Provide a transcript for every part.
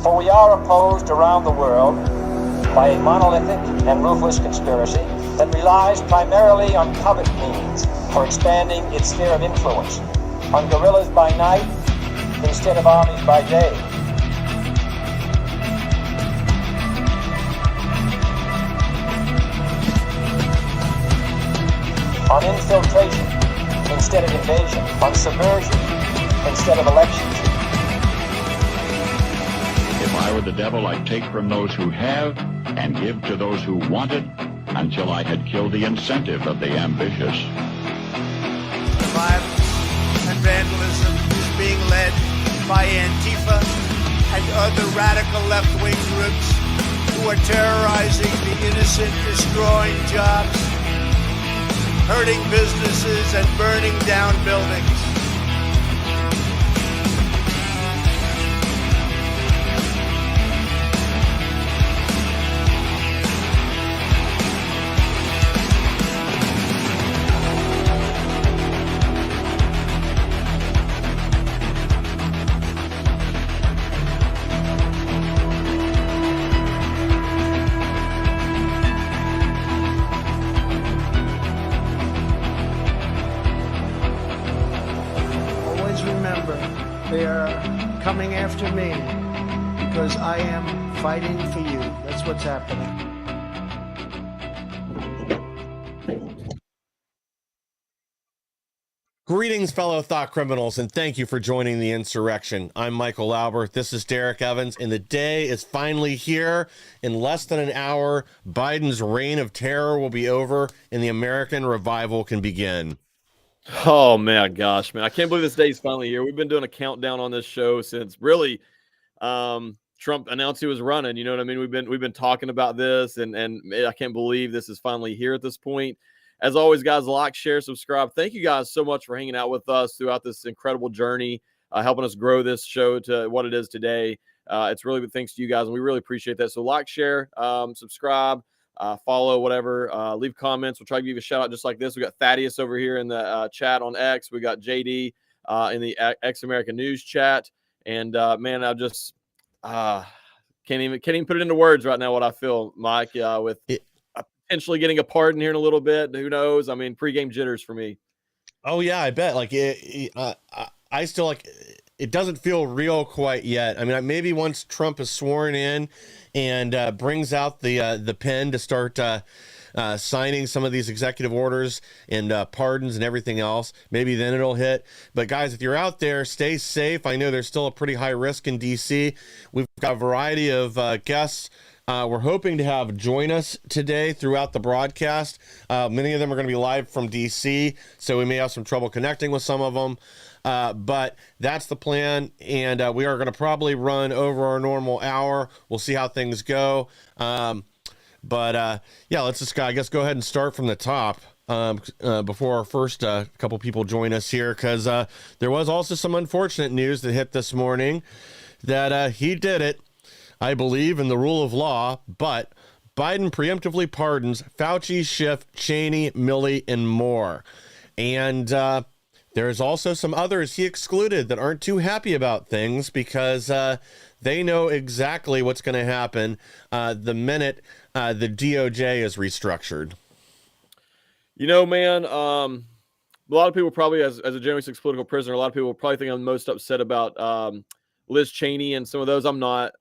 For we are opposed around the world by a monolithic and ruthless conspiracy that relies primarily on covert means for expanding its sphere of influence, on guerrillas by night instead of armies by day. On infiltration instead of invasion, on subversion instead of elections. If I were the devil, I'd take from those who have and give to those who want it until I had killed the incentive of the ambitious. The violence and vandalism is being led by Antifa and other radical left-wing groups who are terrorizing the innocent, destroying jobs, hurting businesses, and burning down buildings. They are coming after me because I am fighting for you. That's what's happening. Greetings, fellow thought criminals, and thank you for joining the Insurrection. I'm Michael Lauber. This is Derrick Evans, and the day is finally here. In less than an hour, Biden's reign of terror will be over, and the American revival can begin. Oh man, gosh, man. I can't believe this day is finally here. We've been doing a countdown on this show since really Trump announced he was running. You know what I mean? We've been talking about this and I can't believe this is finally here at this point. As always, guys, like, share, subscribe. Thank you guys so much for hanging out with us throughout this incredible journey, helping us grow this show to what it is today. It's really thanks to you guys, and we really appreciate that. So like, share, subscribe. Follow, whatever, leave comments. We'll try to give you a shout out just like this. We got Thaddeus over here in the chat on X. We got JD in the X American News chat. And man, I just can't even put it into words right now what I feel, Mike, with potentially getting a pardon here in a little bit. Who knows? I mean, pregame jitters for me. Oh yeah, I bet. Like I still like. It doesn't feel real quite yet. I mean, maybe once Trump is sworn in and brings out the pen to start signing some of these executive orders and pardons and everything else, maybe then it'll hit. But guys, if you're out there, stay safe. I know there's still a pretty high risk in D.C. We've got a variety of guests we're hoping to have join us today throughout the broadcast. Many of them are going to be live from D.C., so we may have some trouble connecting with some of them. But that's the plan, and we are going to probably run over our normal hour. We'll see how things go. Yeah, let's just, I guess, go ahead and start from the top before our first couple people join us here, because there was also some unfortunate news that hit this morning that he did it. I believe in the rule of law, but Biden preemptively pardons Fauci, Schiff, Cheney, Milley, and more. And there's also some others he excluded that aren't too happy about things because they know exactly what's going to happen the minute the DOJ is restructured. You know, man, a lot of people probably, as a January 6th political prisoner, a lot of people probably think I'm most upset about Liz Cheney and some of those. I'm not.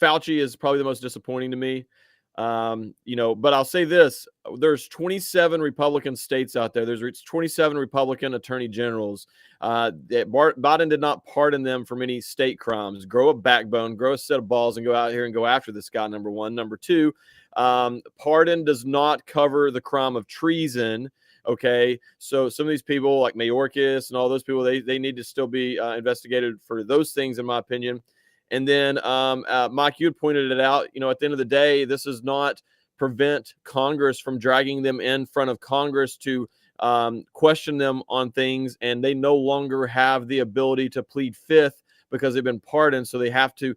Fauci is probably the most disappointing to me. But I'll say this, there's 27 Republican states out there. There's 27 Republican attorney generals. Biden did not pardon them for many state crimes. Grow a backbone, grow a set of balls, and go out here and go after this guy, number one. Number two, pardon does not cover the crime of treason. Okay, so some of these people like Mayorkas and all those people, they need to still be investigated for those things, in my opinion. And then, Mike, you had pointed it out, at the end of the day, this does not prevent Congress from dragging them in front of Congress to question them on things. And they no longer have the ability to plead fifth because they've been pardoned. So they have to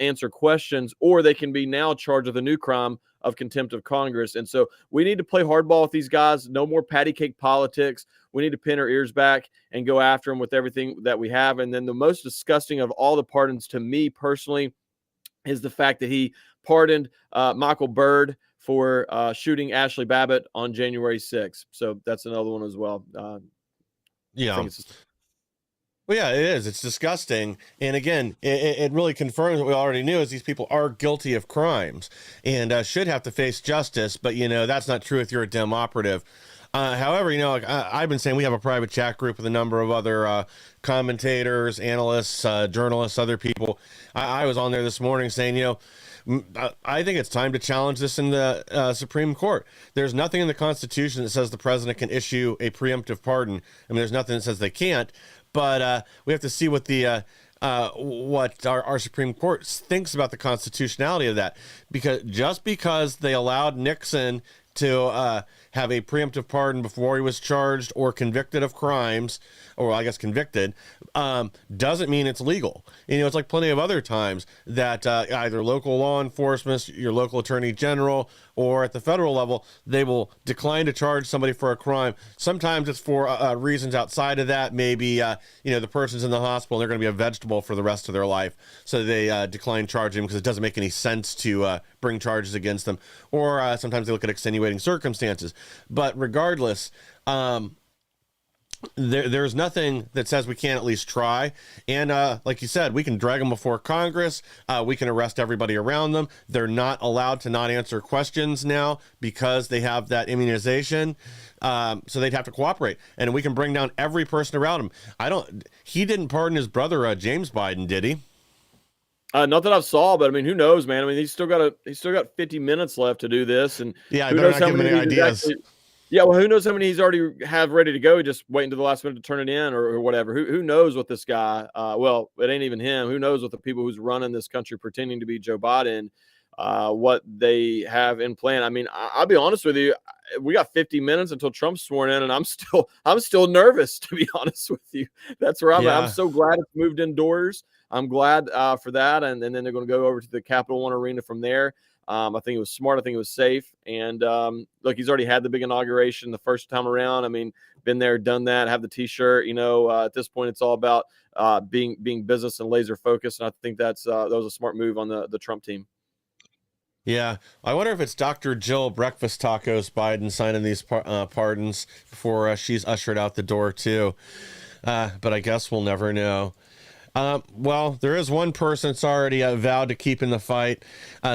answer questions, or they can be now charged with a new crime of contempt of Congress. And so we need to play hardball with these guys. No more patty cake politics. We need to pin our ears back and go after them with everything that we have. And then the most disgusting of all the pardons to me personally is the fact that he pardoned Michael Byrd for shooting Ashley Babbitt on January 6th. So that's another one as well. Yeah. Well, yeah, it is. It's disgusting. And again, it really confirms what we already knew, is these people are guilty of crimes and should have to face justice. But, that's not true if you're a Dem operative. However, I've been saying we have a private chat group with a number of other commentators, analysts, journalists, other people. I was on there this morning saying, I think it's time to challenge this in the Supreme Court. There's nothing in the Constitution that says the president can issue a preemptive pardon. I mean, there's nothing that says they can't. But we have to see what what our Supreme Court thinks about the constitutionality of that. Because they allowed Nixon to have a preemptive pardon before he was charged or convicted of crimes, or I guess convicted, doesn't mean it's legal. It's like plenty of other times that either local law enforcement, your local attorney general, or at the federal level, they will decline to charge somebody for a crime. Sometimes it's for reasons outside of that. Maybe, the person's in the hospital and they're going to be a vegetable for the rest of their life. So they decline charging them because it doesn't make any sense to bring charges against them. Or sometimes they look at extenuating circumstances. But regardless, there's nothing that says we can't at least try. And like you said, we can drag them before Congress. We can arrest everybody around them. They're not allowed to not answer questions now because they have that immunization. So they'd have to cooperate. And we can bring down every person around him. He didn't pardon his brother, James Biden, did he? Not that I've saw, but I mean, who knows, man? I mean, he's still got 50 minutes left to do this, and yeah, who knows how many ideas. Yeah, well, who knows how many he's already have ready to go? He just waiting to the last minute to turn it in or whatever. Who knows what this guy? Well, it ain't even him. Who knows what the people who's running this country pretending to be Joe Biden, what they have in plan? I mean, I'll be honest with you. We got 50 minutes until Trump's sworn in, and I'm still nervous, to be honest with you. That's where I'm at. I'm so glad it's moved indoors. I'm glad for that, and then they're going to go over to the Capital One Arena from there. I think it was smart. I think it was safe. And look, he's already had the big inauguration the first time around. I mean, been there, done that, have the T-shirt. At this point, it's all about being business and laser focused. And I think that was a smart move on the Trump team. Yeah, I wonder if it's Dr. Jill Breakfast Tacos Biden signing these pardons before she's ushered out the door too. But I guess we'll never know. Well, there is one person that's already vowed to keep in the fight.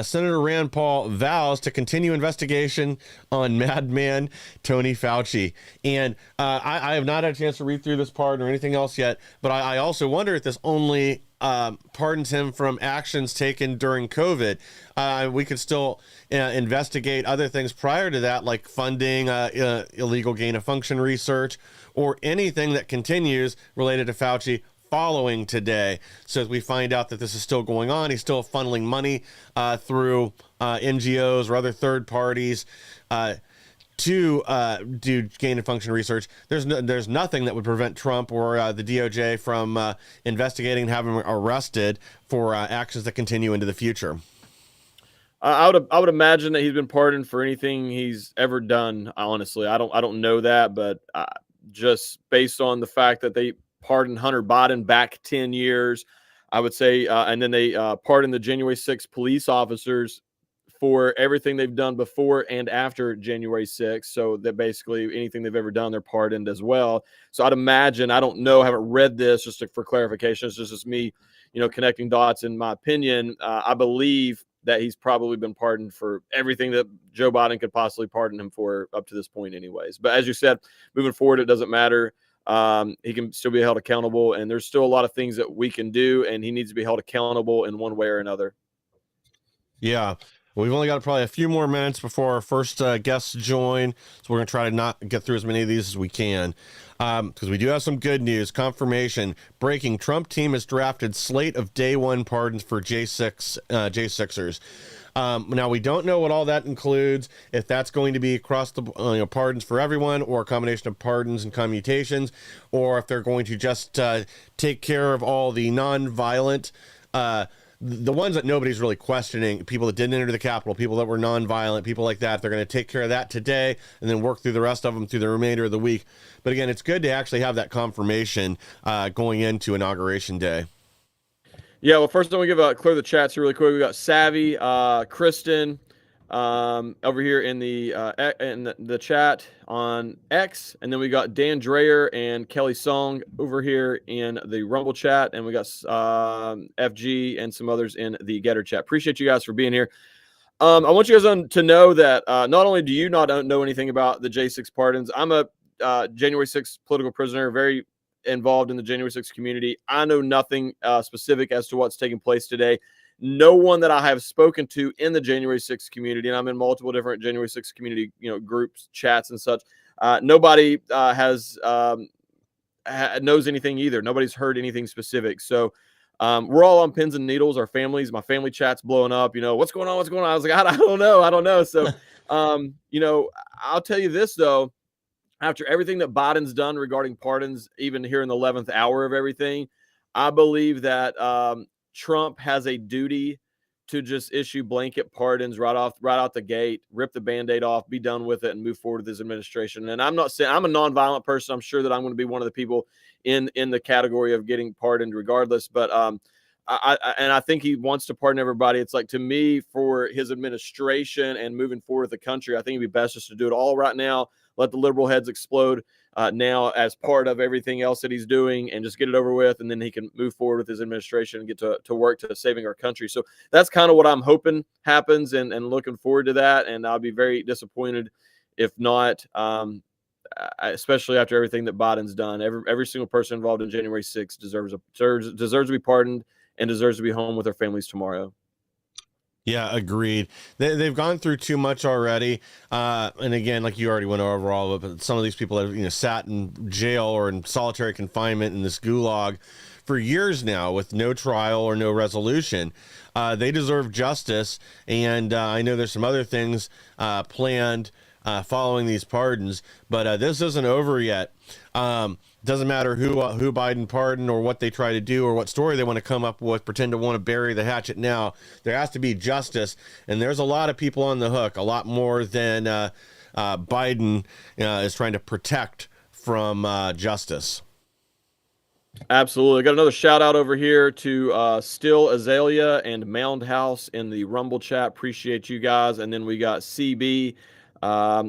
Senator Rand Paul vows to continue investigation on madman Tony Fauci. And I have not had a chance to read through this pardon or anything else yet, but I also wonder if this only pardons him from actions taken during COVID. We could still investigate other things prior to that, like funding illegal gain of function research or anything that continues related to Fauci following today. So as we find out that this is still going on, he's still funneling money through NGOs or other third parties to do gain of function research. There's nothing that would prevent Trump or the DOJ from investigating and having him arrested for actions that continue into the future. I would imagine that he's been pardoned for anything he's ever done. Honestly, I don't know that, but just based on the fact that they pardoned Hunter Biden back 10 years, I would say, and then they pardoned the January 6th police officers for everything they've done before and after January 6th. So that basically anything they've ever done, they're pardoned as well. So I'd imagine, I don't know, I haven't read this, just for clarification, it's just me, connecting dots. In my opinion, I believe that he's probably been pardoned for everything that Joe Biden could possibly pardon him for up to this point anyways. But as you said, moving forward, it doesn't matter. He can still be held accountable, and there's still a lot of things that we can do, and he needs to be held accountable in one way or another. Yeah. We've only got probably a few more minutes before our first guests join, so we're going to try to not get through as many of these as we can, because we do have some good news. Confirmation, breaking, Trump team has drafted slate of day one pardons for J6ers. Now, we don't know what all that includes, if that's going to be across the pardons for everyone, or a combination of pardons and commutations, or if they're going to just take care of all the non-violent the ones that nobody's really questioning, people that didn't enter the Capitol, people that were nonviolent, people like that, they're going to take care of that today and then work through the rest of them through the remainder of the week. But again, it's good to actually have that confirmation going into Inauguration Day. Yeah, well, first I want to give clear the chats here really quick. We got Savvy, Kristen, over here in the chat on X, and then we got Dan Dreyer and Kelly Song over here in the Rumble chat, and we got FG and some others in the Getter chat. Appreciate you guys for being here. I want you guys to know that not only do you not know anything about the J6 pardons, I'm a January 6th political prisoner, very involved in the January 6th community. I know nothing specific as to what's taking place today. No one that I have spoken to in the January 6th community, and I'm in multiple different January 6th community, groups, chats, and such. Nobody knows anything either. Nobody's heard anything specific. So we're all on pins and needles. Our families, my family chat's blowing up. What's going on? What's going on? I was like, I don't know. So, I'll tell you this though. After everything that Biden's done regarding pardons, even here in the 11th hour of everything, I believe that Trump has a duty to just issue blanket pardons right out the gate, rip the Band-Aid off, be done with it, and move forward with his administration. And I'm not saying I'm a nonviolent person. I'm sure that I'm going to be one of the people in the category of getting pardoned regardless. But I think he wants to pardon everybody. It's like, to me, for his administration and moving forward with the country, I think it'd be best just to do it all right now. Let the liberal heads explode now as part of everything else that he's doing, and just get it over with. And then he can move forward with his administration and get to work to saving our country. So that's kind of what I'm hoping happens, and looking forward to that. And I'll be very disappointed if not, especially after everything that Biden's done. Every single person involved in January 6th deserves to be pardoned and deserves to be home with their families tomorrow. Yeah, agreed. They've gone through too much already. And again, like you already went over all of it, but some of these people have sat in jail or in solitary confinement in this gulag for years now with no trial or no resolution. They deserve justice. And I know there's some other things planned following these pardons, but this isn't over yet. Doesn't matter who Biden pardoned or what they try to do or what story they want to come up with, pretend to want to bury the hatchet now. There has to be justice, and there's a lot of people on the hook, a lot more than Biden is trying to protect from justice. Absolutely. Got another shout out over here to Still Azalea and Mound House in the Rumble chat. Appreciate you guys. And then we got CB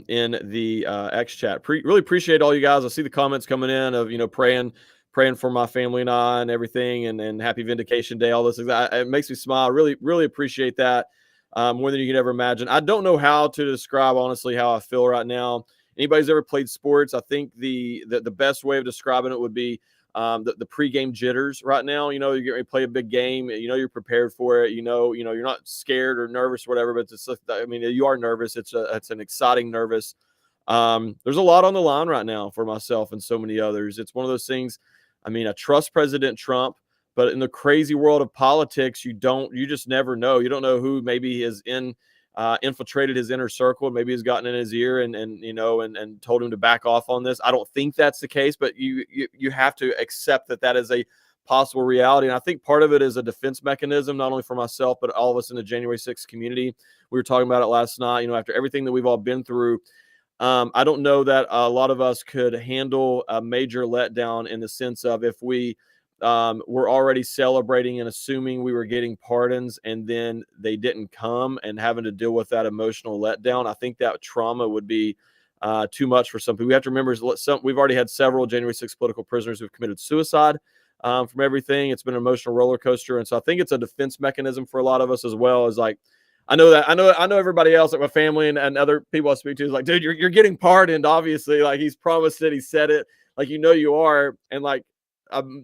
in the X chat. Really appreciate all you guys. I see the comments coming in of, praying for my family and I and everything, and happy Vindication Day, all this. It makes me smile. Really, really appreciate that more than you can ever imagine. I don't know how to describe, honestly, how I feel right now. Anybody's ever played sports, I think the best way of describing it would be the pregame jitters right now. You're getting ready to play a big game. You're prepared for it. You're not scared or nervous or whatever, but you are nervous. It's an exciting nervous. There's a lot on the line right now for myself and so many others. It's one of those things. I trust President Trump, but in the crazy world of politics, you just never know. You don't know who maybe is infiltrated his inner circle, maybe has gotten in his ear and told him to back off on this. I don't think that's the case, but you have to accept that is a possible reality. And I think part of it is a defense mechanism, not only for myself, but all of us in the January 6th community. We were talking about it last night, after everything that we've all been through. I don't know that a lot of us could handle a major letdown, in the sense of if we we're already celebrating and assuming we were getting pardons, and then they didn't come, and having to deal with that emotional letdown. I think that trauma would be too much for some people. We have to remember we've already had several January 6th political prisoners who've committed suicide from everything. It's been an emotional roller coaster. And so I think it's a defense mechanism for a lot of us, as well as I know everybody else, like my family and other people I speak to, is like, dude, you're getting pardoned. Obviously, like, he's promised it. He said it, like, you are. And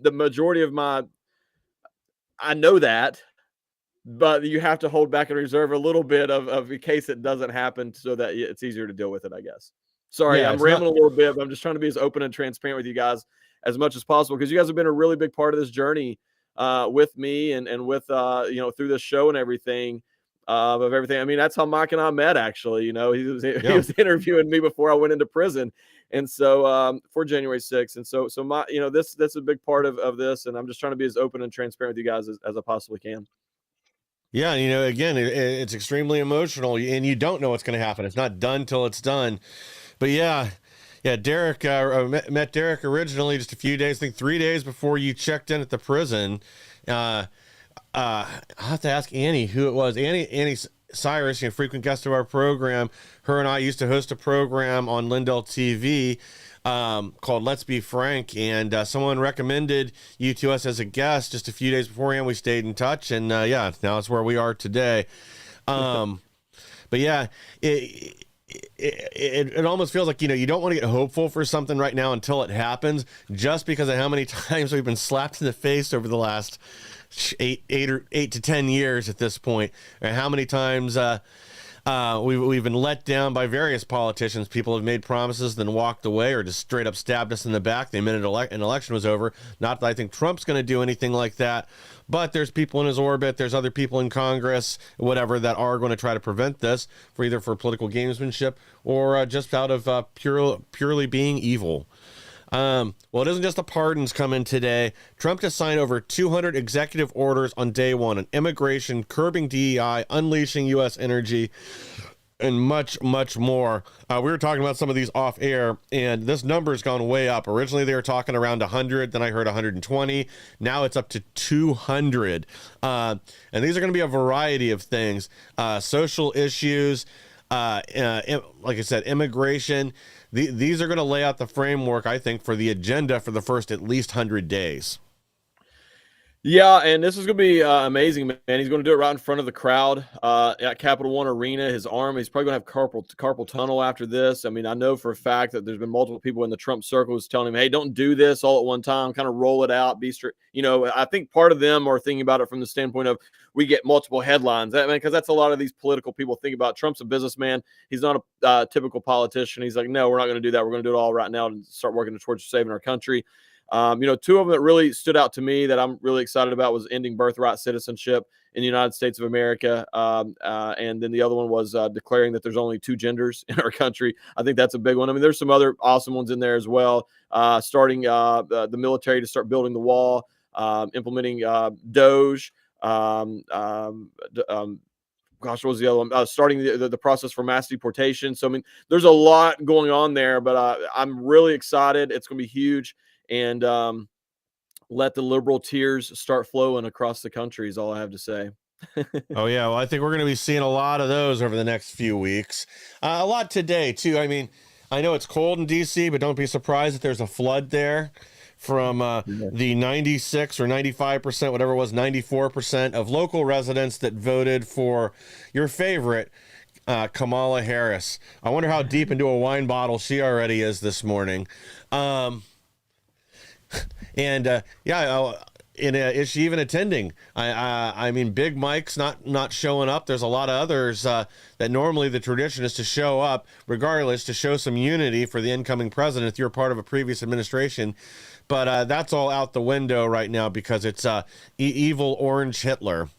the majority of I know that, but you have to hold back and reserve a little bit of in case it doesn't happen, so that it's easier to deal with it, I guess. Sorry, I'm rambling a little bit, but I'm just trying to be as open and transparent with you guys as much as possible, because you guys have been a really big part of this journey with me and with, through this show and everything. Of everything. That's how Mike and I met, actually. He was interviewing me before I went into prison. And so for January 6th. And so my, that's a big part of this. And I'm just trying to be as open and transparent with you guys as I possibly can. Yeah, you know, again, it's extremely emotional, and you don't know what's going to happen. It's not done till it's done. But yeah, yeah, Derrick, met Derrick originally just a few days, I think 3 days before you checked in at the prison. Uh, I'll have to ask Annie who it was. Annie Cyrus, you know, frequent guest of our program. Her and I used to host a program on Lindell TV called Let's Be Frank, and someone recommended you to us as a guest just a few days beforehand. We stayed in touch, and yeah, now it's where we are today. But yeah, it almost feels like, you know, you don't want to get hopeful for something right now until it happens, just because of how many times we've been slapped in the face over the last 8 to 10 years at this point, and how many times we've been let down by various politicians. People have made promises, then walked away, or just straight up stabbed us in the back the minute an election was over. Not that I think Trump's going to do anything like that, but there's people in his orbit, there's other people in Congress, whatever, that are going to try to prevent this, for either for political gamesmanship or just out of purely being evil. Well, it isn't just the pardons coming today. Trump just signed over 200 executive orders on day one on immigration, curbing DEI, unleashing U.S. energy, and much, much more. We were talking about some of these off air, and this number's gone way up. Originally, they were talking around 100. Then I heard 120. Now it's up to 200. And these are going to be a variety of things. Social issues, like I said, immigration. These are going to lay out the framework, I think, for the agenda for the first at least 100 days. Yeah, and this is going to be amazing, man. He's going to do it right in front of the crowd at Capital One Arena. He's probably going to have carpal tunnel after this. I mean, I know for a fact that there's been multiple people in the Trump circles telling him, hey, don't do this all at one time. Kind of roll it out. Be strict. You know, I think part of them are thinking about it from the standpoint of we get multiple headlines. I mean, because that's a lot of these political people think about. Trump's a businessman. He's not a typical politician. He's like, no, we're not going to do that. We're going to do it all right now and start working towards saving our country. You know, two of them that really stood out to me that I'm really excited about was ending birthright citizenship in the United States of America. And then the other one was declaring that there's only two genders in our country. I think that's a big one. I mean, there's some other awesome ones in there as well. Starting the military to start building the wall, implementing Doge. Gosh, what was the other one? Starting the process for mass deportation. So, I mean, there's a lot going on there, but I'm really excited. It's going to be huge. And let the liberal tears start flowing across the country is all I have to say. Oh, yeah. Well, I think we're going to be seeing a lot of those over the next few weeks. A lot today, too. I mean, I know it's cold in D.C., but don't be surprised if there's a flood there from the 96 or 95%, whatever it was, 94% of local residents that voted for your favorite, Kamala Harris. I wonder how deep into a wine bottle she already is this morning. And yeah, is she even attending? I mean, Big Mike's not showing up. There's a lot of others that normally the tradition is to show up, regardless, to show some unity for the incoming president if you're part of a previous administration. But that's all out the window right now because it's evil orange Hitler.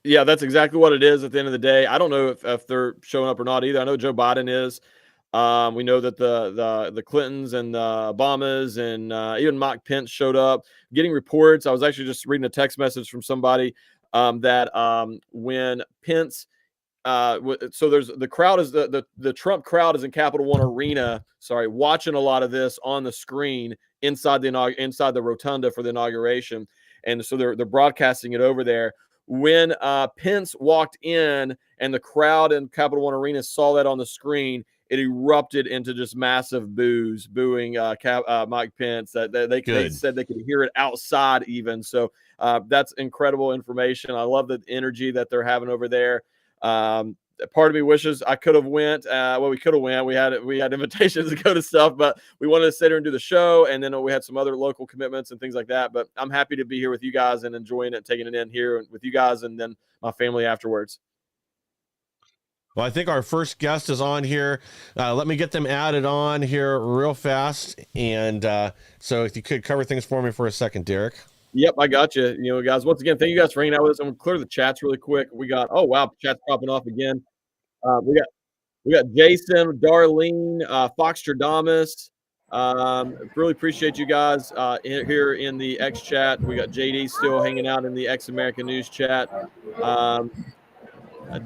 Yeah, that's exactly what it is at the end of the day. I don't know if they're showing up or not either. I know Joe Biden is. We know that the Clintons and the Obamas and even Mike Pence showed up. Getting reports. I was actually just reading a text message from somebody that when Pence, so there's the crowd is the Trump crowd is in Capital One Arena. Sorry, watching a lot of this on the screen inside the rotunda for the inauguration, and so they're broadcasting it over there. When Pence walked in and the crowd in Capital One Arena saw that on the screen, it erupted into just massive booing Mike Pence. They said they could hear it outside even. So that's incredible information. I love the energy that they're having over there. Part of me wishes I could have went. Well, we could have went. We had invitations to go to stuff, but we wanted to sit here and do the show, and then we had some other local commitments and things like that. But I'm happy to be here with you guys and enjoying it, taking it in here with you guys, and then my family afterwards. Well, I think our first guest is on here. Let me get them added on here real fast. And so if you could cover things for me for a second, Derrick. Yep, I got you. You know, guys, once again, thank you guys for hanging out with us. I'm going to clear the chats really quick. We got, oh, wow, chat's popping off again. We got Jason, Darlene, Foxtradamus, Really appreciate you guys here in the X chat. We got JD still hanging out in the X American News chat.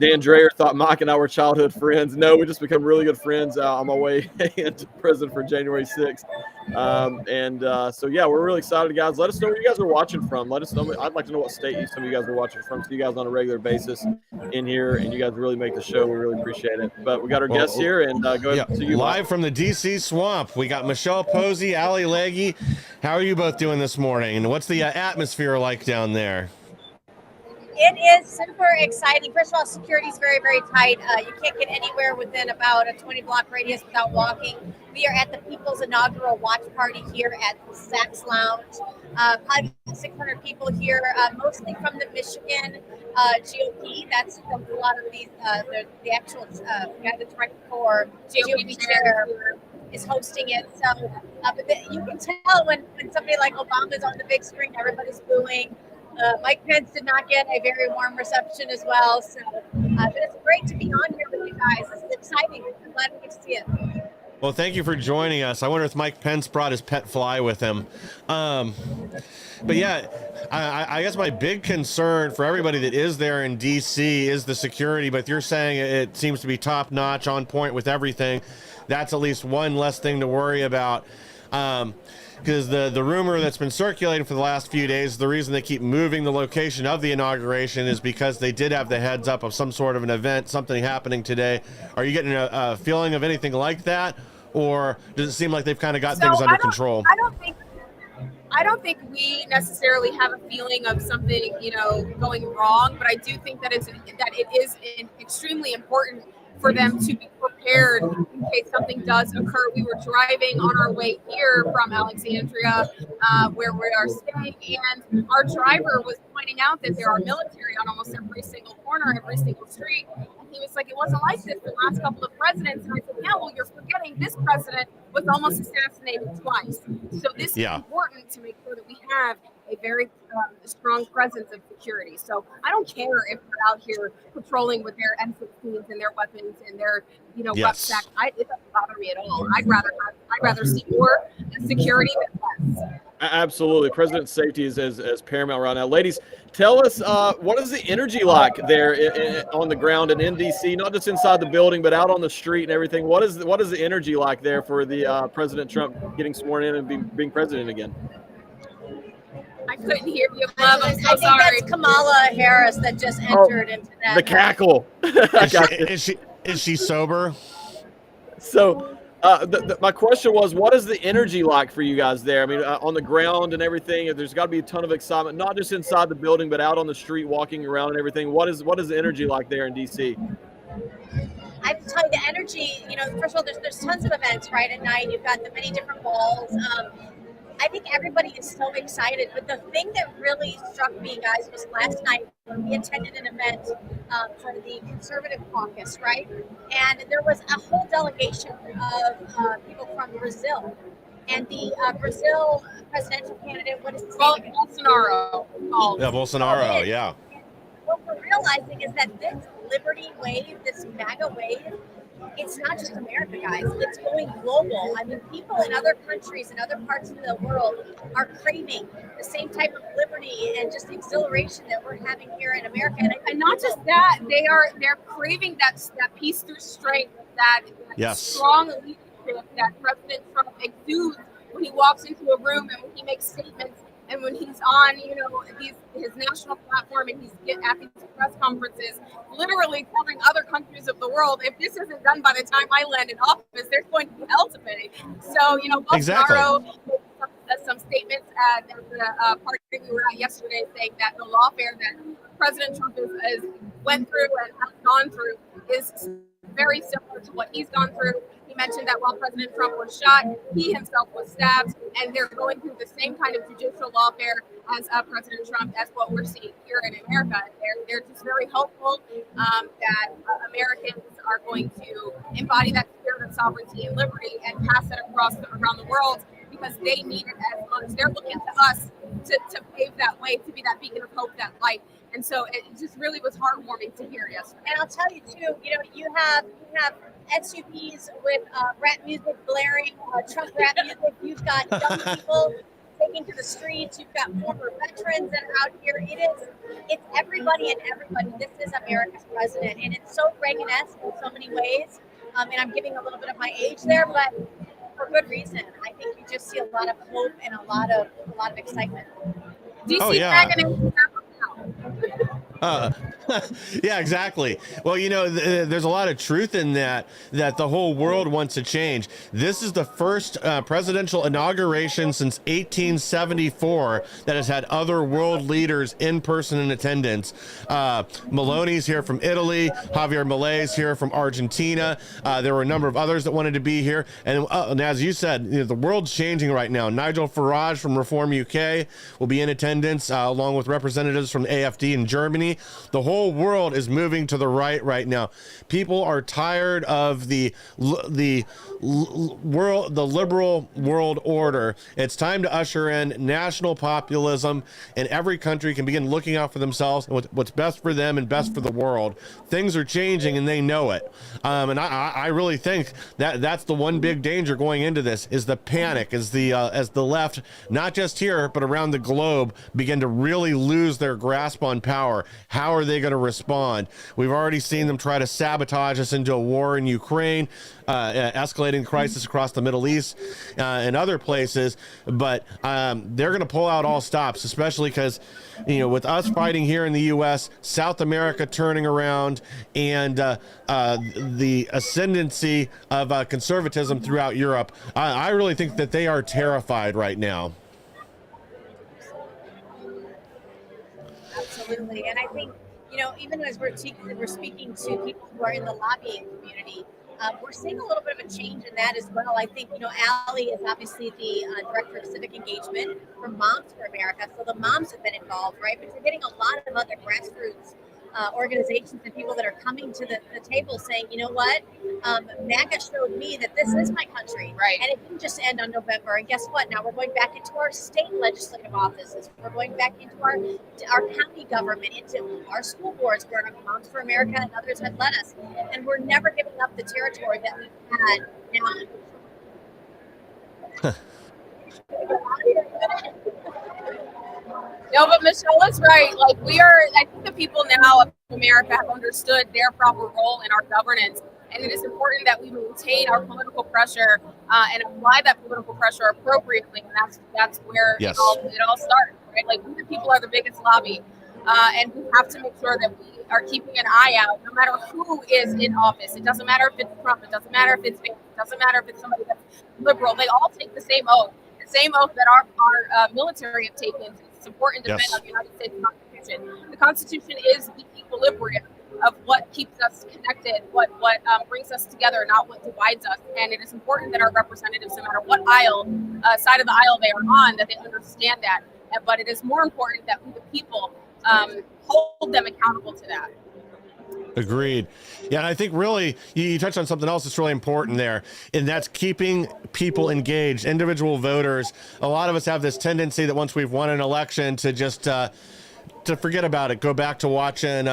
Dan Dreyer thought Mike and I were childhood friends. No, we just become really good friends on my way into prison for January 6th. So, yeah, we're really excited, guys. Let us know where you guys are watching from. Let us know. I'd like to know what state some of you guys are watching from. See you guys on a regular basis in here, and you guys really make the show. We really appreciate it. But we got our guests here, and go ahead to you, live Mike. from the DC swamp. We got Michelle Posey, Ali Leggy. How are you both doing this morning? And what's the atmosphere like down there? It is super exciting. First of all, security is very, very tight. You can't get anywhere within about a 20-block radius without walking. We are at the People's inaugural watch party here at the Saks Lounge. Probably 600 people here, mostly from the Michigan GOP. That's a lot of these, the actual guy that's running for GOP chair is hosting it. So, but you can tell when somebody like Obama is on the big screen, everybody's booing. Mike Pence did not get a very warm reception as well. So but it's great to be on here with you guys. This is exciting. I'm glad we get to see it. Well, thank you for joining us. I wonder if Mike Pence brought his pet fly with him. But yeah, I guess my big concern for everybody that is there in DC is the security, but you're saying it seems to be top notch, on point with everything. That's at least one less thing to worry about. Because the rumor that's been circulating for the last few days, the reason they keep moving the location of the inauguration is because they did have the heads up of some sort of an event, something happening today. Are you getting a feeling of anything like that? Or does it seem like they've kind of got things under control? I don't think we necessarily have a feeling of something, going wrong, but I do think that it is extremely important for them to be prepared in case something does occur. We were driving on our way here from Alexandria, where we are staying, and our driver was pointing out that there are military on almost every single corner, every single street. And he was like, it wasn't like this the last couple of presidents. And I said, yeah, well, you're forgetting this president was almost assassinated twice. So this is important to make sure that we have a very strong presence of security. So I don't care if they're out here patrolling with their M16s and their weapons and their, rucksack. It doesn't bother me at all. I'd rather see more security than less. Absolutely. President's safety is paramount right now. Ladies, tell us, what is the energy like there on the ground and in DC, not just inside the building, but out on the street and everything? What is the energy like there for the President Trump getting sworn in and being president again? I couldn't hear you, Bob. I'm so I think sorry. that's Kamala Harris that just entered into that. The cackle. Is she sober? So my question was, what is the energy like for you guys there? I mean, on the ground and everything, there's got to be a ton of excitement, not just inside the building, but out on the street, walking around and everything. What is the energy like there in DC? I have to tell you, the energy, first of all, there's tons of events, right, at night. You've got the many different balls. I think everybody is so excited, but the thing that really struck me, guys, was last night when we attended an event for the Conservative Caucus, right? And there was a whole delegation of people from Brazil. And the Brazil presidential candidate, what is his name? Bolsonaro. Yeah, Bolsonaro, yeah. What we're realizing is that this liberty wave, this MAGA wave, it's not just America, guys. It's going global. I mean, people in other countries and other parts of the world are craving the same type of liberty and just exhilaration that we're having here in America. And not just that, they're craving that peace through strength, that strong leadership that President Trump exudes when he walks into a room and when he makes statements and when he's on, his national platform and he's at these press conferences, literally telling other countries of the world, if this isn't done by the time I land in office, there's going to be hell to pay. So, Bolsonaro made some statements at the party we were at yesterday saying that the lawfare that President Trump has went through and has gone through is very similar to what he's gone through. He mentioned that while President Trump was shot, he himself was stabbed, and they're going through the same kind of judicial lawfare as President Trump, as what we're seeing here in America. They're just very hopeful that Americans are going to embody that spirit of sovereignty and liberty and pass it around the world, because they need it as much. They're looking to us to pave that way, to be that beacon of hope, that light. And so it just really was heartwarming to hear yesterday. And I'll tell you too, you have SUVs with rap music blaring, Trump rap music. You've got young people taking to the streets. You've got former veterans that are out here. It's everybody and everybody. This is America's president, and it's so Reagan-esque in so many ways. And I'm giving a little bit of my age there, but for good reason. I think we just see a lot of hope and a lot of excitement. DC Reagan yeah, exactly. Well, there's a lot of truth in that the whole world wants to change. This is the first presidential inauguration since 1874 that has had other world leaders in person in attendance. Meloni's here from Italy. Javier Milei's here from Argentina. There were a number of others that wanted to be here. And as you said, the world's changing right now. Nigel Farage from Reform UK will be in attendance, along with representatives from AfD in Germany. The whole world is moving to the right now. People are tired of the liberal world order. It's time to usher in national populism, and every country can begin looking out for themselves and what's best for them and best for the world. Things are changing, and they know it. And I really think that's the one big danger going into this, is the panic, as the left, not just here but around the globe, begin to really lose their grasp on power. How are they going to respond? We've already seen them try to sabotage us into a war in Ukraine, escalating crisis across the Middle East and other places. But they're going to pull out all stops, especially because, with us fighting here in the U.S., South America turning around, and the ascendancy of conservatism throughout Europe. I really think that they are terrified right now. Absolutely. And I think, even as we're speaking to people who are in the lobbying community, we're seeing a little bit of a change in that as well. I think, Allie is obviously the director of civic engagement for Moms for America. So the moms have been involved, right? But you're getting a lot of other grassroots organizations and people that are coming to the table saying, you know what, MAGA showed me that this is my country. Right. And it didn't just end on November. And guess what? Now we're going back into our state legislative offices. We're going back into our county government, into our school boards where Moms for America and others have led us. And we're never giving up the territory that we've had now. No, but Michelle is right. I think the people now of America have understood their proper role in our governance. And it is important that we maintain our political pressure and apply that political pressure appropriately. And that's where it all starts, right? We the people are the biggest lobby. And we have to make sure that we are keeping an eye out, no matter who is in office. It doesn't matter if it's Trump. It doesn't matter if it's Vance. It doesn't matter if it's somebody that's liberal. They all take the same oath. The same oath that our military have taken. It's important to defend the United States Constitution. The Constitution is the equilibrium of what keeps us connected, what brings us together, not what divides us. And it is important that our representatives, no matter what side of the aisle they are on, that they understand that. But it is more important that we, the people, hold them accountable to that. Agreed. Yeah, and I think really you touched on something else that's really important there, and that's keeping people engaged, individual voters. A lot of us have this tendency that once we've won an election to just to forget about it, go back to watching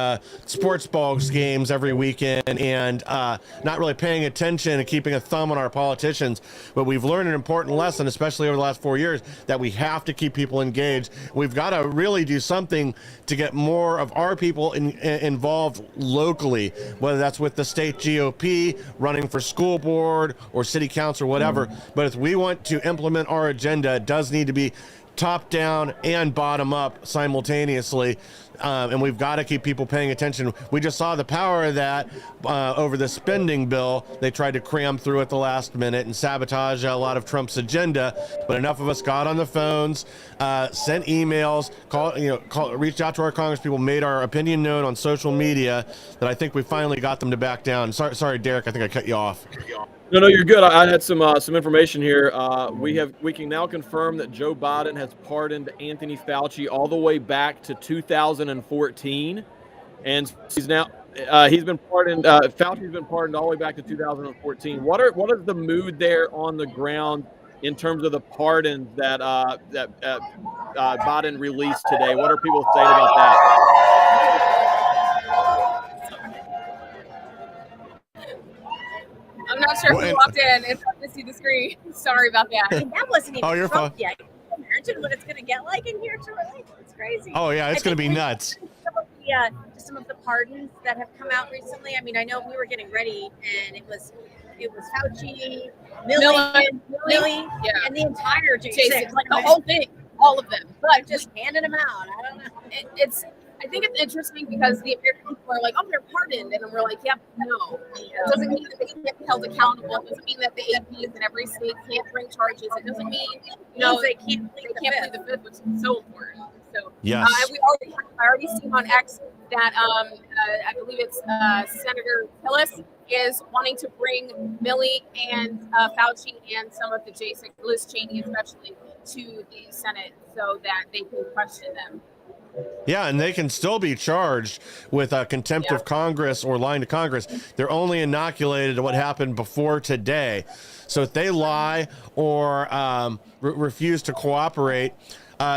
sports balls games every weekend and not really paying attention and keeping a thumb on our politicians. But we've learned an important lesson, especially over the last 4 years, that we have to keep people engaged. We've got to really do something to get more of our people involved locally, whether that's with the state GOP, running for school board or city council or whatever. But if we want to implement our agenda, it does need to be top down and bottom up simultaneously, and we've got to keep people paying attention. We just saw the power of that over the spending bill. They tried to cram through at the last minute and sabotage a lot of Trump's agenda, but enough of us got on the phones, sent emails, reached out to our congresspeople, made our opinion known on social media, that I think we finally got them to back down. Sorry, Derrick, I think I cut you off. No, you're good. I had some information here. We can now confirm that Joe Biden has pardoned Anthony Fauci all the way back to 2014, and he's been pardoned. Fauci's been pardoned all the way back to 2014. What is the mood there on the ground in terms of the pardons that Biden released today? What are people saying about that? I'm not sure who walked in. It's hard to see the screen. Sorry about that. And that wasn't even you're Trump fine. yet. Can you imagine what it's going to get like in here tonight? It's crazy. Oh yeah, it's going to be nuts. Some of the pardons that have come out recently. I mean, I know we were getting ready, and it was Fauci, Millie, yeah, and the entire J6, like the whole thing, all of them. But just handing them out. I don't know. I think it's interesting because the American people are like, oh, they're pardoned. And we're like, yep, no. It doesn't mean that they can't be held accountable. It doesn't mean that the APs in every state can't bring charges. It doesn't mean, they can't plead the fifth, which is so important. So, yes. I already seen on X that I believe it's Senator Tillis is wanting to bring Millie and Fauci and some of the J6, Liz Cheney especially, to the Senate so that they can question them. Yeah, and they can still be charged with contempt of Congress or lying to Congress. They're only inoculated to what happened before today. So if they lie or refuse to cooperate,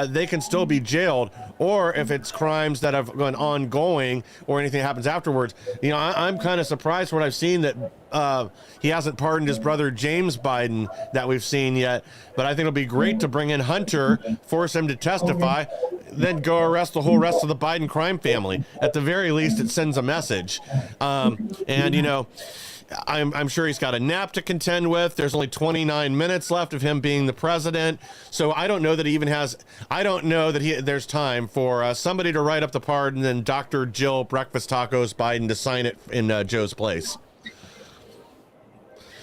they can still be jailed. Or if it's crimes that have gone ongoing or anything happens afterwards, I'm kind of surprised what I've seen that he hasn't pardoned his brother James Biden that we've seen yet. But I think it'll be great to bring in Hunter, force him to testify, then go arrest the whole rest of the Biden crime family. At the very least, it sends a message. I'm sure he's got a nap to contend with. There's only 29 minutes left of him being the president. So I don't know that he even has, there's time for somebody to write up the pardon and then Dr. Jill Breakfast Tacos Biden to sign it in Joe's place.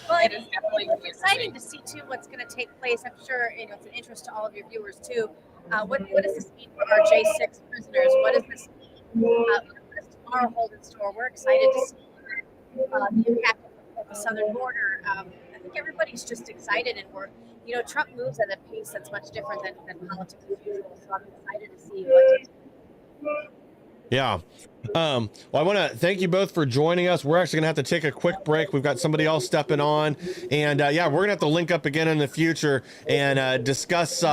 Well, it's exciting to see too what's going to take place. I'm sure it's an interest to all of your viewers too. What does this mean for our J6 prisoners? What does this mean? What does tomorrow hold in store? We're excited to see the impact of the southern border. I think everybody's just excited, and Trump moves at a pace that's much different than politics as usual. So I'm excited to see what. Yeah. Well, I want to thank you both for joining us. We're actually going to have to take a quick break. We've got somebody else stepping on. And we're going to have to link up again in the future and discuss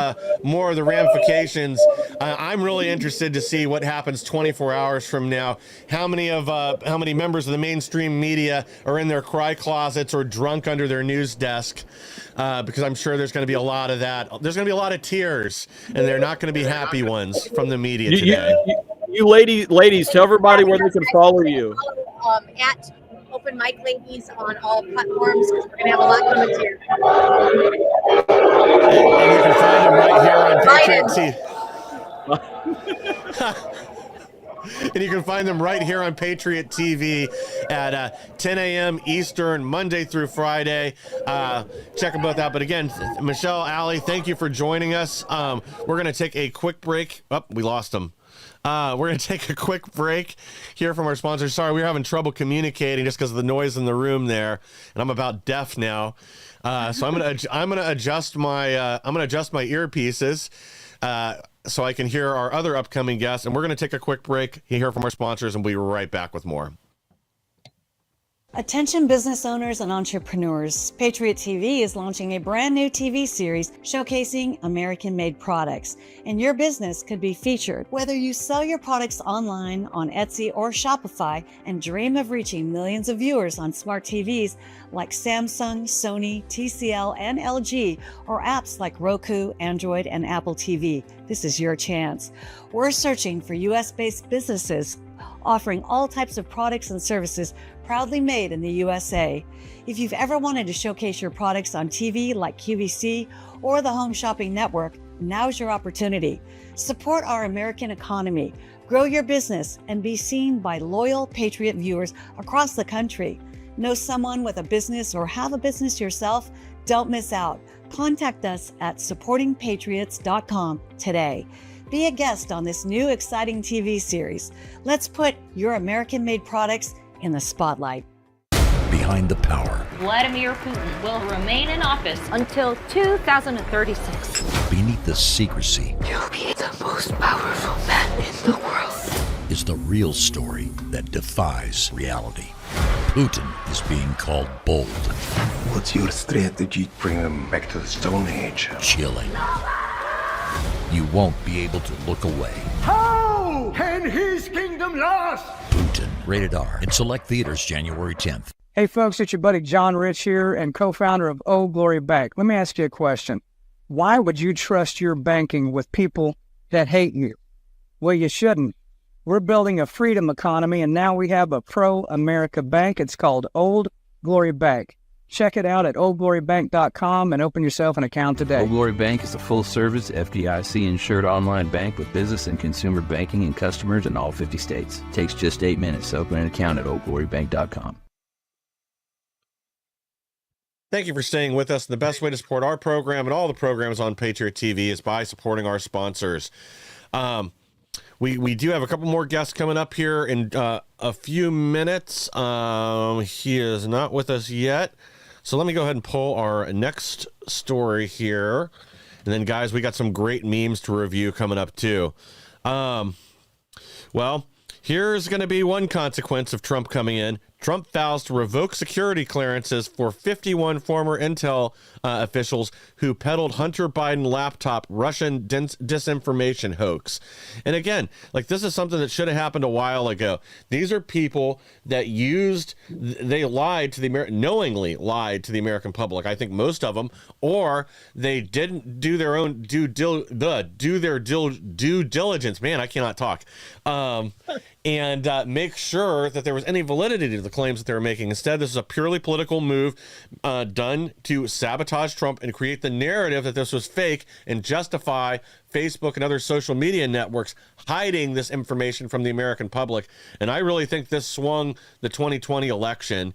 more of the ramifications. I'm really interested to see what happens 24 hours from now. How many members of the mainstream media are in their cry closets or drunk under their news desk? Because I'm sure there's going to be a lot of that. There's going to be a lot of tears, and they're not going to be happy ones from the media today. You ladies, tell everybody where they can follow you. At Open Mic Ladies on all platforms, because we're going to have a lot coming here. And you can find them right here on Patriot TV. And you can find them right here on Patriot TV at 10 a.m. Eastern, Monday through Friday. Check them both out. But again, Michelle, Allie, thank you for joining us. We're going to take a quick break. Oh, we lost them. We're going to take a quick break here from our sponsors. Sorry, we were having trouble communicating just because of the noise in the room there, and I'm about deaf now. So I'm going to adjust my earpieces so I can hear our other upcoming guests, and we're going to take a quick break, hear from our sponsors, and we'll be right back with more. Attention business owners and entrepreneurs, Patriot TV is launching a brand new TV series showcasing American-made products, and your business could be featured. Whether you sell your products online on Etsy or Shopify and dream of reaching millions of viewers on smart TVs like Samsung, Sony, TCL, and LG, or apps like Roku, Android, and Apple TV, this is your chance. We're searching for US-based businesses offering all types of products and services proudly made in the USA. If you've ever wanted to showcase your products on TV like QVC or the Home Shopping Network, now's your opportunity. Support our American economy, grow your business, and be seen by loyal Patriot viewers across the country. Know someone with a business or have a business yourself? Don't miss out. Contact us at supportingpatriots.com today. Be a guest on this new exciting TV series. Let's put your American-made products in the spotlight. Behind the power. Vladimir Putin will remain in office until 2036. Beneath the secrecy. You'll be the most powerful man in the world. is the real story that defies reality. Putin is being called bold. What's your strategy to bring them back to the Stone Age? Chilling. You won't be able to look away. How can his kingdom last? Putin, rated R, in select theaters January 10th. Hey folks, it's your buddy John Rich here and co-founder of Old Glory Bank. Let me ask you a question. Why would you trust your banking with people that hate you? Well, you shouldn't. We're building a freedom economy, and now we have a pro-America bank. It's called Old Glory Bank. Check it out at oldglorybank.com and open yourself an account today. Old Glory Bank is a full-service, FDIC-insured online bank with business and consumer banking and customers in all 50 states. It takes just 8 minutes to open an account at oldglorybank.com. Thank you for staying with us. The best way to support our program and all the programs on Patriot TV is by supporting our sponsors. We do have a couple more guests coming up here in a few minutes. He is not with us yet. So let me go ahead and pull our next story here. And then, guys, we got some great memes to review coming up, too. Well, here's going to be one consequence of Trump coming in. Trump vows to revoke security clearances for 51 former Intel officials who peddled Hunter Biden laptop Russian disinformation hoax. And again, like, this is something that should have happened a while ago. These are people that they lied to the knowingly lied to the American public. I think most of them, or they didn't do their own due diligence. Man, I cannot talk. And make sure that there was any validity to the claims that they were making. Instead, this is a purely political move done to sabotage Trump and create the narrative that this was fake and justify Facebook and other social media networks hiding this information from the American public. And I really think this swung the 2020 election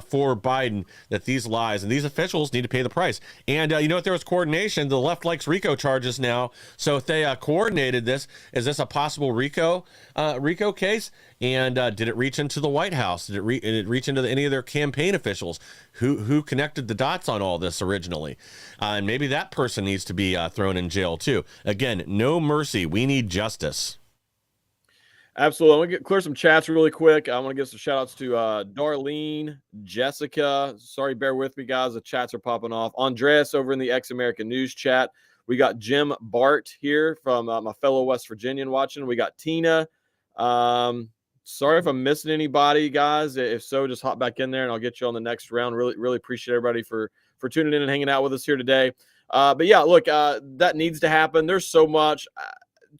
for Biden, that these lies and these officials need to pay the price. And you know what? There was coordination. The left likes RICO charges now. So if they coordinated this, is this a possible RICO case? And did it reach into the White House? Did it reach into any of their campaign officials? Who connected the dots on all this originally? And maybe that person needs to be thrown in jail too. Again, no mercy. We need justice. Absolutely. I'm going to clear some chats really quick. I want to give some shout outs to Darlene, Jessica. Sorry, bear with me, guys. The chats are popping off. Andreas over in the Ex-American News chat. We got Jim Bart here from my fellow West Virginian watching. We got Tina. Sorry if I'm missing anybody, guys. If so, just hop back in there and I'll get you on the next round. Really, really appreciate everybody for tuning in and hanging out with us here today. But yeah, look, that needs to happen. There's so much.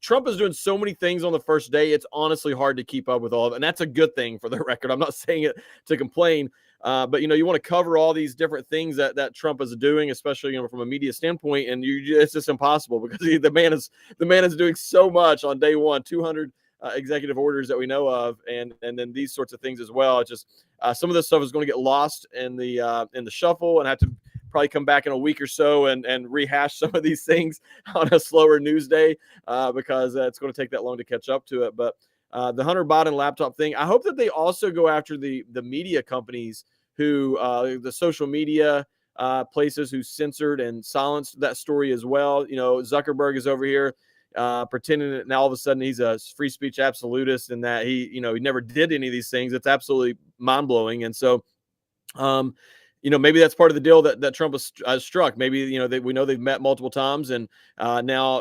Trump is doing so many things on the first day. It's honestly hard to keep up with all of it. And that's a good thing for the record. I'm not saying it to complain. But, you want to cover all these different things that Trump is doing, especially, from a media standpoint. And it's just impossible because the man is doing so much on day one, 200 executive orders that we know of. And then these sorts of things as well. It's just some of this stuff is going to get lost in the shuffle and have to probably come back in a week or so and rehash some of these things on a slower news day because it's going to take that long to catch up to it. But the Hunter Biden laptop thing, I hope that they also go after the media companies who the social media places who censored and silenced that story as well. Zuckerberg is over here pretending that now all of a sudden he's a free speech absolutist and that he never did any of these things. It's absolutely mind blowing. And so, maybe that's part of the deal that Trump has struck. Maybe, we know they've met multiple times and now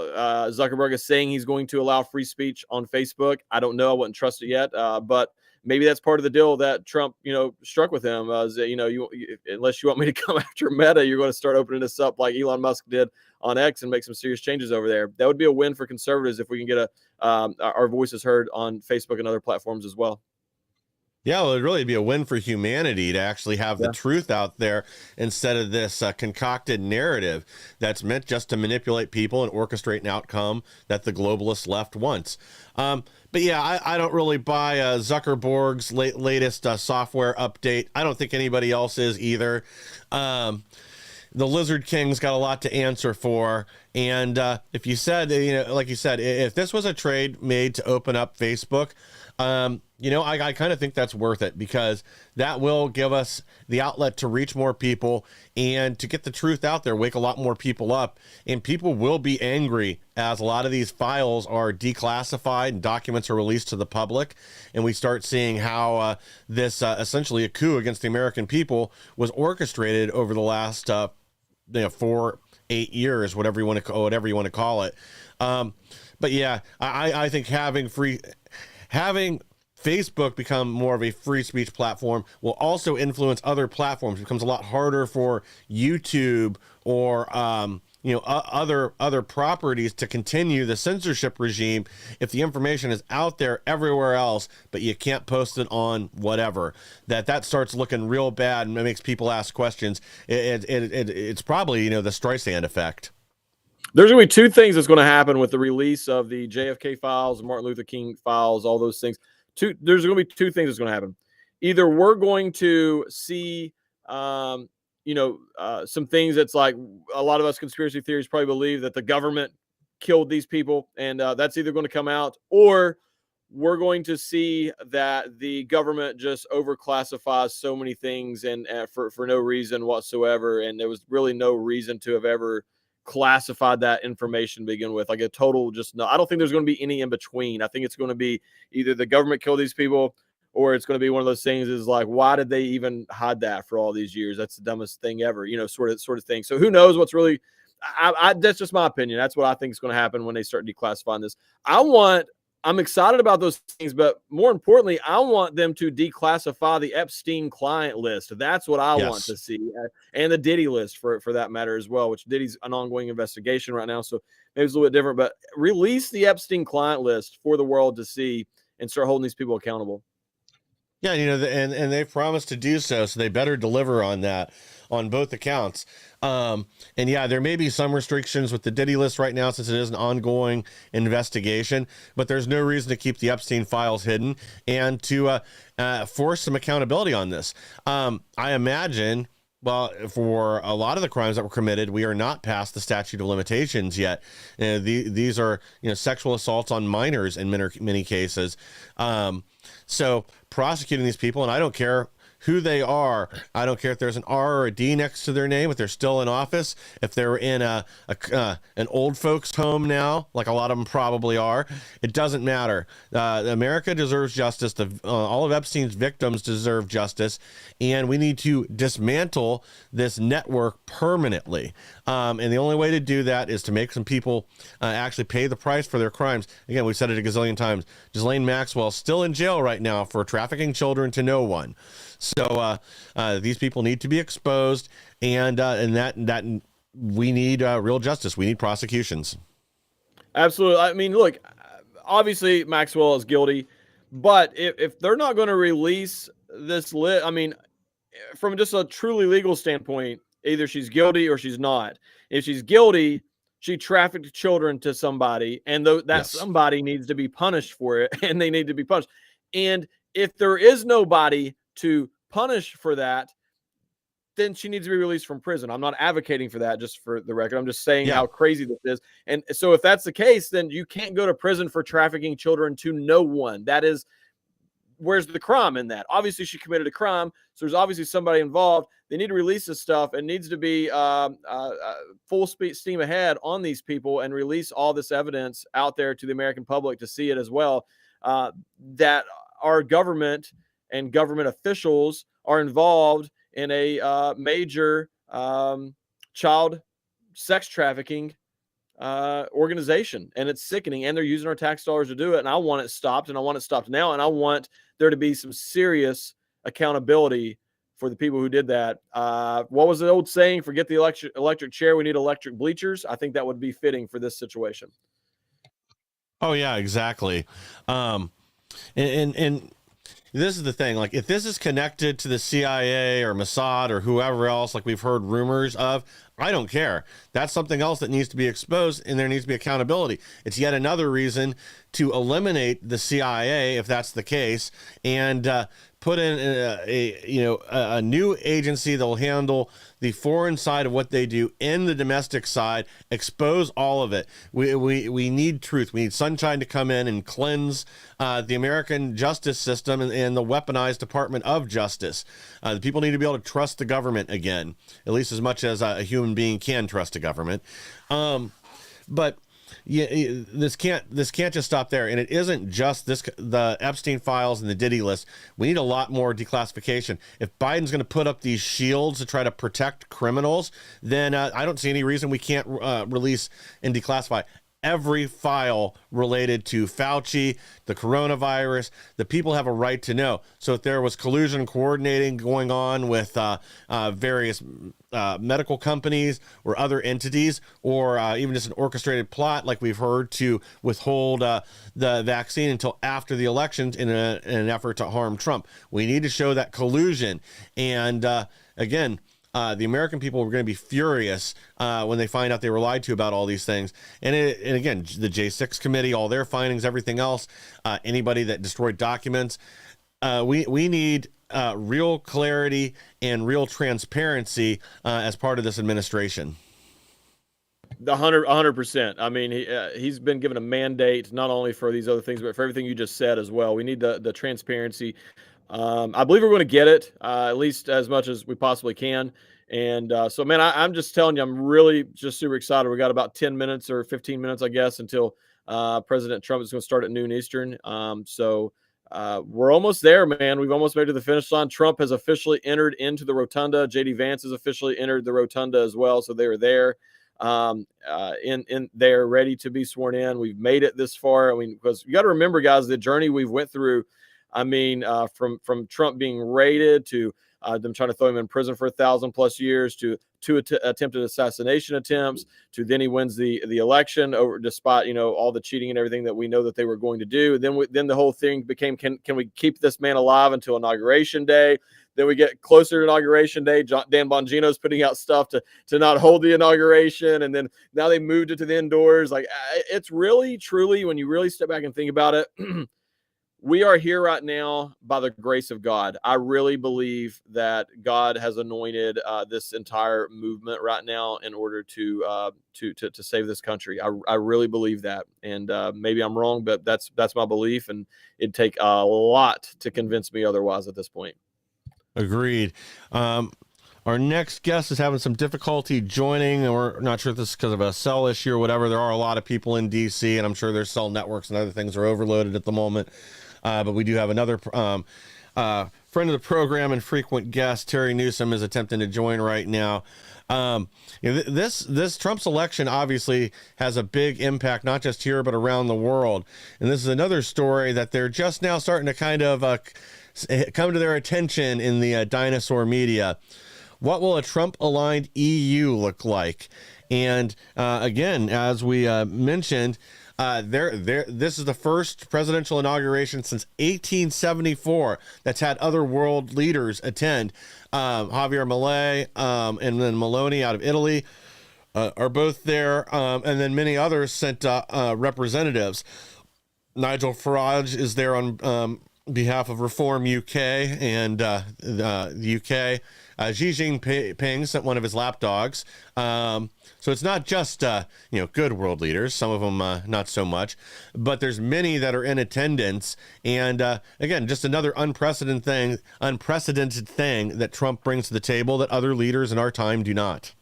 Zuckerberg is saying he's going to allow free speech on Facebook. I don't know. I wouldn't trust it yet. But maybe that's part of the deal that Trump, struck with him. Unless you want me to come after Meta, you're going to start opening this up like Elon Musk did on X and make some serious changes over there. That would be a win for conservatives if we can get our voices heard on Facebook and other platforms as well. Yeah, well, it'd really be a win for humanity to actually have the truth out there instead of this concocted narrative that's meant just to manipulate people and orchestrate an outcome that the globalist left wants. But yeah, I don't really buy Zuckerberg's latest software update. I don't think anybody else is either. The Lizard King's got a lot to answer for. And if you said, like you said, if this was a trade made to open up Facebook, I kind of think that's worth it, because that will give us the outlet to reach more people and to get the truth out there, wake a lot more people up. And people will be angry as a lot of these files are declassified and documents are released to the public. And we start seeing how this essentially a coup against the American people was orchestrated over the last 4-8 years, whatever you want to call it. But yeah, I think having Facebook become more of a free speech platform will also influence other platforms. It becomes a lot harder for YouTube or other properties to continue the censorship regime if the information is out there everywhere else, but you can't post it on whatever. That starts looking real bad, and it makes people ask questions. It's probably the Streisand effect. There's going to be two things that's going to happen with the release of the JFK files, Martin Luther King files, all those things. There's going to be two things that's going to happen. Either we're going to see, some things that's like a lot of us conspiracy theories probably believe that the government killed these people, and that's either going to come out, or we're going to see that the government just overclassifies so many things and for no reason whatsoever, and there was really no reason to have ever classified that information to begin with. Like a total I don't think there's going to be any in between. I think it's going to be either the government killed these people, or it's going to be one of those things is like, why did they even hide that for all these years? That's the dumbest thing ever, sort of thing. So who knows what's really, that's just my opinion. That's what I think is going to happen when they start declassifying this. I'm excited about those things, but more importantly, I want them to declassify the Epstein client list. That's what I want to see, and the Diddy list for that matter as well, which Diddy's an ongoing investigation right now, so maybe it's a little bit different, but release the Epstein client list for the world to see and start holding these people accountable. Yeah, and they've promised to do so they better deliver on that on both accounts. And yeah, there may be some restrictions with the Diddy list right now since it is an ongoing investigation, but there's no reason to keep the Epstein files hidden and to force some accountability on this. I imagine, well, for a lot of the crimes that were committed, we are not past the statute of limitations yet. These are, sexual assaults on minors in many cases. So prosecuting these people, and I don't care who they are. I don't care if there's an R or a D next to their name, if they're still in office, if they're in an old folks home now, like a lot of them probably are. It doesn't matter. America deserves justice. All of Epstein's victims deserve justice, and we need to dismantle this network permanently. And the only way to do that is to make some people actually pay the price for their crimes. Again, we've said it a gazillion times. Ghislaine Maxwell's still in jail right now for trafficking children to no one. So these people need to be exposed, and that we need real justice. We need prosecutions. Absolutely. I mean, look, obviously Maxwell is guilty, but if they're not going to release this list, I mean, from just a truly legal standpoint, either she's guilty or she's not. If she's guilty, she trafficked children to somebody, and somebody needs to be punished for it, and they need to be punished. And if there is nobody to punish for that, then she needs to be released from prison. I'm not advocating for that, just for the record. I'm just saying how crazy this is. And so if that's the case, then you can't go to prison for trafficking children to no one. That is, where's the crime in that? Obviously, she committed a crime, so there's obviously somebody involved. They need to release this stuff. It needs to be full steam ahead on these people and release all this evidence out there to the American public to see it as well, that our government and government officials are involved in a major child sex trafficking organization, and it's sickening, and they're using our tax dollars to do it. And I want it stopped, and I want it stopped now, and I want there to be some serious accountability for the people who did that. What was the old saying? Forget the electric chair, we need electric bleachers. I think that would be fitting for this situation. Oh yeah, exactly. And this is the thing, like if this is connected to the CIA or Mossad or whoever else, like we've heard rumors of, I don't care. That's something else that needs to be exposed, and there needs to be accountability. It's yet another reason to eliminate the CIA if that's the case, and put in a new agency that will handle the foreign side of what they do and the domestic side, expose all of it. We need truth. We need sunshine to come in and cleanse the American justice system and the weaponized Department of Justice. The people need to be able to trust the government again, at least as much as a human being can trust a government. But this can't just stop there. And it isn't just the Epstein files and the Diddy list. We need a lot more declassification. If Biden's going to put up these shields to try to protect criminals, then I don't see any reason we can't release and declassify every file related to Fauci, the coronavirus. The people have a right to know. So if there was collusion, coordinating going on with various medical companies or other entities, or even just an orchestrated plot like we've heard to withhold the vaccine until after the elections in an effort to harm Trump, we need to show that collusion. And again, the American people are going to be furious when they find out they were lied to about all these things. And again, the J6 committee, all their findings, everything else, anybody that destroyed documents, we need real clarity and real transparency as part of this administration. 100%. I mean, he's been given a mandate not only for these other things, but for everything you just said as well. We need the transparency. I believe we're going to get it, at least as much as we possibly can. And so, man, I'm just telling you, I'm really just super excited. We got about 10 minutes or 15 minutes, I guess, until President Trump is going to start at noon Eastern. So we're almost there, man. We've almost made it to the finish line. Trump has officially entered into the rotunda. J.D. Vance has officially entered the rotunda as well. So they were there. They're ready to be sworn in. We've made it this far. I mean, because you got to remember, guys, the journey we've went through. I mean, from Trump being raided to them trying to throw him in prison for 1,000+ years to attempted assassination attempts to then he wins the election over despite all the cheating and everything that we know that they were going to do. Then the whole thing became can we keep this man alive until Inauguration Day? Then we get closer to Inauguration Day. Dan Bongino's putting out stuff to not hold the inauguration. And then now they moved it to the indoors. Like, it's really, truly, when you really step back and think about it, we are here right now by the grace of God. I really believe that God has anointed this entire movement right now in order to save this country. I really believe that. And maybe I'm wrong, but that's my belief. And it'd take a lot to convince me otherwise at this point. Agreed. Our next guest is having some difficulty joining, and we're not sure if this is because of a cell issue or whatever. There are a lot of people in DC, and I'm sure their cell networks and other things are overloaded at the moment. But we do have another friend of the program and frequent guest, Terry Newsom, is attempting to join right now. This Trump's election obviously has a big impact, not just here, but around the world. And this is another story that they're just now starting to kind of come to their attention in the dinosaur media. What will a Trump-aligned EU look like? And again, as we mentioned, this is the first presidential inauguration since 1874 that's had other world leaders attend. Javier Milei and then Meloni out of Italy are both there, and then many others sent representatives. Nigel Farage is there on behalf of Reform UK and the UK. Xi Jinping sent one of his lapdogs. So it's not just, good world leaders, some of them not so much, but there's many that are in attendance. And again, just another unprecedented thing that Trump brings to the table that other leaders in our time do not.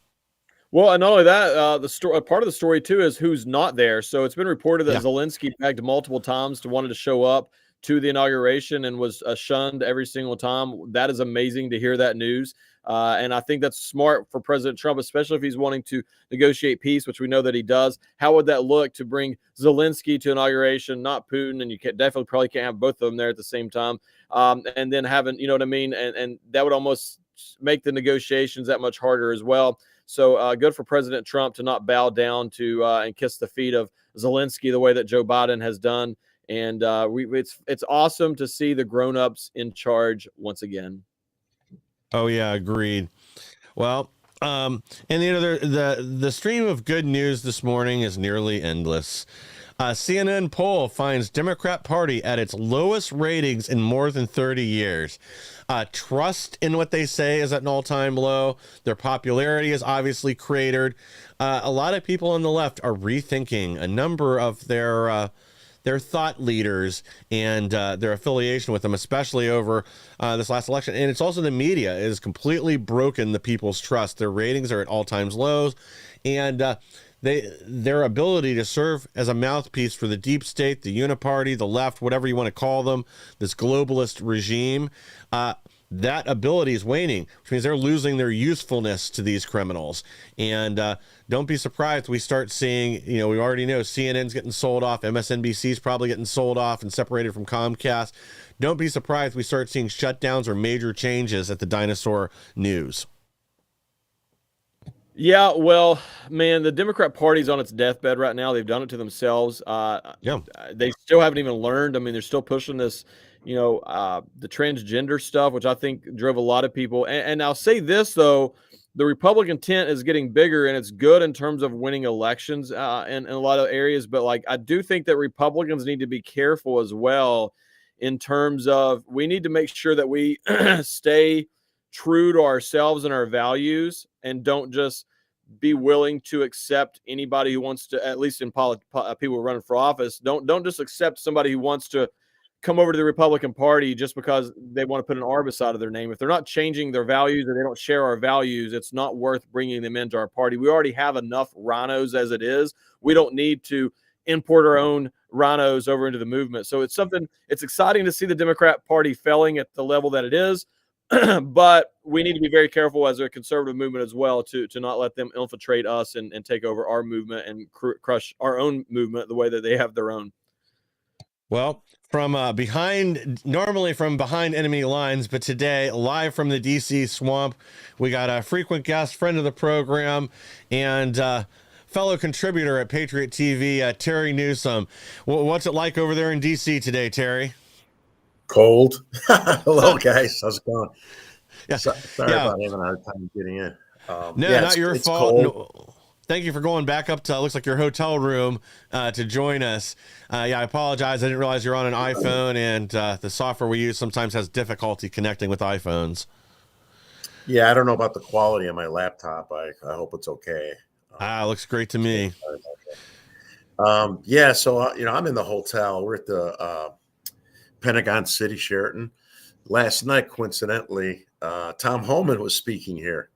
Well, and not only that, the story, part of the story too is who's not there. So it's been reported that Zelensky begged multiple times wanted to show up to the inauguration and was shunned every single time. That is amazing to hear that news. And I think that's smart for President Trump, especially if he's wanting to negotiate peace, which we know that he does. How would that look to bring Zelensky to inauguration, not Putin? And you probably can't have both of them there at the same time. And then having, you know what I mean? And that would almost make the negotiations that much harder as well. So good for President Trump to not bow down to and kiss the feet of Zelensky the way that Joe Biden has done. And it's awesome to see the grown-ups in charge once again. Oh yeah, agreed. Well, and the stream of good news this morning is nearly endless. CNN poll finds Democrat Party at its lowest ratings in more than 30 years. Trust in what they say is at an all-time low. Their popularity is obviously cratered. A lot of people on the left are rethinking a number of their thought leaders and their affiliation with them, especially over this last election. And it's also the media is completely broken the people's trust. Their ratings are at all-time lows, and their ability to serve as a mouthpiece for the deep state, the uniparty, the left, whatever you want to call them, this globalist regime, that ability is waning, which means they're losing their usefulness to these criminals. And don't be surprised we start seeing, we already know CNN's getting sold off, MSNBC's probably getting sold off and separated from Comcast. Don't be surprised we start seeing shutdowns or major changes at the dinosaur news. Yeah, well, man, the Democrat Party's on its deathbed right now. They've done it to themselves. They still haven't even learned. I mean, they're still pushing this, the transgender stuff, which I think drove a lot of people. And I'll say this, though, the Republican tent is getting bigger, and it's good in terms of winning elections in a lot of areas. But, I do think that Republicans need to be careful as well in terms of we need to make sure that we stay true to ourselves and our values and don't just be willing to accept anybody who wants to, at least in people running for office, don't just accept somebody who wants to come over to the Republican Party just because they want to put an R beside of their name. If they're not changing their values or they don't share our values, it's not worth bringing them into our party. We already have enough rhinos as it is. We don't need to import our own rhinos over into the movement. So it's exciting to see the Democrat Party failing at the level that it is. But we need to be very careful as a conservative movement as well to not let them infiltrate us and take over our movement and crush our own movement the way that they have their own. Well, normally from behind enemy lines, but today live from the DC swamp, we got a frequent guest, friend of the program, and fellow contributor at Patriot TV, Terry Newsom. What's it like over there in DC today, Terry? Cold. Hello, guys. How's it going? Yeah. Sorry about having a hard time getting in. Not your fault. No, thank you for going back up to, looks like your hotel room to join us. I apologize. I didn't realize you're on an iPhone, and the software we use sometimes has difficulty connecting with iPhones. Yeah, I don't know about the quality of my laptop. I hope it's okay. Looks great to me. So I'm in the hotel. We're at the Pentagon City Sheraton. Last night, coincidentally, Tom Homan was speaking here,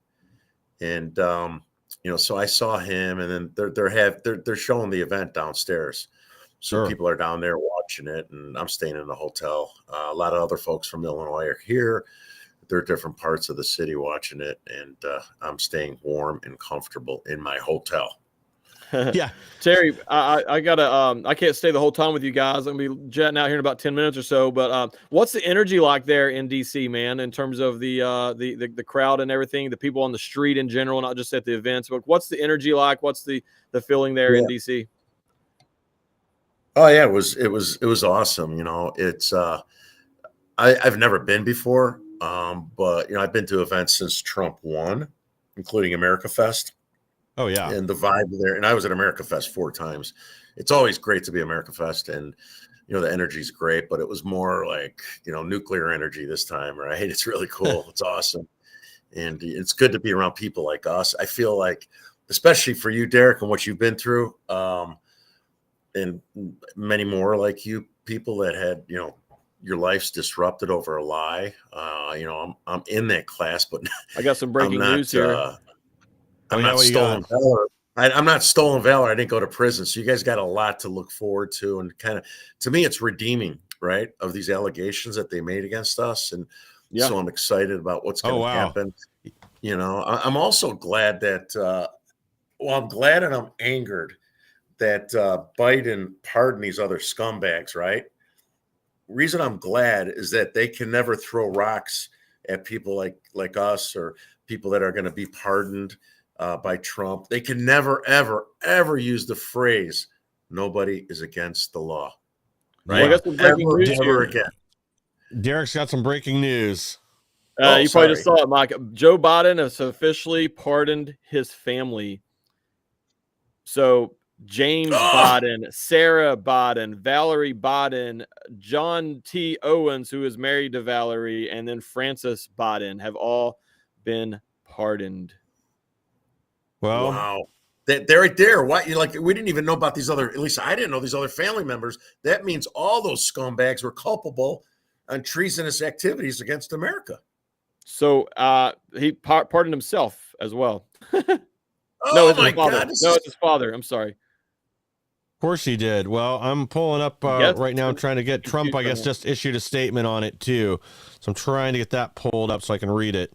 and so I saw him, and then they're showing the event downstairs. So Sure. People are down there watching it, and I'm staying in the hotel. A lot of other folks from Illinois are here. They're different parts of the city watching it, and I'm staying warm and comfortable in my hotel. Yeah, Terry, I gotta I can't stay the whole time with you guys. I'm gonna be jetting out here in about 10 minutes or so. But what's the energy like there in DC, man, in terms of the crowd and everything, the people on the street in general, not just at the events, but what's the energy like? What's the feeling there in DC? Oh yeah, it was awesome. It's I've never been before, but I've been to events since Trump won, including America Fest. Oh yeah. And the vibe there, and I was at America Fest 4 times. It's always great to be America Fest, and the energy's great, but it was more like nuclear energy this time, right? It's really cool. It's awesome, and it's good to be around people like us. I feel like, especially for you, Derrick, and what you've been through, and many more like you, people that had your life's disrupted over a lie. I'm in that class, but I got some breaking news here. I'm not stolen valor. I'm not stolen valor. I didn't go to prison. So you guys got a lot to look forward to. And kind of, to me, it's redeeming, right, of these allegations that they made against us. And so I'm excited about what's going to happen. I'm also glad that, I'm glad and I'm angered that Biden pardoned these other scumbags, right? Reason I'm glad is that they can never throw rocks at people like us or people that are going to be pardoned by Trump. They can never, ever, ever use the phrase, nobody is against the law. Right? Well, I got some breaking news never here. again. Derek's got some breaking news. You probably just saw it, Mike. Joe Biden has officially pardoned his family. So James Biden, Sarah Biden, Valerie Biden, John T. Owens, who is married to Valerie, and then Francis Biden have all been pardoned. Well, wow. They're right there. Why? Like, we didn't even know about these other, at least I didn't know these other family members. That means all those scumbags were culpable on treasonous activities against America. So he pardoned himself as well. Oh, no, it's my his father. God. No, it's his father. I'm sorry. Of course he did. Well, I'm pulling up Yes, right now. I'm trying to get Trump, I guess, just issued a statement on it, too. So I'm trying to get that pulled up so I can read it.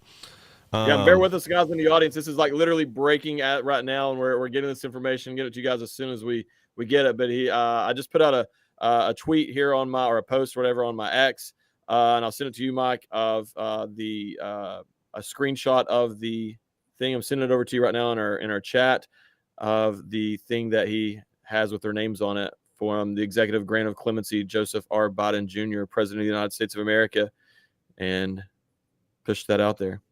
Yeah, bear with us, guys, in the audience. This is like literally breaking at right now, and we're getting this information, get it to you guys as soon as we get it. But I just put out a tweet here on my, or a post, or whatever, on my X, and I'll send it to you, Mike, of a screenshot of the thing. I'm sending it over to you right now in our chat of the thing that he has with their names on it from the executive grant of clemency, Joseph R. Biden Jr., President of the United States of America, and push that out there.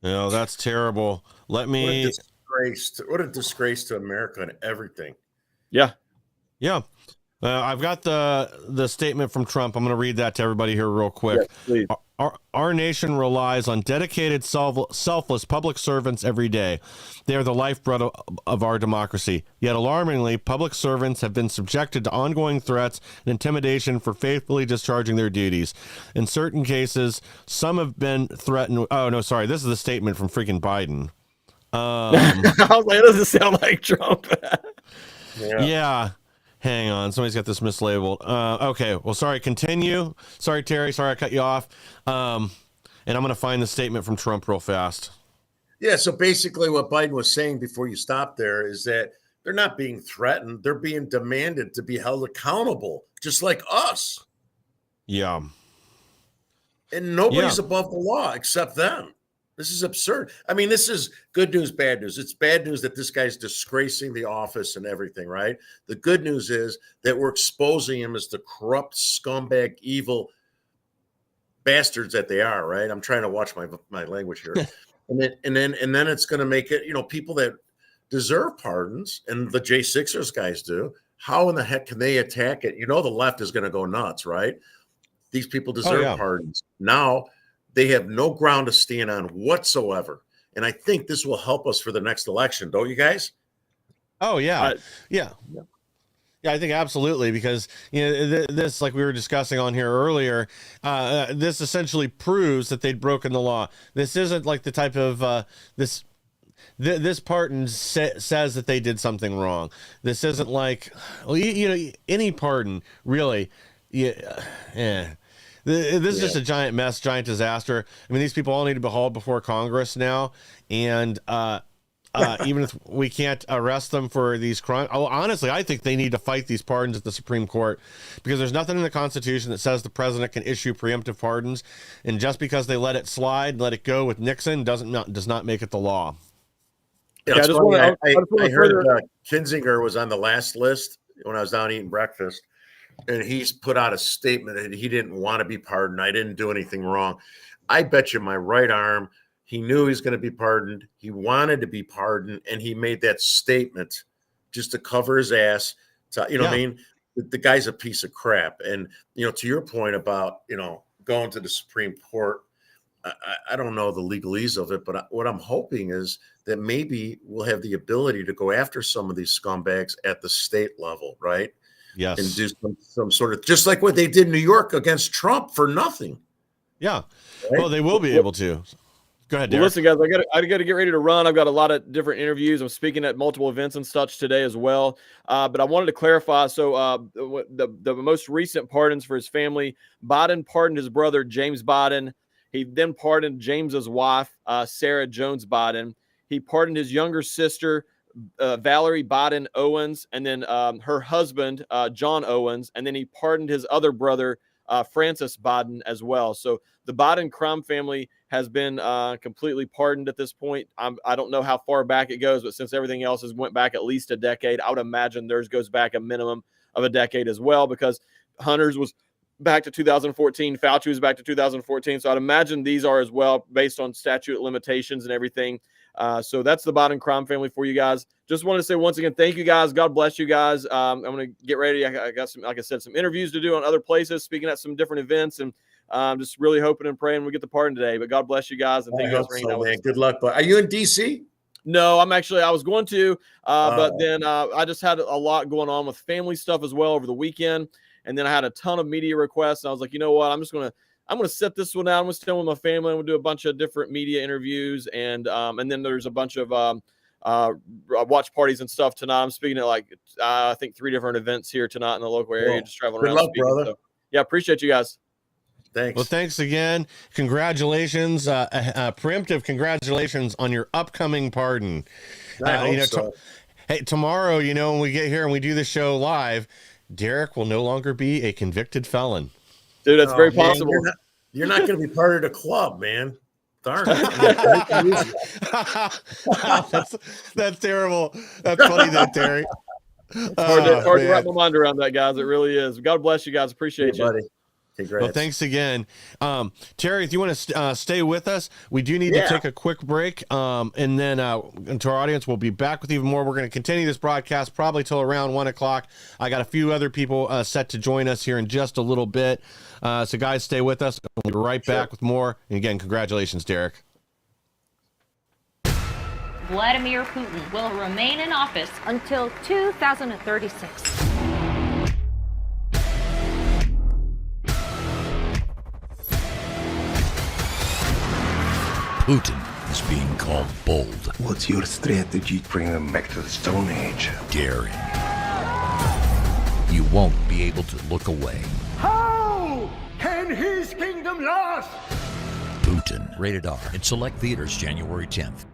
No, that's terrible. Let me. What a disgrace to America and everything. Yeah. Yeah. I've got the statement from Trump. I'm going to read that to everybody here real quick. Yes, please. Our nation relies on dedicated, selfless public servants every day. They are the lifeblood of our democracy. Yet, alarmingly, public servants have been subjected to ongoing threats and intimidation for faithfully discharging their duties. In certain cases, some have been threatened. Oh, no, sorry. This is the statement from freaking Biden. I was like, it doesn't sound like Trump. Yeah. Hang on. Somebody's got this mislabeled. Okay. Well, sorry. Continue. Sorry, Terry. Sorry I cut you off. And I'm going to find the statement from Trump real fast. Yeah. So basically what Biden was saying before you stop there is that they're not being threatened. They're being demanded to be held accountable, just like us. Yeah. And nobody's above the law except them. This is absurd. I mean, this is good news, bad news. It's bad news that this guy's disgracing the office and everything, right? The good news is that we're exposing him as the corrupt, scumbag, evil bastards that they are, right? I'm trying to watch my language here. and then it's going to make it, people that deserve pardons, and the J6ers guys do. How in the heck can they attack it? The left is going to go nuts, right? These people deserve pardons. Now, they have no ground to stand on whatsoever. And I think this will help us for the next election. Don't you guys? Oh, yeah. Yeah, I think absolutely. Because, this, like we were discussing on here earlier, this essentially proves that they'd broken the law. This isn't like the type of this pardon says that they did something wrong. This isn't like, any pardon, really. Yeah. This is just a giant mess, giant disaster. I mean, these people all need to be hauled before Congress now. And even if we can't arrest them for these crimes, honestly, I think they need to fight these pardons at the Supreme Court, because there's nothing in the Constitution that says the president can issue preemptive pardons. And just because they let it slide, let it go with Nixon, does not make it the law. Yeah, I heard Kinzinger was on the last list when I was down eating breakfast. And he's put out a statement that he didn't want to be pardoned. I didn't do anything wrong. I bet you my right arm, he knew he was going to be pardoned. He wanted to be pardoned. And he made that statement just to cover his ass. What I mean? The guy's a piece of crap. And, to your point about, going to the Supreme Court, I don't know the legalese of it, but what I'm hoping is that maybe we'll have the ability to go after some of these scumbags at the state level, right? Yes. And do some sort of, just like what they did in New York against Trump for nothing. Yeah. Right? Well, they will be able to. Go ahead, Derrick. Well, listen, guys, I got to get ready to run. I've got a lot of different interviews. I'm speaking at multiple events and such today as well. But I wanted to clarify. So the most recent pardons for his family, Biden pardoned his brother, James Biden. He then pardoned James's wife, Sarah Jones Biden. He pardoned his younger sister, Valerie Biden Owens, and then her husband, John Owens, and then he pardoned his other brother, Francis Biden, as well. So the Biden crime family has been completely pardoned at this point. I don't know how far back it goes, but since everything else has went back at least a decade, I would imagine theirs goes back a minimum of a decade as well, because Hunter's was back to 2014, Fauci was back to 2014. So I'd imagine these are as well, based on statute of limitations and everything. So that's the Biden crime family for you guys. Just wanted to say once again, thank you guys. God bless you guys. I'm going to get ready. I got some, like I said, some interviews to do on other places, speaking at some different events, and just really hoping and praying we get the pardon today. But God bless you guys, and thank you guys for hanging out with us. Good luck. But are you in DC? No, I was going to, but then I just had a lot going on with family stuff as well over the weekend. And then I had a ton of media requests. And I was like, you know what? I'm going to set this one out. I'm going to stay with my family. I'm going to do a bunch of different media interviews. And then there's a bunch of watch parties and stuff tonight. I'm speaking at I think 3 different events here tonight in the local area, just traveling around. Good luck, brother. So, yeah, appreciate you guys. Thanks. Well, thanks again. Congratulations. Preemptive congratulations on your upcoming pardon. Hey, tomorrow, when we get here and we do the show live, Derrick will no longer be a convicted felon. Dude, that's very possible. You're not going to be part of the club, man. Darn it. That's terrible. That's funny, though, Terry. Hard to wrap my mind around that, guys. It really is. God bless you guys. Appreciate you. Buddy. Congrats. Well, thanks again. Terry, if you want to stay with us, we do need to take a quick break. And then to our audience, we'll be back with even more. We're going to continue this broadcast probably till around 1 o'clock. I got a few other people set to join us here in just a little bit. So, guys, stay with us. We'll be right back with more. And again, congratulations, Derrick. Vladimir Putin will remain in office until 2036. Putin is being called bold. What's your strategy to bring them back to the Stone Age? Daring. You won't be able to look away. How can his kingdom last? Putin. Rated R. In select theaters January 10th.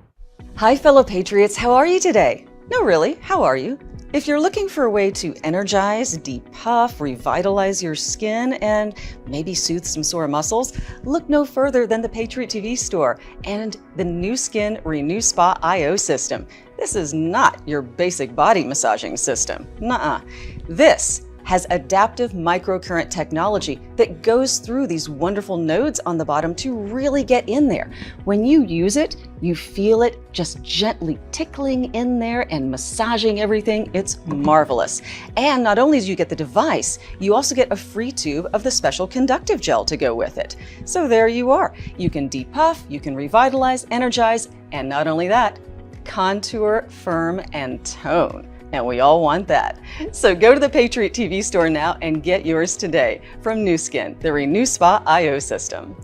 Hi, fellow patriots. How are you today? No, really, how are you? If you're looking for a way to energize, depuff, revitalize your skin, and maybe soothe some sore muscles, look no further than the Patriot TV store and the Nu Skin Renew Spa IO system. This is not your basic body massaging system. Nuh-uh. This has adaptive microcurrent technology that goes through these wonderful nodes on the bottom to really get in there. When you use it, you feel it just gently tickling in there and massaging everything. It's marvelous. And not only do you get the device, you also get a free tube of the special conductive gel to go with it. So there you are. You can depuff, you can revitalize, energize, and not only that, contour, firm, and tone. And we all want that. So go to the Patriot TV store now and get yours today from Nu Skin, the Renew Spa IO system.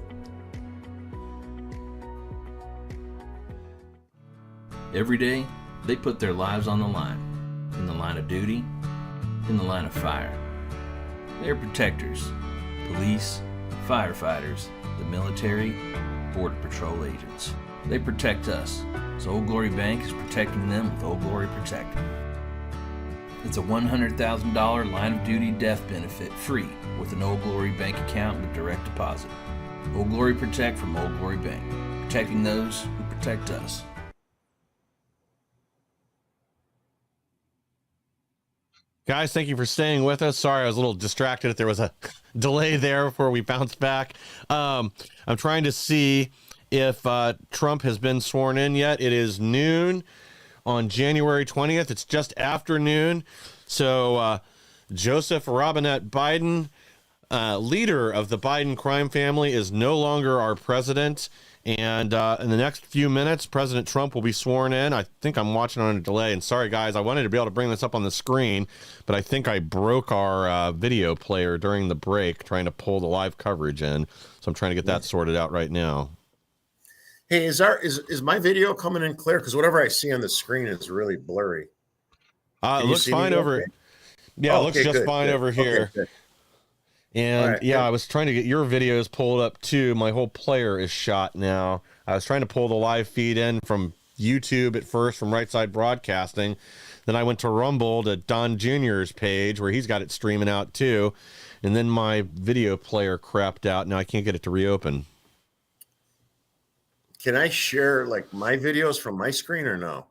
Every day, they put their lives on the line. In the line of duty, in the line of fire. They're protectors, police, firefighters, the military, border patrol agents. They protect us, so Old Glory Bank is protecting them with Old Glory Protect. It's a $100,000 line of duty death benefit free with an Old Glory Bank account with direct deposit. Old Glory Protect from Old Glory Bank, protecting those who protect us. Guys, thank you for staying with us. Sorry, I was a little distracted. There was a delay there before we bounced back. I'm trying to see if Trump has been sworn in yet. It is noon on January 20th. It's just afternoon. So Joseph Robinette Biden, leader of the Biden crime family, is no longer our president. And in the next few minutes, President Trump will be sworn in. I think I'm watching on a delay. And sorry, guys, I wanted to be able to bring this up on the screen, but I think I broke our video player during the break trying to pull the live coverage in. So I'm trying to get that sorted out right now. Hey, is my video coming in clear? Because whatever I see on the screen is really blurry. It looks fine over. Okay? Yeah, it looks just fine over here. Okay, and right, yeah, good. I was trying to get your videos pulled up too. My whole player is shot now. I was trying to pull the live feed in from YouTube at first, from Right Side Broadcasting. Then I went to Rumble to Don Jr.'s page where he's got it streaming out too. And then my video player crapped out. Now I can't get it to reopen. Can I share like my videos from my screen or no?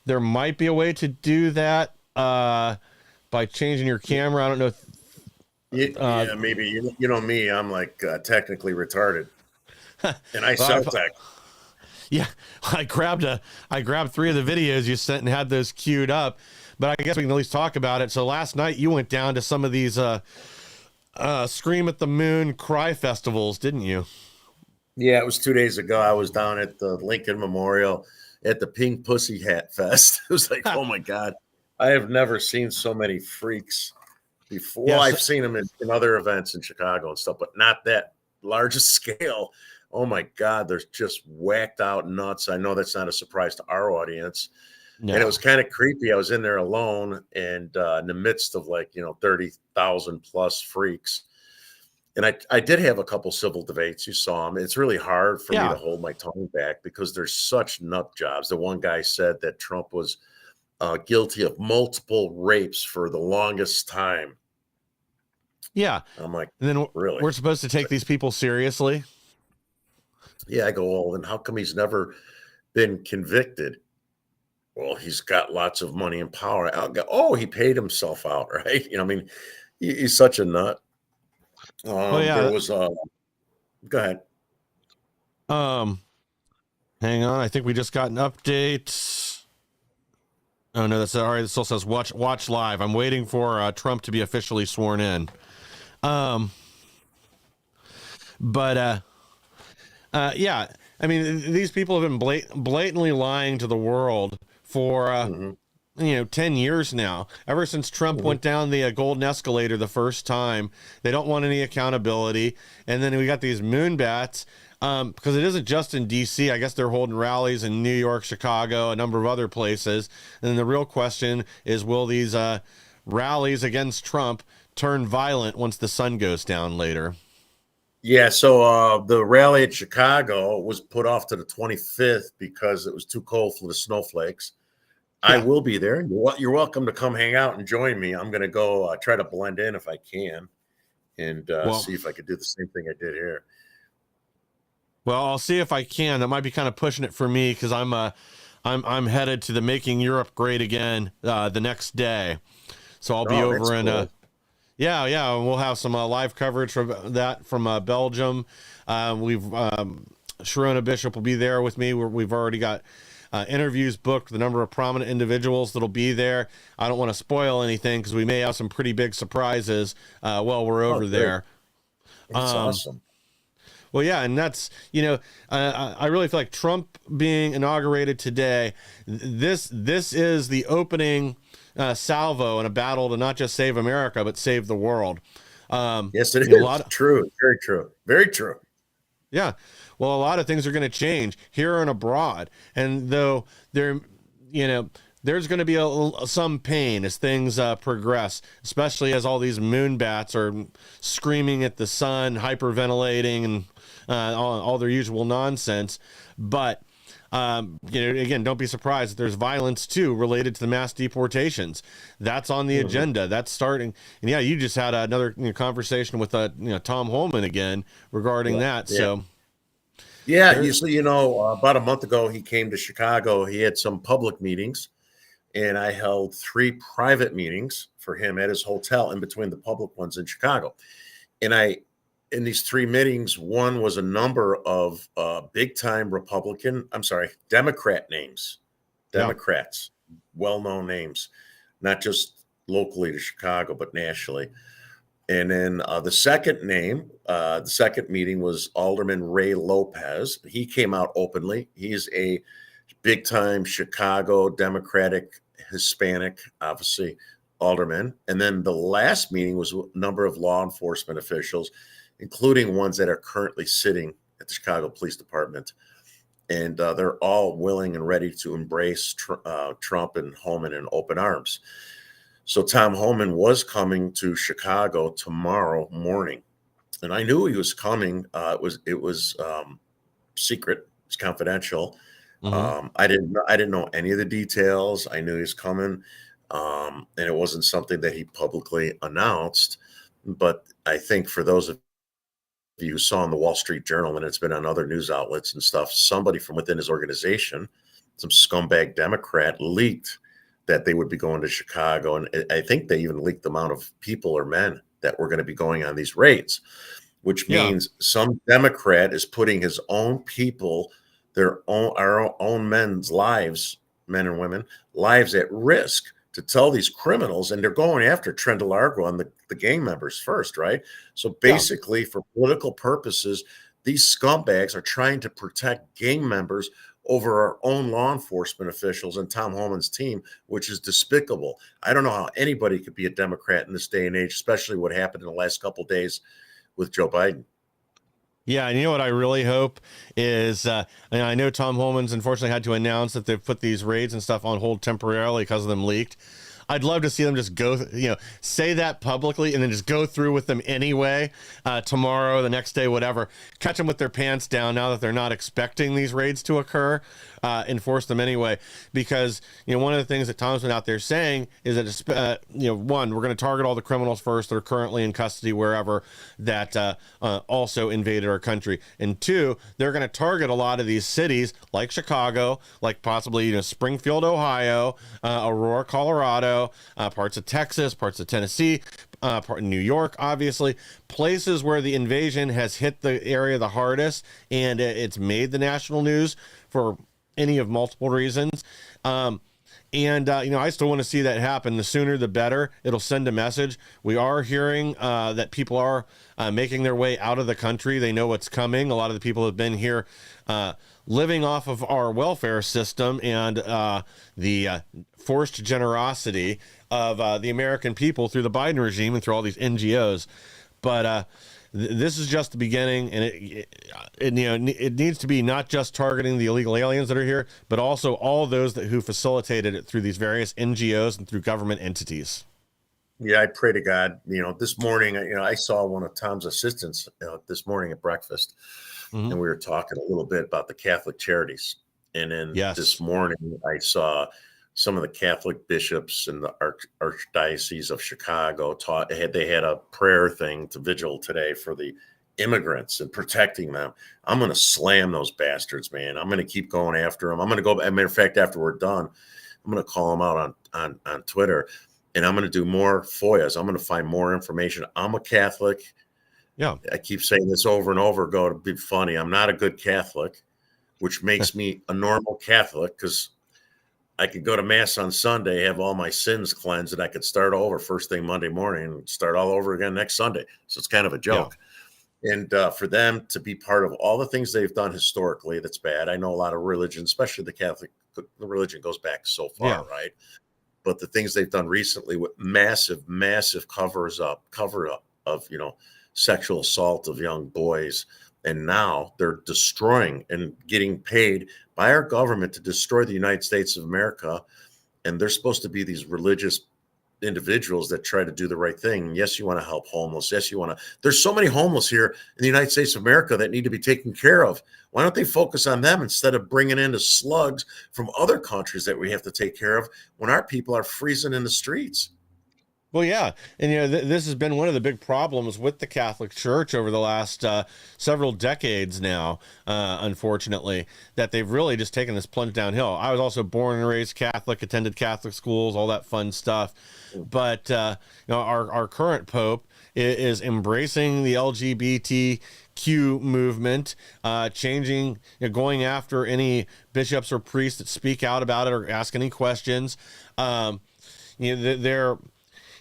There might be a way to do that by changing your camera. I don't know. Yeah, maybe. You know me. I'm like technically retarded, and I sell tech. Yeah, I grabbed 3 of the videos you sent and had those queued up, but I guess we can at least talk about it. So last night you went down to some of these Scream at the Moon cry festivals, didn't you? Yeah, it was 2 days ago. I was down at the Lincoln Memorial at the Pink Pussy Hat Fest. It was like, oh my God, I have never seen so many freaks before. Well, I've seen them in other events in Chicago and stuff, but not that largest scale. Oh my God, they're just whacked out nuts. I know that's not a surprise to our audience. No. And it was kind of creepy. I was in there alone and in the midst of 30,000 plus freaks. And I did have a couple civil debates. You saw them. It's really hard for me to hold my tongue back because there's such nut jobs. The one guy said that Trump was guilty of multiple rapes for the longest time. Yeah. I'm like, and then really? We're supposed to take these people seriously? Yeah, I go, well, and how come he's never been convicted? Well, he's got lots of money and power. I'll go, oh, he paid himself out, right? I mean, he's such a nut. There was go ahead. Hang on, I think we just got an update. Oh no, that's all right. It still says watch live. I'm waiting for Trump to be officially sworn in. Yeah, I mean, these people have been blatantly lying to the world for 10 years now. Ever since Trump went down the golden escalator the first time, they don't want any accountability. And then we got these moonbats, because it isn't just in D.C. I guess they're holding rallies in New York, Chicago, a number of other places. And then the real question is, will these rallies against Trump turn violent once the sun goes down later? Yeah, so the rally at Chicago was put off to the 25th because it was too cold for the snowflakes. I will be there. You're welcome to come hang out and join me. I'm going to go try to blend in if I can and see if I could do the same thing I did here. Well, I'll see if I can. That might be kind of pushing it for me because I'm headed to the Making Europe Great Again the next day. So I'll be over in cool. Yeah, we'll have some live coverage from that from Belgium. Sharona Bishop will be there with me. We've already got interviews booked, the number of prominent individuals that'll be there. I don't want to spoil anything because we may have some pretty big surprises while we're over there. That's awesome. Well, yeah, and that's, I really feel like Trump being inaugurated today, this is the opening salvo in a battle to not just save America, but save the world. Yes, it is. True. Very true. Very true. Yeah. Well, a lot of things are going to change here and abroad. And though there's going to be some pain as things progress, especially as all these moonbats are screaming at the sun, hyperventilating, and all their usual nonsense. But, again, don't be surprised if there's violence, too, related to the mass deportations. That's on the agenda. That's starting. And, yeah, you just had another conversation with Tom Holman again regarding that. Yeah. So. Yeah, about a month ago, he came to Chicago. He had some public meetings, and I held 3 private meetings for him at his hotel in between the public ones in Chicago. And in these 3 meetings, one was a number of big-time Democrat names, Democrats, well-known names, not just locally to Chicago, but nationally. And then the second meeting was Alderman Ray Lopez. He came out openly. He's a big-time Chicago Democratic Hispanic, obviously, alderman. And then the last meeting was a number of law enforcement officials, including ones that are currently sitting at the Chicago Police Department. And they're all willing and ready to embrace Trump and Holman in open arms. So Tom Holman was coming to Chicago tomorrow morning, and I knew he was coming. It was secret. It's confidential. I didn't know any of the details. I knew he was coming, and it wasn't something that he publicly announced. But I think for those of you who saw in the Wall Street Journal, and it's been on other news outlets and stuff, somebody from within his organization, some scumbag Democrat, leaked that they would be going to Chicago. And I think they even leaked the amount of people or men that were going to be going on these raids, which means some Democrat is putting his own people our own men's lives, men and women, lives at risk to tell these criminals, and they're going after Trent Largo and the gang members first, right? So basically, for political purposes, these scumbags are trying to protect gang members over our own law enforcement officials and Tom Homan's team, which is despicable. I don't know how anybody could be a Democrat in this day and age, especially what happened in the last couple of days with Joe Biden. Yeah, and you know what I really hope is, and I know Tom Homan's unfortunately had to announce that they've put these raids and stuff on hold temporarily because of them leaked. I'd love to see them just go, say that publicly and then just go through with them anyway, tomorrow, the next day, whatever. Catch them with their pants down now that they're not expecting these raids to occur, enforce them anyway. Because, one of the things that Tom's been out there saying is that, one, we're going to target all the criminals first that are currently in custody wherever that also invaded our country. And two, they're going to target a lot of these cities like Chicago, like possibly, Springfield, Ohio, Aurora, Colorado, parts of Texas, parts of Tennessee, part of New York, obviously, places where the invasion has hit the area the hardest, and it's made the national news for any of multiple reasons. I still want to see that happen. The sooner, the better. It'll send a message. We are hearing that people are making their way out of the country. They know what's coming. A lot of the people have been here living off of our welfare system and the forced generosity of the American people through the Biden regime and through all these NGOs. But this is just the beginning, and it needs to be not just targeting the illegal aliens that are here, but also all those who facilitated it through these various NGOs and through government entities. Yeah, I pray to God. This morning, I saw one of Tom's assistants this morning at breakfast, and we were talking a little bit about the Catholic charities. And then this morning, I saw some of the Catholic bishops in the Archdiocese of Chicago they had a prayer thing to vigil today for the immigrants and protecting them. I'm going to slam those bastards, man. I'm going to keep going after them. I'm going to go. As a matter of fact, after we're done, I'm going to call them out on Twitter, and I'm going to do more FOIAs. I'm going to find more information. I'm a Catholic. Yeah. I keep saying this over and over. Go to be funny. I'm not a good Catholic, which makes me a normal Catholic because I could go to mass on Sunday, have all my sins cleansed, and I could start over first thing Monday morning and start all over again next Sunday. So it's kind of a joke. Yeah. And for them to be part of all the things they've done historically, that's bad. I know a lot of religions, especially the Catholic religion, goes back so far, right? But the things they've done recently with massive cover up of, sexual assault of young boys. And now they're destroying and getting paid by our government to destroy the United States of America. And they're supposed to be these religious individuals that try to do the right thing. Yes, you want to help homeless. Yes, there's so many homeless here in the United States of America that need to be taken care of. Why don't they focus on them instead of bringing in the slugs from other countries that we have to take care of when our people are freezing in the streets? Well, yeah. And, this has been one of the big problems with the Catholic Church over the last several decades now, unfortunately, that they've really just taken this plunge downhill. I was also born and raised Catholic, attended Catholic schools, all that fun stuff. But, our current Pope is embracing the LGBTQ movement, changing, going after any bishops or priests that speak out about it or ask any questions.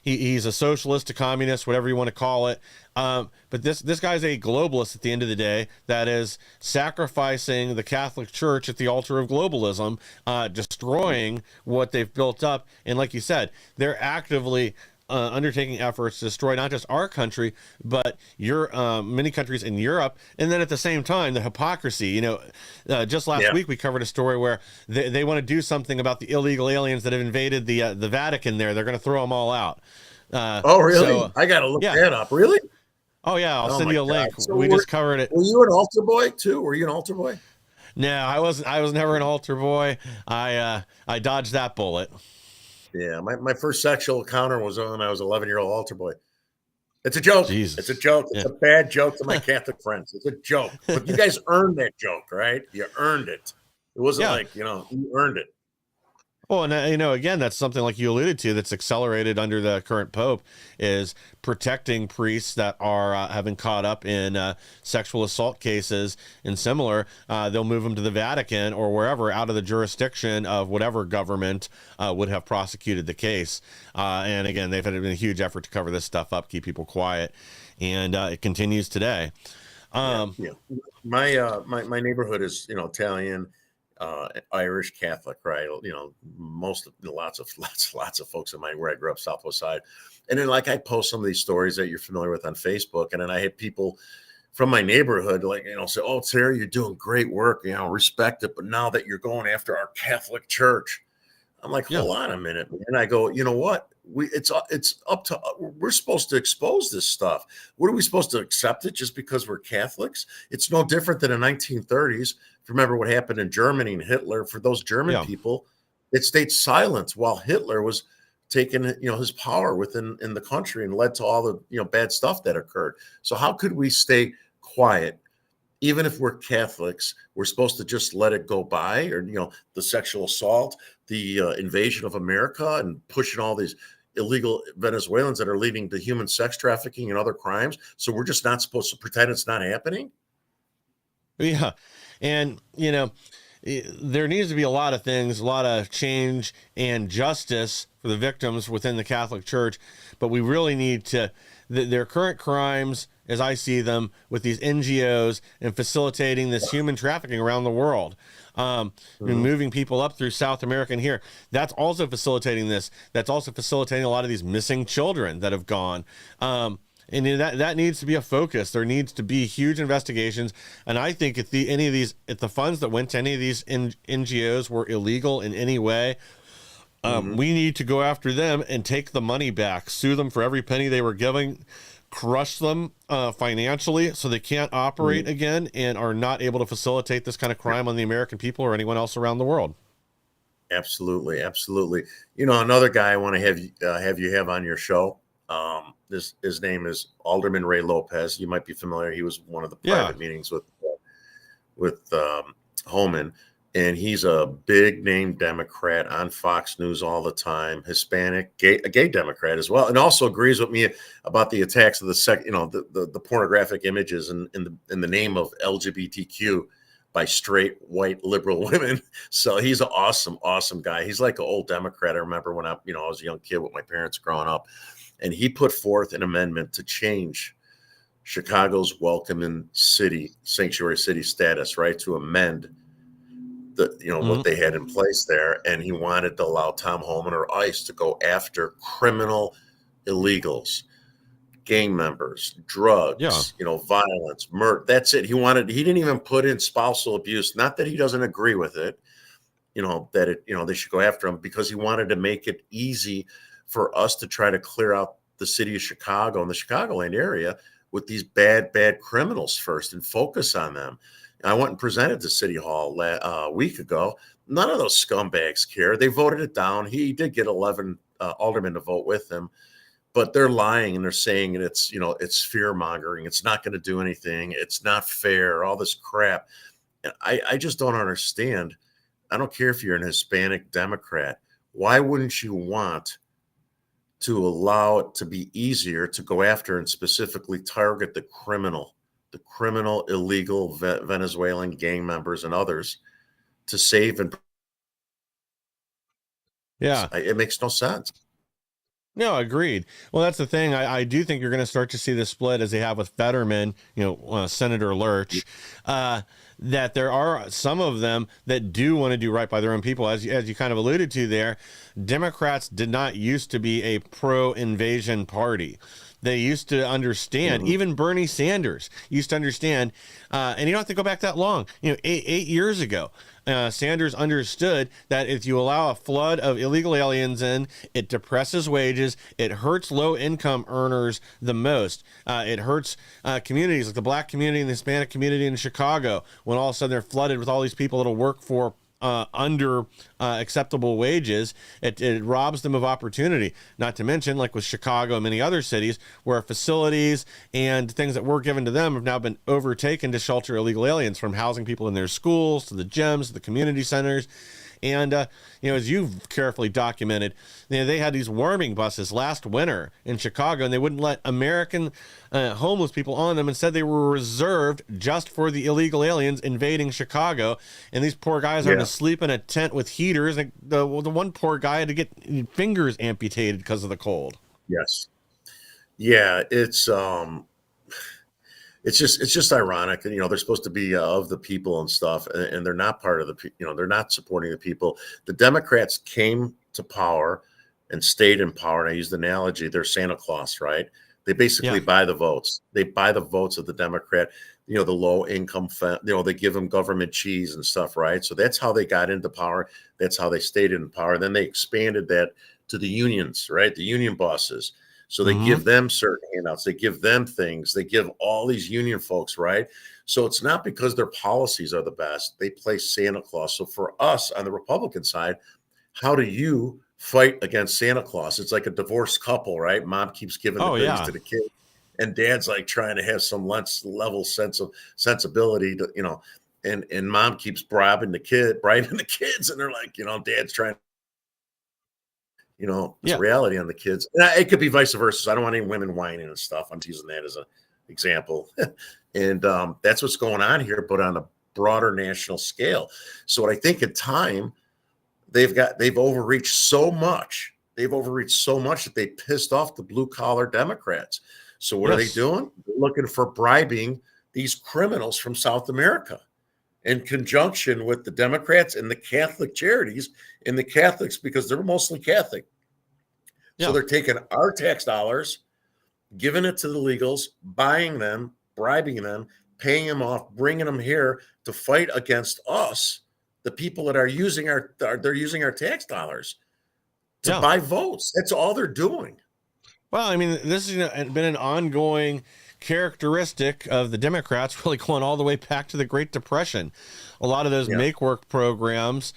He's a socialist, a communist, whatever you want to call it. But this guy's a globalist at the end of the day that is sacrificing the Catholic Church at the altar of globalism, destroying what they've built up. And like you said, they're actively undertaking efforts to destroy not just our country, but many countries in Europe. And then at the same time, the hypocrisy, just last week we covered a story where they want to do something about the illegal aliens that have invaded the Vatican there. They're going to throw them all out. Oh, really? So, I got to look that up. Really? Oh, yeah. I'll send you a link. So we just covered it. Were you an altar boy too? Were you an altar boy? No, I was never an altar boy. I dodged that bullet. Yeah, my first sexual encounter was when I was 11-year-old altar boy. It's a joke. Jesus. It's a joke. It's a bad joke to my Catholic friends. It's a joke. But you guys earned that joke, right? You earned it. It wasn't like, you earned it. Well, and again, that's something like you alluded to that's accelerated under the current Pope, is protecting priests that are have been caught up in sexual assault cases and similar. They'll move them to the Vatican or wherever out of the jurisdiction of whatever government would have prosecuted the case. And again, they've had a huge effort to cover this stuff up, keep people quiet, and it continues today. My neighborhood is Italian, Irish, Catholic, right? Lots of folks in mine where I grew up, Southwest Side, and then I post some of these stories that you're familiar with on Facebook, and then I had people from my neighborhood say, "Oh, Terry, you're doing great work, respect it, but now that you're going after our Catholic Church," I'm like, hold on a minute, and I go, you know what? It's up to we're supposed to expose this stuff. What are we supposed to accept it just because we're Catholics? It's no different than the 1930s. If you remember what happened in Germany and Hitler, for those German people, it stayed silent while Hitler was taking his power in the country and led to all the bad stuff that occurred. So how could we stay quiet? Even if we're Catholics, we're supposed to just let it go by, or the sexual assault, the invasion of America, and pushing all these illegal Venezuelans that are leading to human sex trafficking and other crimes. So we're just not supposed to pretend it's not happening. Yeah, and there needs to be a lot of things, a lot of change and justice for the victims within the Catholic Church, but we really need to. Their current crimes, as I see them, with these NGOs and facilitating this human trafficking around the world, and moving people up through South America and here, that's also facilitating this. That's also facilitating a lot of these missing children that have gone. And that needs to be a focus. There needs to be huge investigations. And I think if the funds that went to any of these NGOs were illegal in any way, we need to go after them and take the money back, sue them for every penny they were giving, crush them financially so they can't operate again and are not able to facilitate this kind of crime on the American people or anyone else around the world. Absolutely. Another guy I want to have you have on your show. His name is Alderman Ray Lopez. You might be familiar. He was one of the private meetings with Homan. And he's a big name Democrat on Fox News all the time, Hispanic, a gay Democrat as well, and also agrees with me about the attacks of the pornographic images in the name of LGBTQ by straight white liberal women. So he's an awesome guy. He's like an old Democrat. I remember when I was a young kid with my parents growing up, and he put forth an amendment to change Chicago's welcoming city, sanctuary city status, right, to amend what they had in place there, and he wanted to allow Tom Homan or ICE to go after criminal illegals, gang members, drugs, violence, murder. That's it. He didn't even put in spousal abuse. Not that he doesn't agree with it, they should go after him, because he wanted to make it easy for us to try to clear out the city of Chicago and the Chicagoland area with these bad criminals first and focus on them. I went and presented to City Hall a week ago. None of those scumbags care. They voted it down. He did get 11 aldermen to vote with him, but they're lying and they're saying it's fear mongering. It's not going to do anything. It's not fair. All this crap. I just don't understand. I don't care if you're an Hispanic Democrat. Why wouldn't you want to allow it to be easier to go after and specifically target the criminal, illegal Venezuelan gang members and others to save and it makes no sense. No, agreed. Well, that's the thing. I do think you're going to start to see the split as they have with Fetterman, Senator Lurch, that there are some of them that do want to do right by their own people. As you kind of alluded to there, Democrats did not used to be a pro-invasion party. They used to understand, even Bernie Sanders used to understand, and you don't have to go back that long, 8 years ago, Sanders understood that if you allow a flood of illegal aliens in, it depresses wages, it hurts low-income earners the most. It hurts communities like the black community and the Hispanic community in Chicago, when all of a sudden they're flooded with all these people that'll work for under acceptable wages. It robs them of opportunity, not to mention like with Chicago and many other cities where facilities and things that were given to them have now been overtaken to shelter illegal aliens, from housing people in their schools to the gyms to the community centers. And, as you've carefully documented, they had these warming buses last winter in Chicago, and they wouldn't let American homeless people on them and said they were reserved just for the illegal aliens invading Chicago. And these poor guys are to sleep in a tent with heaters. And the one poor guy had to get fingers amputated because of the cold. Yes. Yeah, it's just ironic. And, they're supposed to be of the people and stuff, and they're not part of they're not supporting the people. The Democrats came to power and stayed in power. And I use the analogy, they're Santa Claus, right? They basically buy the votes. They buy the votes of the Democrat, the low income, they give them government cheese and stuff, right? So that's how they got into power. That's how they stayed in power. Then they expanded that to the unions, right? The union bosses. So they give them certain handouts. They give them things. They give all these union folks, right? So it's not because their policies are the best. They play Santa Claus. So for us on the Republican side, how do you fight against Santa Claus? It's like a divorced couple, right? Mom keeps giving the things to the kid, and dad's like trying to have some level sense of sensibility to, and mom keeps bribing the kids, and they're like, dad's trying. It's reality on the kids. It could be vice versa. So I don't want any women whining and stuff. I'm using that as an example. And that's what's going on here, but on a broader national scale. So what I think in time, they've overreached so much. They've overreached so much that they pissed off the blue collar Democrats. So what are they doing? They're looking for bribing these criminals from South America, in conjunction with the Democrats and the Catholic charities and the Catholics, because they're mostly Catholic. So they're taking our tax dollars, giving it to the legals, buying them, bribing them, paying them off, bringing them here to fight against us, the people that are using they're using our tax dollars to buy votes. That's all they're doing. Well, I mean, this has been an ongoing characteristic of the Democrats, really going all the way back to the Great Depression. A lot of those make-work programs,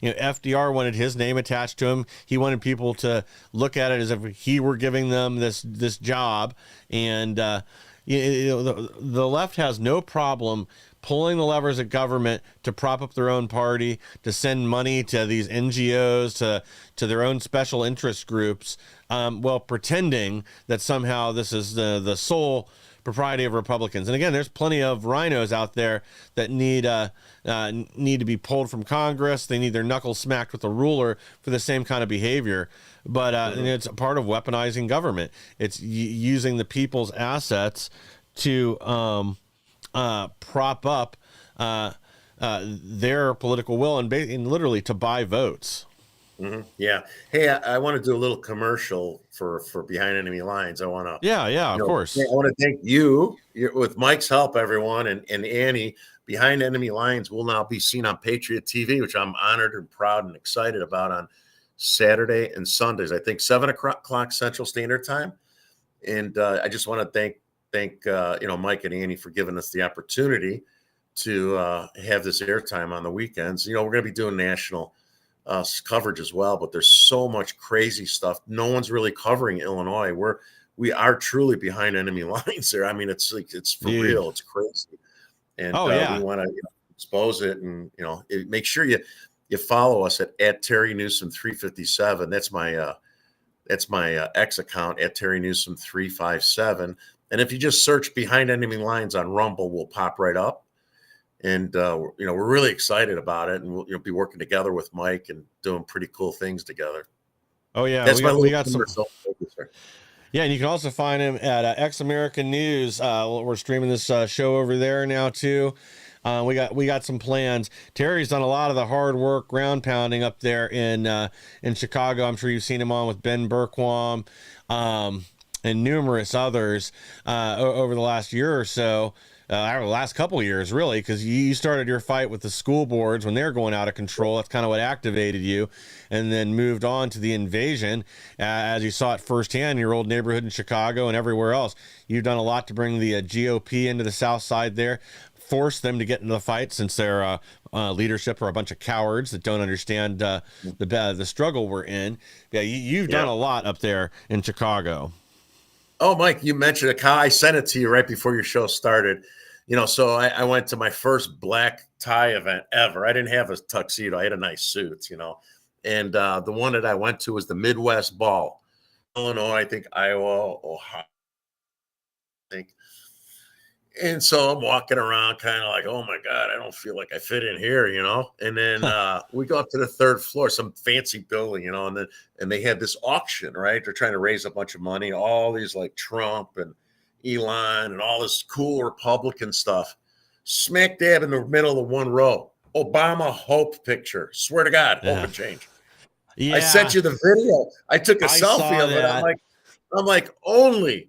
FDR wanted his name attached to him. He wanted people to look at it as if he were giving them this job. And the left has no problem pulling the levers of government to prop up their own party, to send money to these NGOs, to their own special interest groups, while pretending that somehow this is the sole propriety of Republicans. And again, there's plenty of rhinos out there that need to be pulled from Congress. They need their knuckles smacked with a ruler for the same kind of behavior. But and it's a part of weaponizing government. It's using the people's assets to prop up their political will and literally to buy votes. Mm-hmm. Yeah. Hey, I want to do a little commercial for Behind Enemy Lines. I want to. Yeah, of course. I want to thank you with Mike's help, everyone, and Annie. Behind Enemy Lines will now be seen on Patriot TV, which I'm honored and proud and excited about, on Saturday and Sundays. I think 7:00 Central Standard Time. And I just want to thank Mike and Annie for giving us the opportunity to have this airtime on the weekends. We're going to be doing national coverage as well, but there's so much crazy stuff. No one's really covering Illinois. We are truly behind enemy lines there. I mean, it's for real. It's crazy. And we want to expose it, and make sure you follow us at Terry Newsom 357. That's my X account, at Terry Newsom 357. And if you just search Behind Enemy Lines on Rumble, we'll pop right up. And, we're really excited about it. And we'll be working together with Mike and doing pretty cool things together. Oh, yeah. That's we got some. Focus. Yeah, and you can also find him at X American News. We're streaming this show over there now, too. We got some plans. Terry's done a lot of the hard work, ground pounding up there in Chicago. I'm sure you've seen him on with Ben Berquam and numerous others over the last year or so. The last couple of years, really, because you started your fight with the school boards when they're going out of control. That's kind of what activated you, and then moved on to the invasion as you saw it firsthand in your old neighborhood in Chicago and everywhere else. You've done a lot to bring the GOP into the South Side there, force them to get into the fight, since their leadership are a bunch of cowards that don't understand the struggle we're in. Yeah, you've done a lot up there in Chicago. Oh, Mike, you mentioned a cow. I sent it to you right before your show started. So I went to my first black tie event ever. I didn't have a tuxedo. I had a nice suit, and the one that I went to was the Midwest Ball, Illinois, I think Iowa, Ohio, I think. And so I'm walking around kind of like, oh my God, I don't feel like I fit in here, And then we go up to the third floor, some fancy building, and they had this auction, right? They're trying to raise a bunch of money, all these like Trump and Elon and all this cool Republican stuff. Smack dab in the middle of one row, Obama Hope picture. Swear to God, hope and change. Yeah. I sent you the video. I took a selfie of it. I'm like, only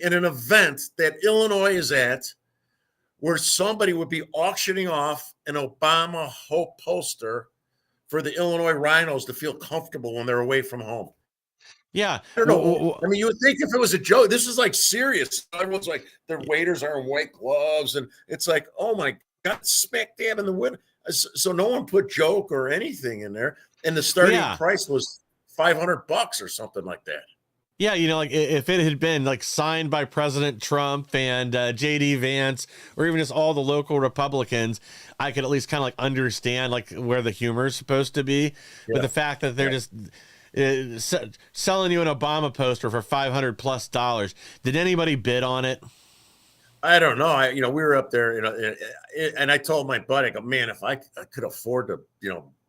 in an event that Illinois is at where somebody would be auctioning off an Obama Hope poster for the Illinois Rhinos to feel comfortable when they're away from home. Yeah. I don't know. I mean, you would think if it was a joke, this is like serious. Everyone's like, their waiters are in white gloves. And it's like, oh my God, smack dab in the window. So no one put joke or anything in there. And the starting price was $500 or something like that. Yeah, like if it had been like signed by President Trump and JD Vance, or even just all the local Republicans, I could at least kind of like understand like where the humor is supposed to be. But the fact that they're just selling you an Obama poster for $500+, did anybody bid on it? I don't know. We were up there, and I told my buddy, I go, man, if I could afford to,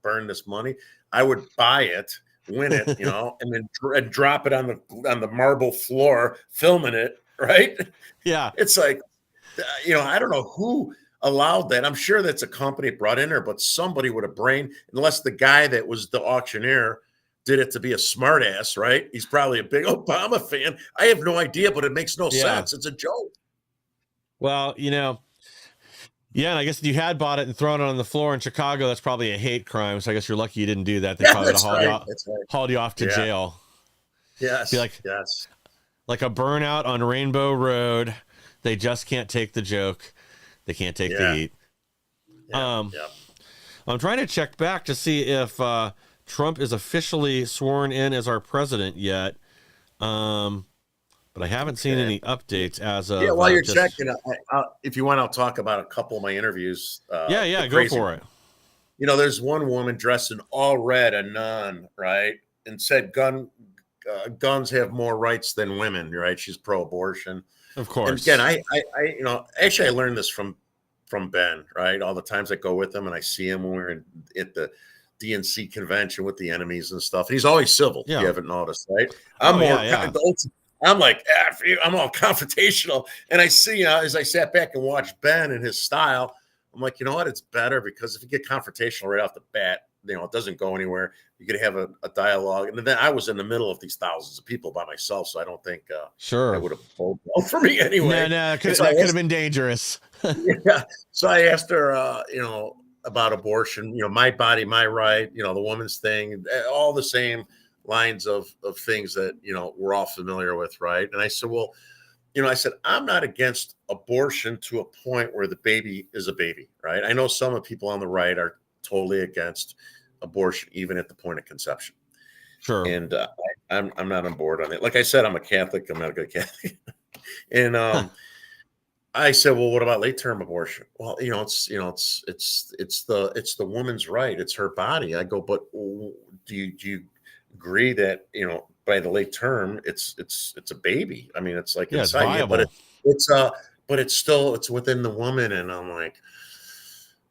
burn this money, I would buy it, win it, and then drop it on the marble floor, filming it, right? Yeah. It's like, I don't know who allowed that. I'm sure that's a company brought in there, but somebody would have unless the guy that was the auctioneer did it to be a smartass, right? He's probably a big Obama fan. I have no idea, but it makes no sense. It's a joke. Well, yeah, and I guess if you had bought it and thrown it on the floor in Chicago, that's probably a hate crime. So I guess you're lucky you didn't do that. They probably would have hauled you off to jail. Yes. Be like a burnout on Rainbow Road. They just can't take the joke. They can't take the heat. I'm trying to check back to see if Trump is officially sworn in as our president yet. But I haven't seen any updates as of. Yeah, while you're checking, if you want, I'll talk about a couple of my interviews. Go for it. There's one woman dressed in all red, a nun, right, and said guns have more rights than women, right? She's pro-abortion, of course. And again, I actually I learned this from Ben, right? All the times I go with him and I see him when we're at the DNC convention with the enemies and stuff. He's always civil. Yeah. If you haven't noticed, right? I'm like, I'm all confrontational. And I see, as I sat back and watched Ben and his style, I'm like, you know what? It's better because if you get confrontational right off the bat, it doesn't go anywhere. You could have a dialogue. And then I was in the middle of these thousands of people by myself. So I don't think that would have pulled well for me anyway. No, that could have been dangerous. Yeah. So I asked her, about abortion, my body, my right, the woman's thing, all the same lines of things that we're all familiar with, right? And I said, well, I said, I'm not against abortion to a point where the baby is a baby, right? I know some of people on the right are totally against abortion, even at the point of conception. Sure. And I'm not on board on it. Like I said, I'm a Catholic. I'm not a good Catholic. And I said, well, what about late term abortion? Well, it's the woman's right. It's her body. I go, but do you agree that by the late term it's a baby? I mean, it's like inside you, but it's within the woman. And I'm like,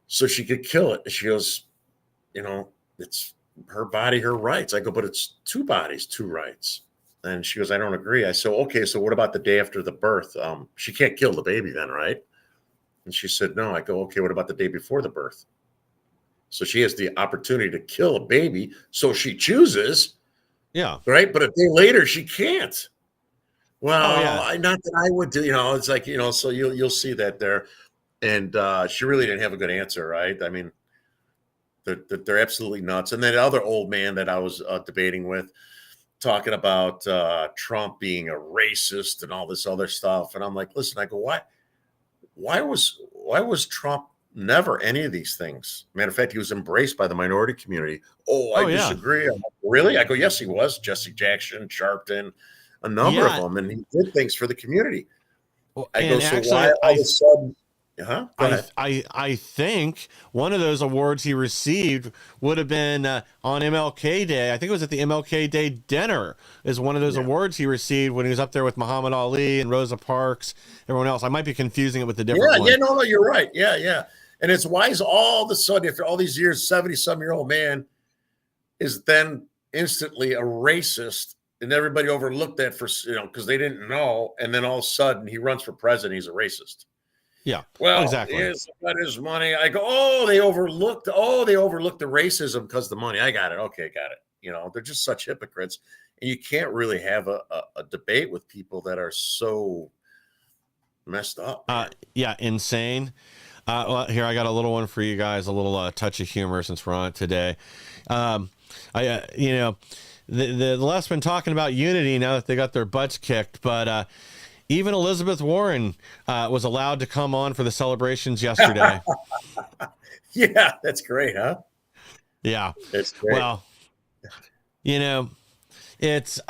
so she could kill it. She goes, it's her body, her rights. I go, but it's two bodies, two rights. And she goes, I don't agree. I said, okay, so what about the day after the birth? She can't kill the baby then, right? And she said, no. I go, okay, what about the day before the birth? So she has the opportunity to kill a baby. So she chooses. Yeah. Right. But a day later, she can't. Well, not that I would do, it's like, so you'll see that there. And she really didn't have a good answer. Right. I mean, they're absolutely nuts. And then the other old man that I was debating with, talking about Trump being a racist and all this other stuff. And I'm like, listen, I go, why was Trump never any of these things? Matter of fact, he was embraced by the minority community. I disagree. I'm like, really? I go, yes, he was. Jesse Jackson, Sharpton, a number of them. And he did things for the community. Well, I go, so why all of a sudden Go ahead. I think one of those awards he received would have been on MLK Day. I think it was at the MLK Day dinner is one of those awards he received when he was up there with Muhammad Ali and Rosa Parks, everyone else. I might be confusing it with the different one. No, you're right. Yeah. And it's why is all of a sudden, after all these years, 70-some-year-old man is then instantly a racist, and everybody overlooked that for, because they didn't know. And then all of a sudden he runs for president. He's a racist. Yeah. Well, exactly. It's about his money. I go, they overlooked the racism because of the money. I got it. Okay, got it. They're just such hypocrites. And you can't really have a debate with people that are so messed up. Insane. Well, here, I got a little one for you guys, a little touch of humor since we're on it today. The left's been talking about unity now that they got their butts kicked, but even Elizabeth Warren was allowed to come on for the celebrations yesterday. Yeah, that's great, huh? Yeah. That's great. Well, it's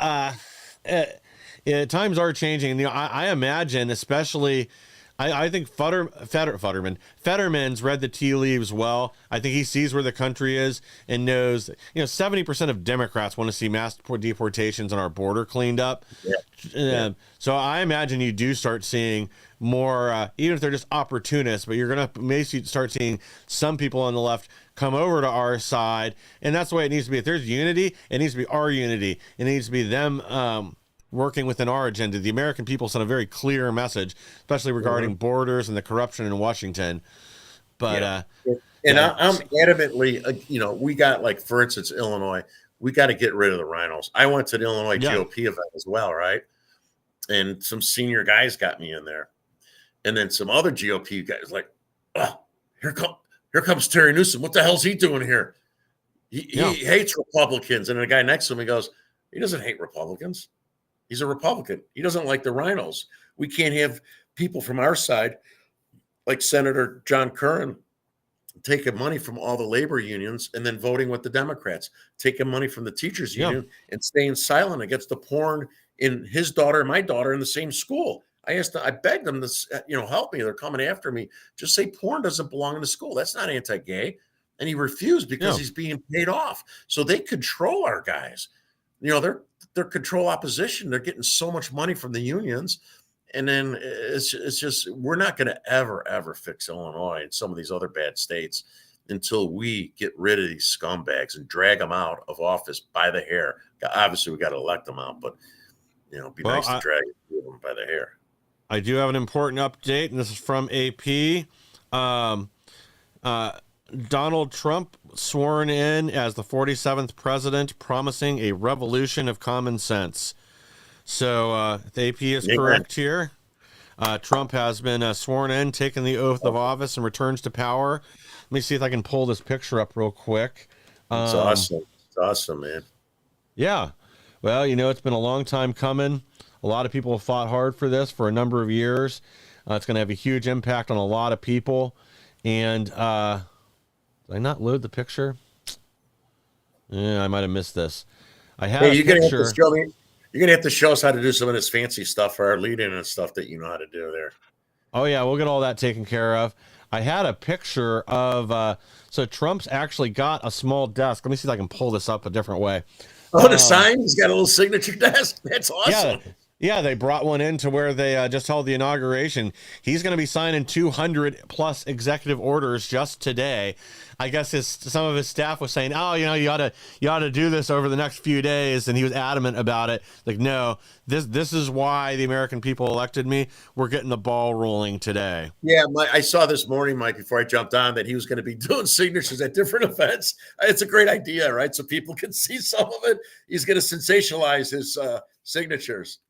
times are changing. I imagine, especially, I think Fetterman's read the tea leaves well. I think he sees where the country is and knows, 70% of Democrats want to see mass deportations on our border cleaned up. Yeah. So I imagine you do start seeing more, even if they're just opportunists, but you're going to maybe start seeing some people on the left come over to our side. And that's the way it needs to be. If there's unity, it needs to be our unity. It needs to be them, working within our agenda. The American people sent a very clear message, especially regarding borders and the corruption in Washington. But I'm adamantly, we got, like, for instance, Illinois. We got to get rid of the rhinos. I went to the Illinois GOP event as well, right? And some senior guys got me in there, and then some other GOP guys like, oh, here comes Terry Newsom. What the hell's he doing here? He hates Republicans. And the guy next to him, he goes, he doesn't hate Republicans. He's a Republican. He doesn't like the rhinos. We can't have people from our side, like Senator John Curran, taking money from all the labor unions and then voting with the Democrats, taking money from the teachers union and staying silent against the porn in his daughter and my daughter in the same school. I begged them to, help me. They're coming after me. Just say porn doesn't belong in the school. That's not anti-gay. And he refused because he's being paid off. So they control our guys. They're control opposition. They're getting so much money from the unions. And then it's just, we're not going to ever fix Illinois and some of these other bad states until we get rid of these scumbags and drag them out of office by the hair. Obviously, we got to elect them out, but, be nice to drag them by the hair. I do have an important update, and this is from AP. Donald Trump sworn in as the 47th president, promising a revolution of common sense. So the AP is correct here. Trump has been sworn in, taken the oath of office, and returns to power. Let me see if I can pull this picture up real quick. It's awesome. It's awesome, man. Yeah. Well, it's been a long time coming. A lot of people have fought hard for this for a number of years. It's going to have a huge impact on a lot of people. And did I not load the picture? Yeah, I might have missed this. I have a picture. You're going to have to show us how to do some of this fancy stuff for our lead-in and stuff that you know how to do there. Oh, yeah, we'll get all that taken care of. I had a picture of, so Trump's actually got a small desk. Let me see if I can pull this up a different way. Oh, the sign? He's got a little signature desk? That's awesome. Yeah, they brought one in to where they just held the inauguration. He's going to be signing 200 plus executive orders just today. I guess some of his staff was saying, "Oh, you ought to do this over the next few days," and he was adamant about it. Like, no, this is why the American people elected me. We're getting the ball rolling today. Yeah, I saw this morning, Mike, before I jumped on, that he was going to be doing signatures at different events. It's a great idea, right? So people can see some of it. He's going to sensationalize his signatures.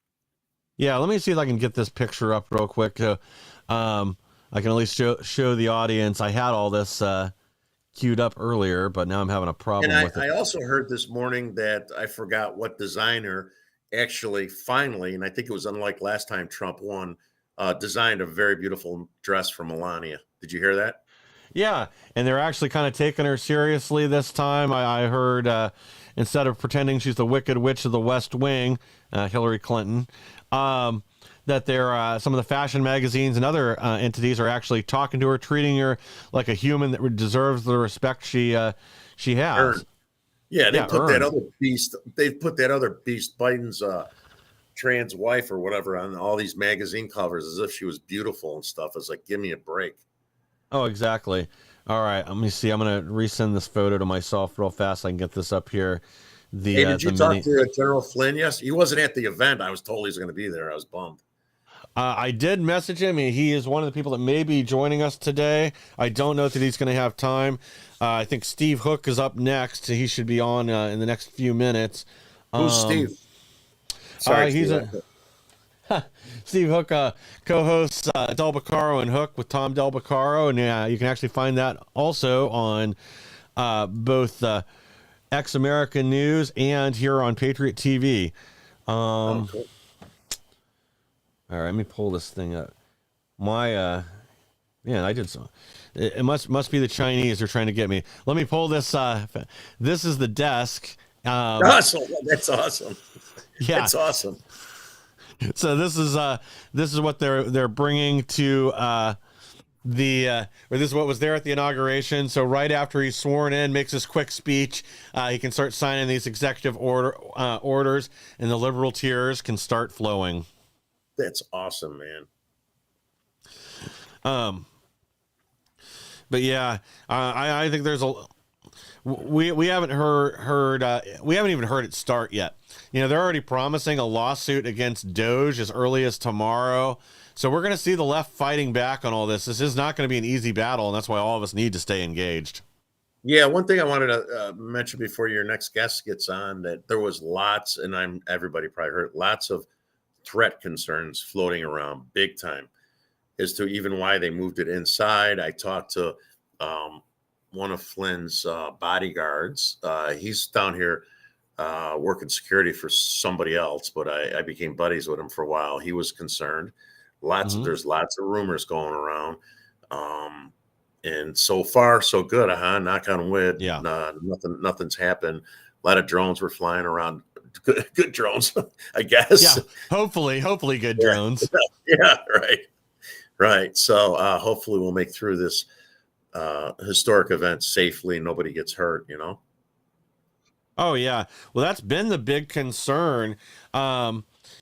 Yeah, let me see if I can get this picture up real quick. I can at least show the audience. I had all this queued up earlier, but now I'm having a problem with it. I also heard this morning that I forgot what designer actually finally, and I think it was unlike last time Trump won, designed a very beautiful dress for Melania. Did you hear that? Yeah, and they're actually kind of taking her seriously this time. I heard instead of pretending she's the Wicked Witch of the West Wing, Hillary Clinton, that they're some of the fashion magazines and other entities are actually talking to her, treating her like a human that deserves the respect she has. Earned. Yeah, they put that earned. other beast. They put that other beast, Biden's trans wife or whatever, on all these magazine covers as if she was beautiful and stuff. It's like, give me a break. Oh, exactly. All right, let me see. I'm gonna resend this photo to myself real fast so I can get this up here. Hey, did you talk to General Flynn? Yes, he wasn't at the event. I was told he was going to be there. I was bummed. I did message him. He is one of the people that may be joining us today. I don't know that he's going to have time. I think Steve Hook is up next. He should be on in the next few minutes. Who's Steve? Sorry, he's Steve. Steve Hook co-hosts Del Beccaro and Hook with Tom Del Beccaro, and you can actually find that also on both Ex American News and here on Patriot TV. Cool. All right, let me pull this thing up. I did so. It must be the Chinese are trying to get me. Let me pull this. This is the desk. Awesome. That's awesome. Yeah, that's awesome. So this is what they're bringing to or this is what was there at the inauguration. So right after he's sworn in, makes his quick speech, he can start signing these executive orders, and the liberal tears can start flowing. That's awesome, man. But yeah, I think there's we haven't we haven't even heard it start yet. You know, they're already promising a lawsuit against Doge as early as tomorrow. So we're going to see the left fighting back on all this. This is not going to be an easy battle, and that's why all of us need to stay engaged. Yeah, one thing I wanted to mention before your next guest gets on, that there was lots, and everybody probably heard lots of threat concerns floating around big time as to even why they moved it inside. I talked to one of Flynn's bodyguards. He's down here working security for somebody else, but I became buddies with him for a while. He was concerned. There's lots of rumors going around. And so far, so good, knock on wood. Yeah. Nothing's happened. A lot of drones were flying around. Good drones, I guess. Yeah, hopefully good drones. Yeah, right. So hopefully we'll make through this historic event safely. Nobody gets hurt, you know? Oh, yeah. Well, that's been the big concern.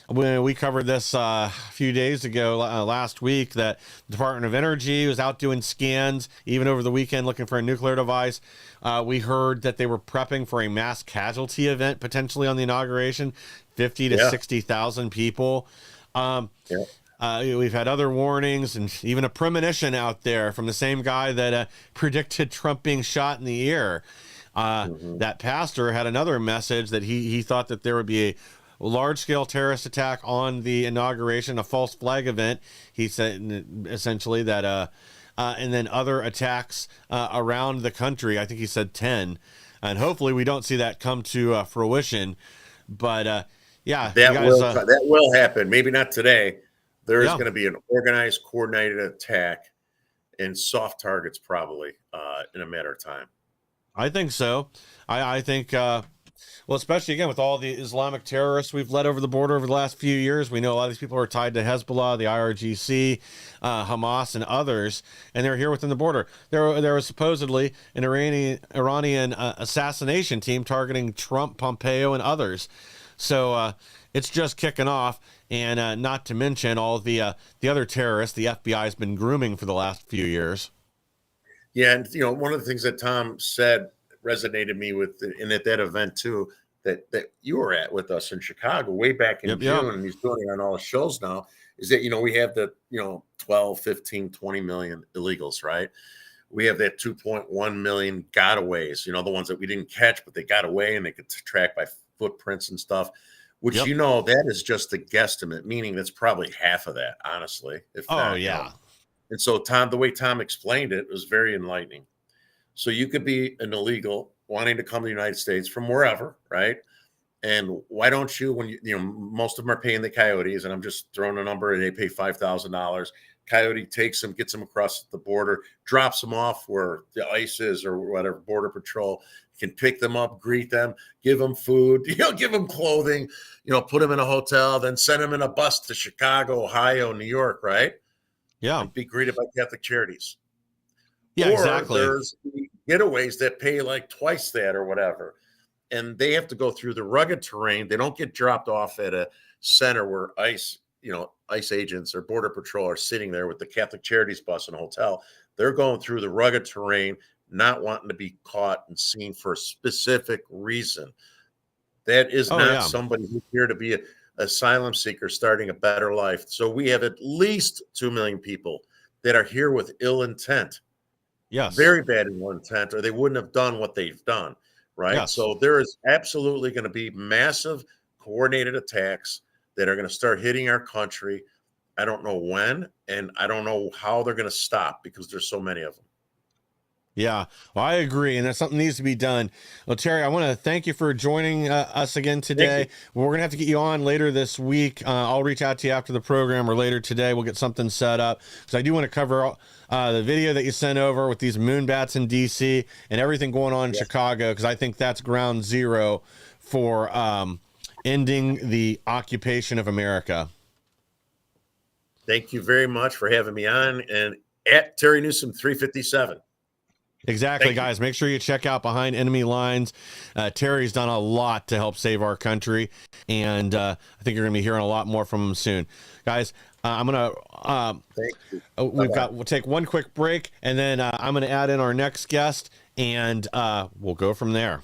When we covered this a few days ago, last week, that the Department of Energy was out doing scans, even over the weekend, looking for a nuclear device. We heard that they were prepping for a mass casualty event, potentially on the inauguration, 50 to 60,000 people. We've had other warnings and even a premonition out there from the same guy that predicted Trump being shot in the ear. That pastor had another message that he thought that there would be a large-scale terrorist attack on the inauguration, a false flag event. He said essentially that, and then other attacks around the country. I think he said 10, and hopefully we don't see that come to fruition. But that will happen. Maybe not today. There is going to be an organized, coordinated attack and soft targets probably in a matter of time. I think so. I think. Well, especially, again, with all the Islamic terrorists we've led over the border over the last few years. We know a lot of these people are tied to Hezbollah, the IRGC, Hamas, and others, and they're here within the border. There was supposedly an Iranian assassination team targeting Trump, Pompeo, and others. So it's just kicking off, and not to mention all the other terrorists the FBI has been grooming for the last few years. Yeah, and one of the things that Tom said resonated me with, and at that event too, that you were at with us in Chicago way back in June, and he's doing it on all the shows now, is that, we have the, 12, 15, 20 million illegals, right? We have that 2.1 million gotaways, the ones that we didn't catch, but they got away and they could track by footprints and stuff, which, that is just a guesstimate, meaning that's probably half of that, honestly. And so the way Tom explained it was very enlightening. So you could be an illegal wanting to come to the United States from wherever, right? And why don't you, when most of them are paying the coyotes, and I'm just throwing a number, and they pay $5,000. Coyote takes them, gets them across the border, drops them off where the ICE is or whatever, Border Patrol can pick them up, greet them, give them food, give them clothing, put them in a hotel, then send them in a bus to Chicago, Ohio, New York, right? Yeah. And be greeted by Catholic Charities. Yeah, or exactly. There's the getaways that pay like twice that or whatever. And they have to go through the rugged terrain. They don't get dropped off at a center where ICE agents or Border Patrol are sitting there with the Catholic Charities bus in a hotel. They're going through the rugged terrain, not wanting to be caught and seen for a specific reason. That is not somebody who's here to be an asylum seeker starting a better life. So we have at least 2 million people that are here with ill intent. Yes. Very bad intent, or they wouldn't have done what they've done. Right. Yes. So there is absolutely going to be massive coordinated attacks that are going to start hitting our country. I don't know when, and I don't know how they're going to stop because there's so many of them. Yeah, well, I agree, and that something needs to be done. Well, Terry, I want to thank you for joining us again today. We're going to have to get you on later this week. I'll reach out to you after the program or later today. We'll get something set up because I do want to cover the video that you sent over with these moon bats in D.C. and everything going on in Chicago, because I think that's ground zero for ending the occupation of America. Thank you very much for having me on, and at Terry Newsom 357. Exactly, guys. Make sure you check out Behind Enemy Lines. Terry's done a lot to help save our country, and I think you're going to be hearing a lot more from him soon. Guys, I'm going to we'll take one quick break, and then I'm going to add in our next guest, and we'll go from there.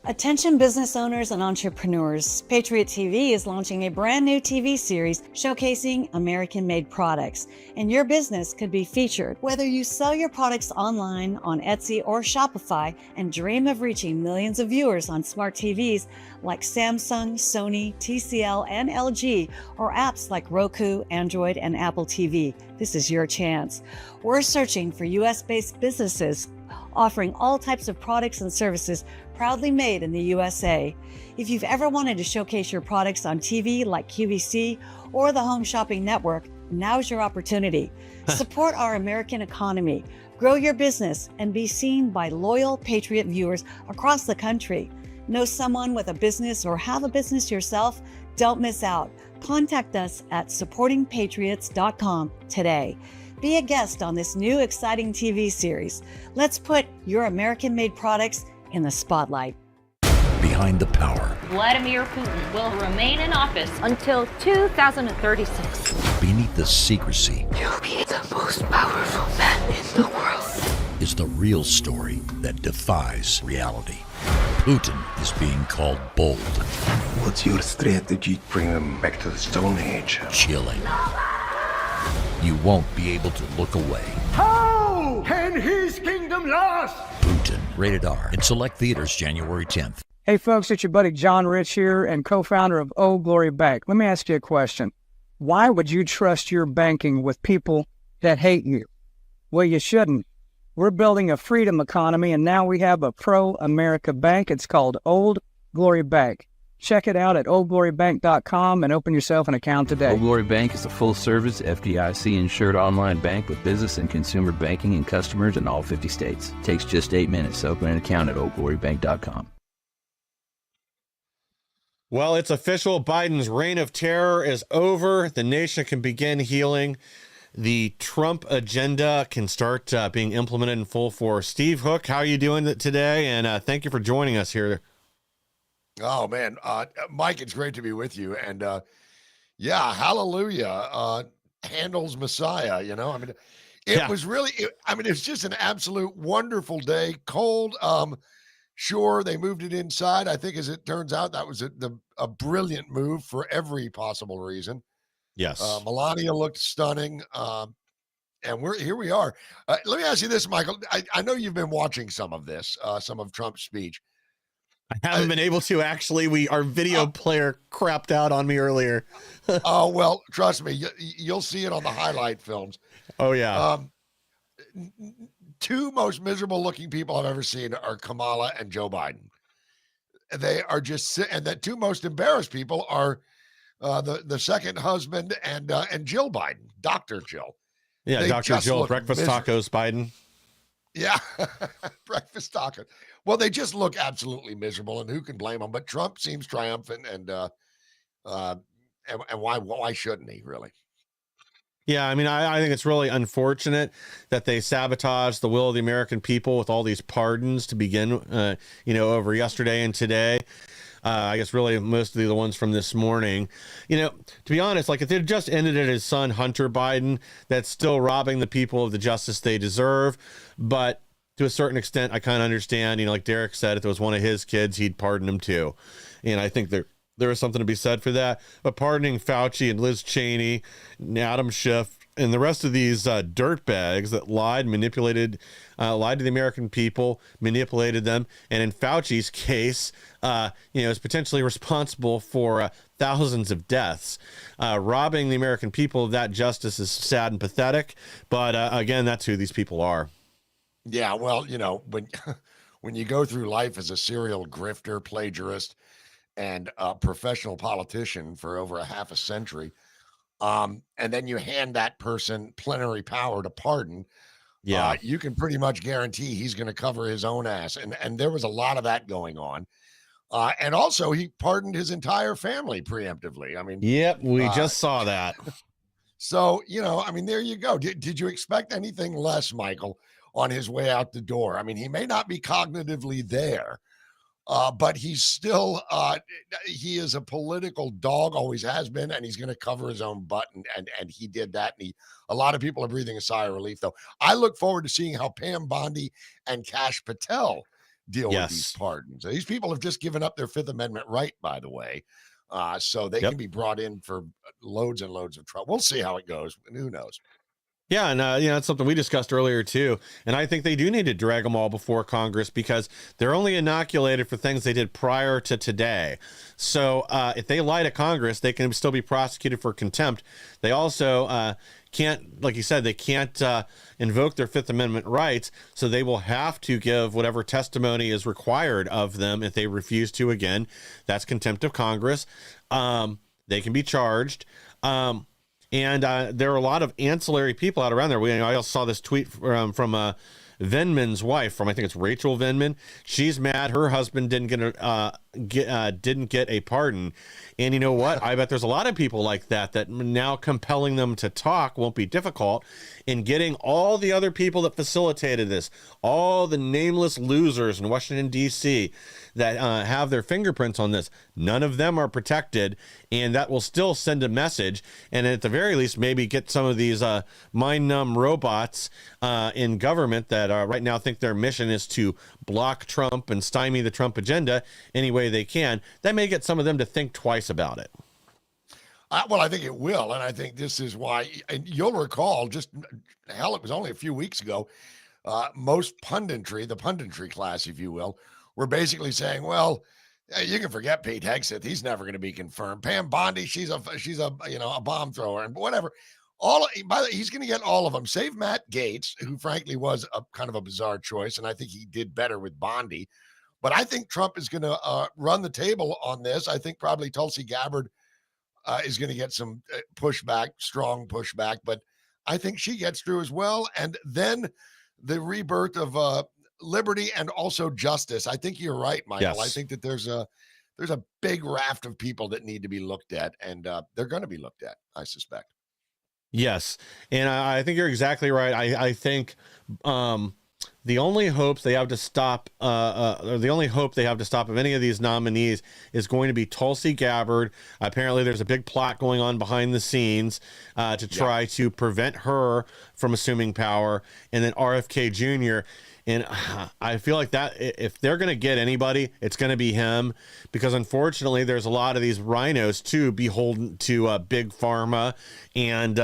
Attention business owners and entrepreneurs, Patriot TV is launching a brand new TV series showcasing American-made products, and your business could be featured. Whether you sell your products online on Etsy or Shopify and dream of reaching millions of viewers on smart TVs like Samsung, Sony, TCL, and LG, or apps like Roku, Android, and Apple TV, this is your chance. We're searching for US-based businesses offering all types of products and services proudly made in the USA. If you've ever wanted to showcase your products on TV like QVC or the Home Shopping Network, now's your opportunity. Support our American economy, grow your business, and be seen by loyal Patriot viewers across the country. Know someone with a business or have a business yourself? Don't miss out. Contact us at supportingpatriots.com today. Be a guest on this new exciting TV series. Let's put your American-made products in the spotlight. Behind the power. Vladimir Putin will remain in office until 2036. Beneath the secrecy. You'll be the most powerful man in the world. Is the real story that defies reality. Putin is being called bold. What's your strategy to bring them back to the Stone Age? Chilling. You won't be able to look away. How can his kingdom last? Putin, rated R, in select theaters January 10th. Hey folks, it's your buddy John Rich here and co-founder of Old Glory Bank. Let me ask you a question. Why would you trust your banking with people that hate you? Well, you shouldn't. We're building a freedom economy, and now we have a pro-America bank. It's called Old Glory Bank. Check it out at oldglorybank.com and open yourself an account today. Old Glory Bank is a full-service, FDIC-insured online bank with business and consumer banking and customers in all 50 states. It takes just 8 minutes to open an account at oldglorybank.com. Well, it's official. Biden's reign of terror is over. The nation can begin healing. The Trump agenda can start being implemented in full force. Steve Hook, how are you doing today? And thank you for joining us here. Oh, man. Mike, it's great to be with you. And yeah, hallelujah. Handel's Messiah, you know. I mean, it was really, it's just an absolute wonderful day. Cold. Sure, they moved it inside. I think as it turns out, that was a brilliant move for every possible reason. Yes. Melania looked stunning. And here we are. Let me ask you this, Michael. I know you've been watching some of this, some of Trump's speech. I haven't been able to actually. Our video player crapped out on me earlier. Oh, well, trust me, you'll see it on the highlight films. Oh, yeah. Two most miserable looking people I've ever seen are Kamala and Joe Biden. They are just, and the two most embarrassed people are the second husband, and Jill Biden, Dr. Jill. Yeah, They Dr. just Jill, look breakfast tacos, Biden. Yeah, breakfast tacos. Well, they just look absolutely miserable, and who can blame them? But Trump seems triumphant, and why shouldn't he really? Yeah, I mean, I think it's really unfortunate that they sabotaged the will of the American people with all these pardons to begin, over yesterday and today. I guess really mostly the ones from this morning. To be honest, like if they just ended at his son, Hunter Biden, that's still robbing the people of the justice they deserve. But to a certain extent, I kind of understand, like Derrick said, if it was one of his kids, he'd pardon him too. And I think there is something to be said for that. But pardoning Fauci and Liz Cheney, and Adam Schiff, and the rest of these dirtbags that lied to the American people, manipulated them, and in Fauci's case, is potentially responsible for thousands of deaths. Robbing the American people of that justice is sad and pathetic. But again, that's who these people are. Yeah, well, when you go through life as a serial grifter, plagiarist, and a professional politician for over a half a century, and then you hand that person plenary power to pardon, you can pretty much guarantee he's going to cover his own ass. And there was a lot of that going on. And also he pardoned his entire family preemptively. I mean, yep, we just saw that. So, there you go. Did you expect anything less, Michael, on his way out the door? I mean, he may not be cognitively there, but he's still, he is a political dog, always has been, and he's going to cover his own butt, and he did that. And a lot of people are breathing a sigh of relief, though. I look forward to seeing how Pam Bondi and Kash Patel deal with these pardons. These people have just given up their Fifth Amendment right, by the way, so they can be brought in for loads and loads of trouble. We'll see how it goes, and who knows. Yeah, and that's something we discussed earlier too. And I think they do need to drag them all before Congress because they're only inoculated for things they did prior to today. So if they lie to Congress, they can still be prosecuted for contempt. They also can't, like you said, they can't invoke their Fifth Amendment rights. So they will have to give whatever testimony is required of them. If they refuse to, again, that's contempt of Congress. They can be charged. And there are a lot of ancillary people out around there. I also saw this tweet from Vindman's wife, I think it's Rachel Vindman. She's mad her husband didn't get a pardon. And you know what? I bet there's a lot of people like that now compelling them to talk won't be difficult. In getting all the other people that facilitated this, all the nameless losers in Washington, D.C. that have their fingerprints on this, none of them are protected, and that will still send a message. And at the very least, maybe get some of these mind-numb robots in government that right now think their mission is to block Trump and stymie the Trump agenda any way they can. That may get some of them to think twice about it. Well, I think it will. And I think this is why, and you'll recall, it was only a few weeks ago, most punditry, the punditry class, if you will, were basically saying, well, you can forget Pete Hegseth. He's never going to be confirmed. Pam Bondi, she's a bomb thrower and whatever. He's going to get all of them, save Matt Gaetz, who frankly was a kind of a bizarre choice. And I think he did better with Bondi. But I think Trump is going to run the table on this. I think probably Tulsi Gabbard is going to get some pushback, strong pushback, but I think she gets through as well. And then the rebirth of liberty and also justice. I think you're right, Michael. Yes. I think that there's a big raft of people that need to be looked at, and they're going to be looked at, I suspect. Yes, and I think you're exactly right. I think the only hopes they have to stop, or the only hope they have to stop of any of these nominees is going to be Tulsi Gabbard. Apparently, there's a big plot going on behind the scenes to try to prevent her from assuming power, and then RFK Jr. And I feel like that if they're going to get anybody, it's going to be him, because unfortunately, there's a lot of these rhinos too beholden to big pharma and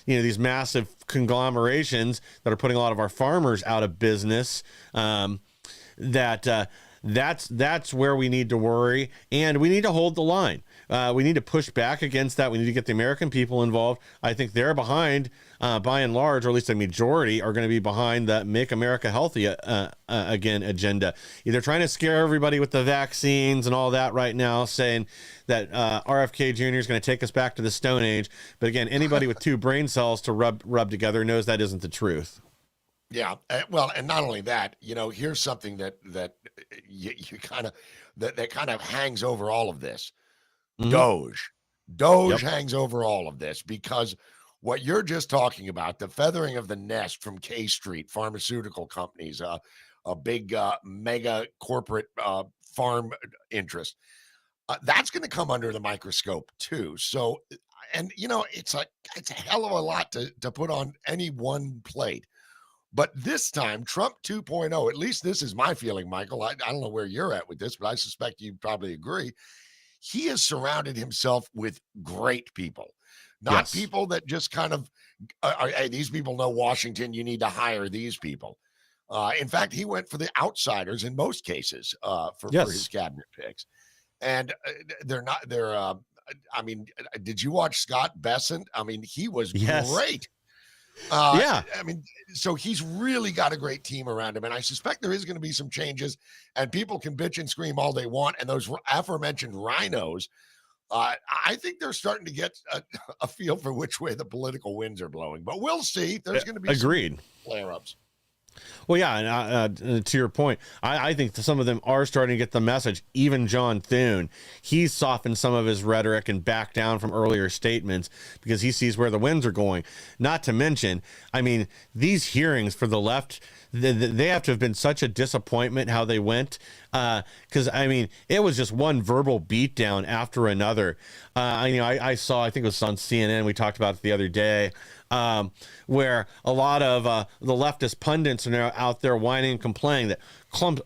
these massive conglomerations that are putting a lot of our farmers out of business. That's where we need to worry, and we need to hold the line. We need to push back against that. We need to get the American people involved. I think they're behind by and large, or at least a majority, are going to be behind the Make America Healthy Again agenda. They're trying to scare everybody with the vaccines and all that right now, saying that RFK Jr. is going to take us back to the Stone Age. But again, anybody with two brain cells to rub together knows that isn't the truth. Yeah, well, and not only that, here's something that you kind of that kind of hangs over all of this. Mm-hmm. Doge hangs over all of this, because what you're just talking about, the feathering of the nest from K Street pharmaceutical companies, a big mega corporate farm interest, that's going to come under the microscope too. So, and it's a hell of a lot to put on any one plate. But this time, Trump 2.0, at least this is my feeling, Michael. I don't know where you're at with this, but I suspect you probably agree. He has surrounded himself with great people, not people that just kind of, hey, these people know Washington, you need to hire these people. In fact, he went for the outsiders in most cases for his cabinet picks. And I mean, did you watch Scott Bessent? I mean, he was great. I mean, so he's really got a great team around him, and I suspect there is going to be some changes, and people can bitch and scream all they want, and those aforementioned rhinos, I think they're starting to get a feel for which way the political winds are blowing, but we'll see. There's going to be some flare-ups. Well, yeah, and to your point, I think some of them are starting to get the message. Even John Thune, he's softened some of his rhetoric and backed down from earlier statements because he sees where the winds are going. Not to mention, I mean, these hearings for the left, they have to have been such a disappointment how they went, because I mean, it was just one verbal beatdown after another. I saw, I think it was on CNN, we talked about it the other day, where a lot of the leftist pundits are now out there whining and complaining that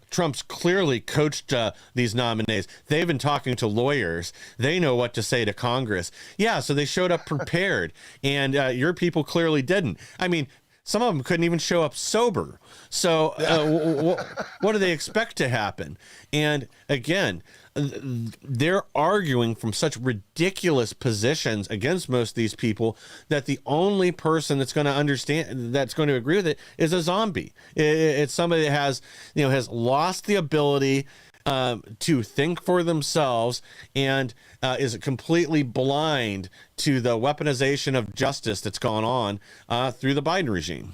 Trump's clearly coached these nominees. They've been talking to lawyers. They know what to say to Congress. Yeah, so they showed up prepared, and your people clearly didn't. I mean, some of them couldn't even show up sober. So what do they expect to happen? And again, they're arguing from such ridiculous positions against most of these people that the only person that's going to understand, that's going to agree with it, is a zombie. It's somebody that has lost the ability to think for themselves and is completely blind to the weaponization of justice that's gone on through the Biden regime.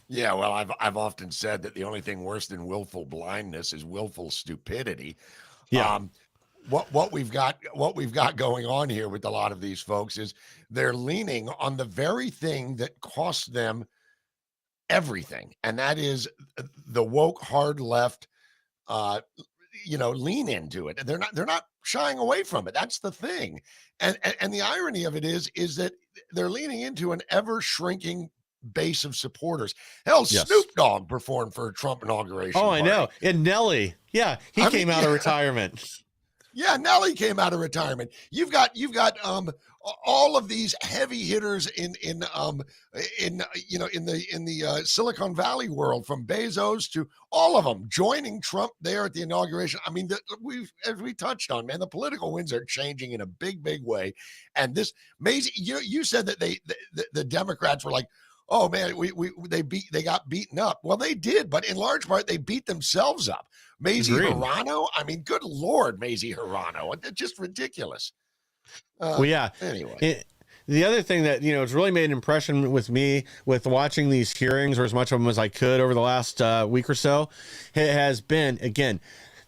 Yeah, well, I've often said that the only thing worse than willful blindness is willful stupidity. Yeah. What we've got going on here with a lot of these folks is they're leaning on the very thing that costs them everything, and that is the woke hard left. Lean into it, and they're not shying away from it. That's the thing, and the irony of it is that they're leaning into an ever shrinking base of supporters. Hell, Snoop Dogg performed for a Trump inauguration. Oh, I know. And Nelly, he came out of retirement. Yeah, Nelly came out of retirement. You've got all of these heavy hitters in the Silicon Valley world, from Bezos to all of them joining Trump there at the inauguration. I mean, as we touched on, man, the political winds are changing in a big way. And this Maisie, you said that the Democrats were like, oh man, they got beaten up. Well, they did, but in large part they beat themselves up. Mazie Hirano, I mean, good Lord, Mazie Hirano, just ridiculous. Anyway, the other thing that it's really made an impression with me with watching these hearings, or as much of them as I could over the last week or so, has been, again,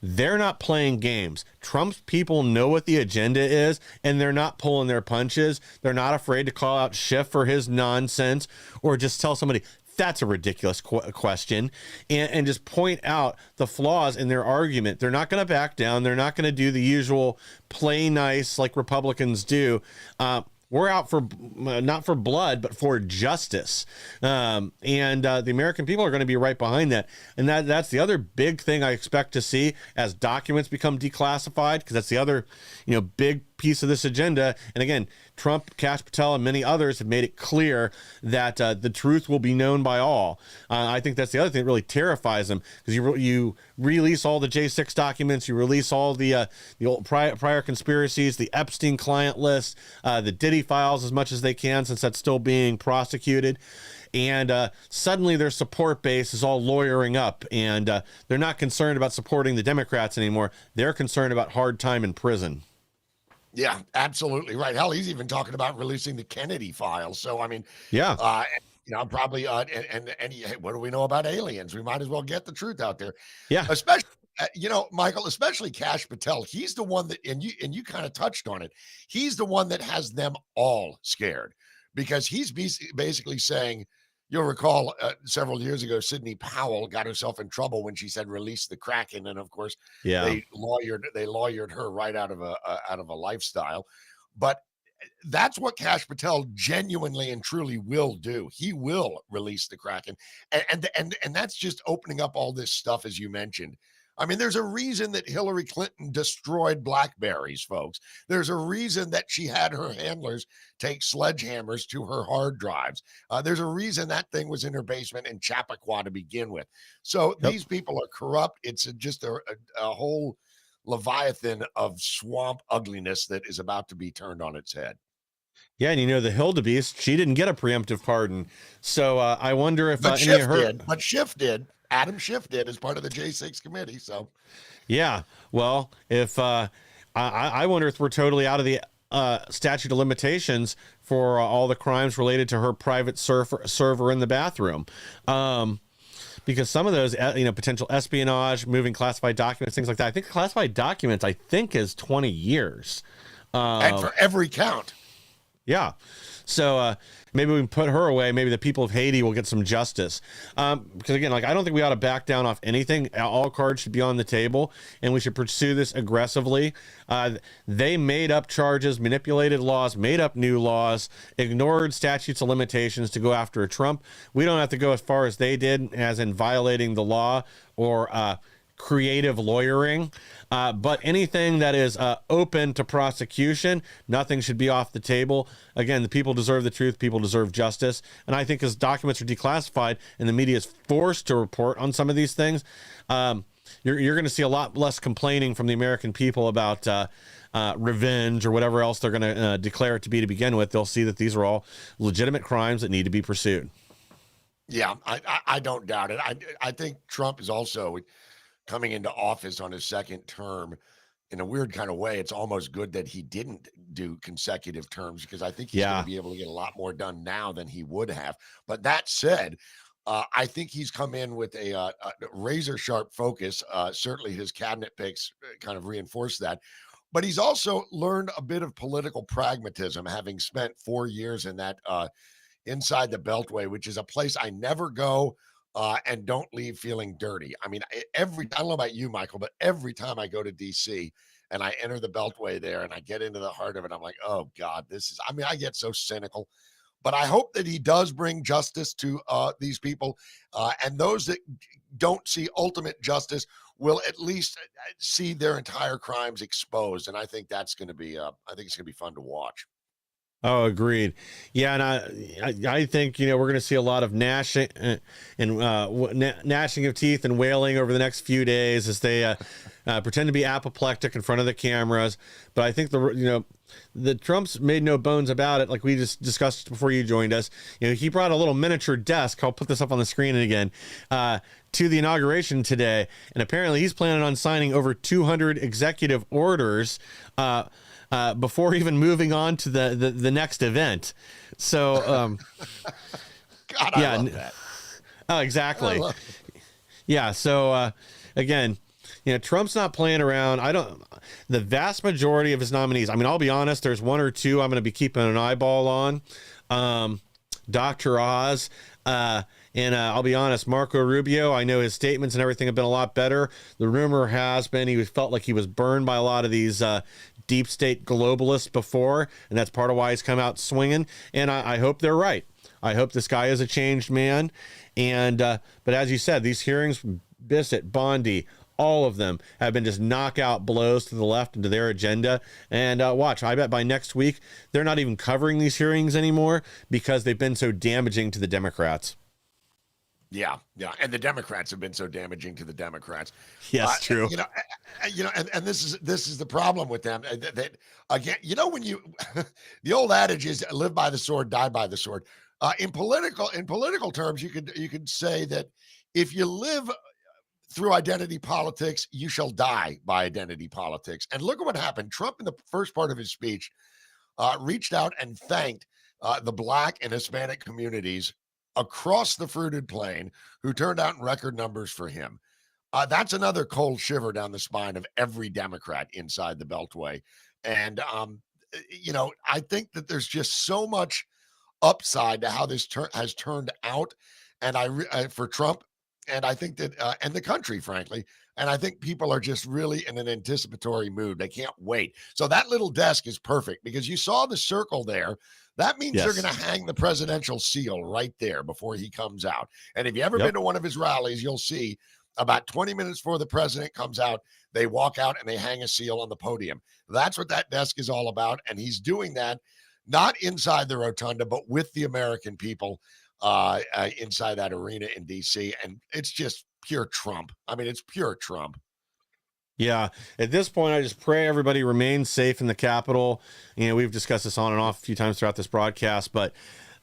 they're not playing games. Trump's people know what the agenda is, and they're not pulling their punches. They're not afraid to call out Schiff for his nonsense, or just tell somebody that's a ridiculous question, and just point out the flaws in their argument. They're not going to back down. They're not going to do the usual play nice like Republicans do. We're out for not for blood, but for justice. And the American people are going to be right behind that. And that's the other big thing I expect to see as documents become declassified, because that's the other, big piece of this agenda. And again, Trump, Kash Patel, and many others have made it clear that the truth will be known by all. I think that's the other thing that really terrifies them, because you release all the J6 documents, you release all the old prior conspiracies, the Epstein client list, the Diddy files as much as they can, since that's still being prosecuted. And suddenly their support base is all lawyering up, and they're not concerned about supporting the Democrats anymore. They're concerned about hard time in prison. Yeah, absolutely right. Hell, he's even talking about releasing the Kennedy files. So, I mean, yeah, probably, what do we know about aliens? We might as well get the truth out there. Yeah. Especially, Michael, especially Kash Patel. He's the one that, and you kind of touched on it. He's the one that has them all scared, because he's basically saying, you'll recall several years ago, Sidney Powell got herself in trouble when she said release the Kraken, and of course, they lawyered her right out of a lifestyle. But that's what Kash Patel genuinely and truly will do. He will release the Kraken, and that's just opening up all this stuff, as you mentioned. I mean, there's a reason that Hillary Clinton destroyed BlackBerries, folks. There's a reason that she had her handlers take sledgehammers to her hard drives. There's a reason that thing was in her basement in Chappaqua to begin with. So these people are corrupt. It's just a whole leviathan of swamp ugliness that is about to be turned on its head. Yeah, and the Hildebeest, she didn't get a preemptive pardon. So I wonder if But any Schiff of her... did. But Schiff did. Adam Schiff did as part of the J6 committee. So, yeah, well, if I wonder if we're totally out of the statute of limitations for all the crimes related to her private server in the bathroom. Because some of those, potential espionage, moving classified documents, things like that. I think classified documents, is 20 years. And for every count. Yeah. So maybe we can put her away. Maybe the people of Haiti will get some justice. Because again, I don't think we ought to back down off anything. All cards should be on the table, and we should pursue this aggressively. They made up charges, manipulated laws, made up new laws, ignored statutes of limitations to go after Trump. We don't have to go as far as they did, as in violating the law or creative lawyering. But anything that is open to prosecution, nothing should be off the table. Again, the people deserve the truth. People deserve justice. And I think as documents are declassified and the media is forced to report on some of these things, you're going to see a lot less complaining from the American people about revenge or whatever else they're going to declare it to be to begin with. They'll see that these are all legitimate crimes that need to be pursued. Yeah, I don't doubt it. I think Trump is also coming into office on his second term. In a weird kind of way, it's almost good that he didn't do consecutive terms, because I think he's going to be able to get a lot more done now than he would have. But that said, I think he's come in with a razor sharp focus. Certainly his cabinet picks kind of reinforce that. But he's also learned a bit of political pragmatism, having spent 4 years in that inside the Beltway, which is a place I never go and don't leave feeling dirty. I mean, I don't know about you, Michael, but every time I go to DC and I enter the Beltway there and I get into the heart of it, I'm like, oh God, I get so cynical. But I hope that he does bring justice to these people, and those that don't see ultimate justice will at least see their entire crimes exposed. And I think that's going to be, it's going to be fun to watch. Oh, agreed. Yeah, and I think we're going to see a lot of gnashing gnashing of teeth and wailing over the next few days as they pretend to be apoplectic in front of the cameras. But I think the Trumps made no bones about it, like we just discussed before you joined us. He brought a little miniature desk. I'll put this up on the screen again. To the inauguration today, and apparently he's planning on signing over 200 executive orders before even moving on to the next event. So, God, I love that. Oh, exactly. Yeah. So, again, Trump's not playing around. The vast majority of his nominees, I'll be honest, there's one or two I'm going to be keeping an eyeball on. Dr. Oz, and I'll be honest, Marco Rubio, I know his statements and everything have been a lot better. The rumor has been he felt like he was burned by a lot of these deep state globalists before, and that's part of why he's come out swinging. And I hope they're right. I hope this guy is a changed man. And but as you said, these hearings, Bissett, Bondi, all of them have been just knockout blows to the left and to their agenda. And watch, I bet by next week, they're not even covering these hearings anymore because they've been so damaging to the Democrats. Yeah, and the Democrats have been so damaging to the Democrats. Yes, true. And this is the problem with them. That again, when you the old adage is live by the sword, die by the sword. In political terms, you could say that if you live through identity politics, you shall die by identity politics. And look at what happened. Trump, in the first part of his speech, reached out and thanked the Black and Hispanic communities across the fruited plain who turned out in record numbers for him. That's another cold shiver down the spine of every Democrat inside the Beltway. And, I think that there's just so much upside to how this has turned out. And for Trump, and I think that, and the country, frankly, and I think people are just really in an anticipatory mood. They can't wait. So that little desk is perfect because you saw the circle there. That means they're going to hang the presidential seal right there before he comes out. And if you ever been to one of his rallies, you'll see about 20 minutes before the president comes out, they walk out and they hang a seal on the podium. That's what that desk is all about. And he's doing that not inside the rotunda, but with the American people inside that arena in D.C. And it's just pure Trump. I mean, it's pure Trump. Yeah. At this point, I just pray everybody remains safe in the Capitol. We've discussed this on and off a few times throughout this broadcast, but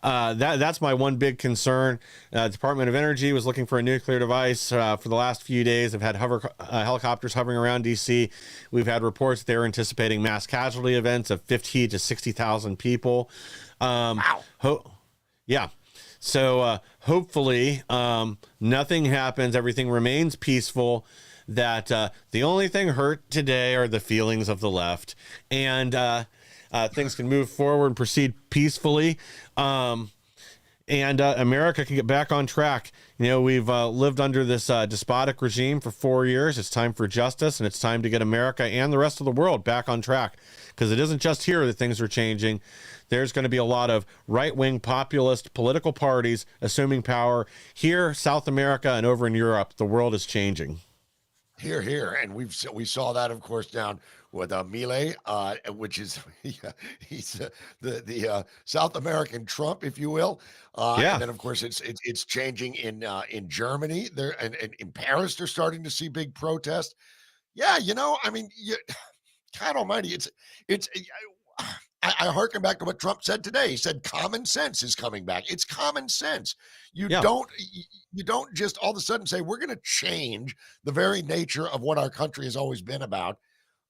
that's my one big concern. Department of Energy was looking for a nuclear device for the last few days. They've had helicopters hovering around D.C. We've had reports that they're anticipating mass casualty events of 50 to 60,000 people. Wow. Yeah. So hopefully nothing happens. Everything remains peaceful. That the only thing hurt today are the feelings of the left, and things can move forward and proceed peacefully, and America can get back on track. We've lived under this despotic regime for 4 years. It's time for justice, and it's time to get America and the rest of the world back on track, because it isn't just here that things are changing. There's going to be a lot of right-wing populist political parties assuming power here, South America, and over in Europe. The world is changing. Here, and we saw that, of course, down with Milei, which is he's the South American Trump, if you will. And then, of course, it's changing in Germany. There and in Paris, they're starting to see big protests. Yeah, I mean, God Almighty, I hearken back to what Trump said today. He said common sense is coming back. It's common sense. You don't just all of a sudden say we're going to change the very nature of what our country has always been about,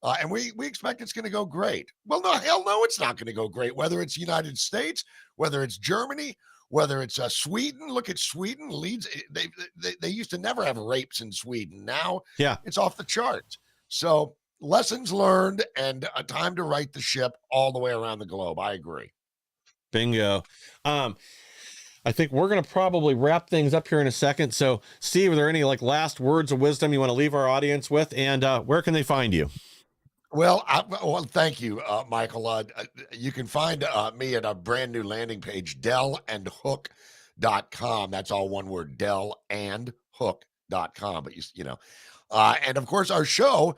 and we expect it's going to go great. Well, no, hell no, it's not going to go great. Whether it's United States, whether it's Germany, whether it's Sweden. Look at Sweden. Leads. They used to never have rapes in Sweden. Now, it's off the charts. So. Lessons learned and a time to right the ship all the way around the globe. I agree. Bingo. I think we're going to probably wrap things up here in a second. So, Steve, are there any last words of wisdom you want to leave our audience with? And where can they find you? Well, thank you, Michael. You can find me at a brand new landing page, DellAndHook.com. That's all one word, DellAndHook.com. But and of course, our show,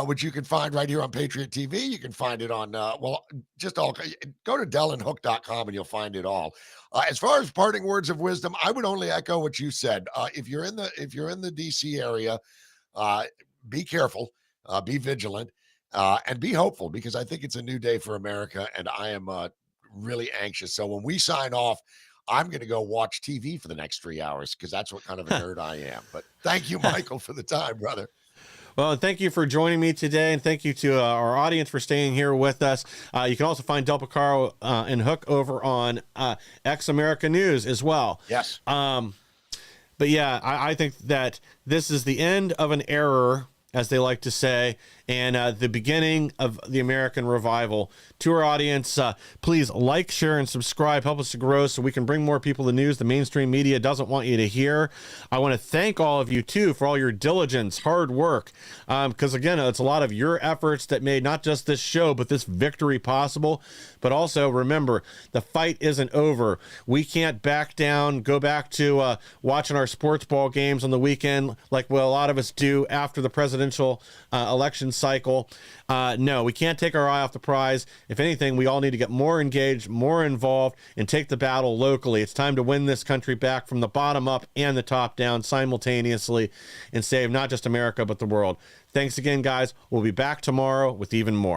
which you can find right here on Patriot TV. You can find it on, go to DellAndHook.com and you'll find it all. As far as parting words of wisdom, I would only echo what you said. If you're in the DC area, be careful, be vigilant, and be hopeful, because I think it's a new day for America, and I am really anxious. So when we sign off, I'm going to go watch TV for the next 3 hours, because that's what kind of a nerd I am. But thank you, Michael, for the time, brother. Well, thank you for joining me today, and thank you to our audience for staying here with us. You can also find Del Picaro and Hook over on X America News as well. Yes. But yeah, I think that this is the end of an era, as they like to say, and the beginning of the American revival. To our audience, please like, share, and subscribe. Help us to grow so we can bring more people the news the mainstream media doesn't want you to hear. I want to thank all of you, too, for all your diligence, hard work, because, again, it's a lot of your efforts that made not just this show, but this victory possible. But also, remember, the fight isn't over. We can't back down, go back to watching our sports ball games on the weekend like a lot of us do after the president presidential election cycle. No, we can't take our eye off the prize. If anything, we all need to get more engaged, more involved, and take the battle locally. It's time to win this country back from the bottom up and the top down simultaneously and save not just America, but the world. Thanks again, guys. We'll be back tomorrow with even more.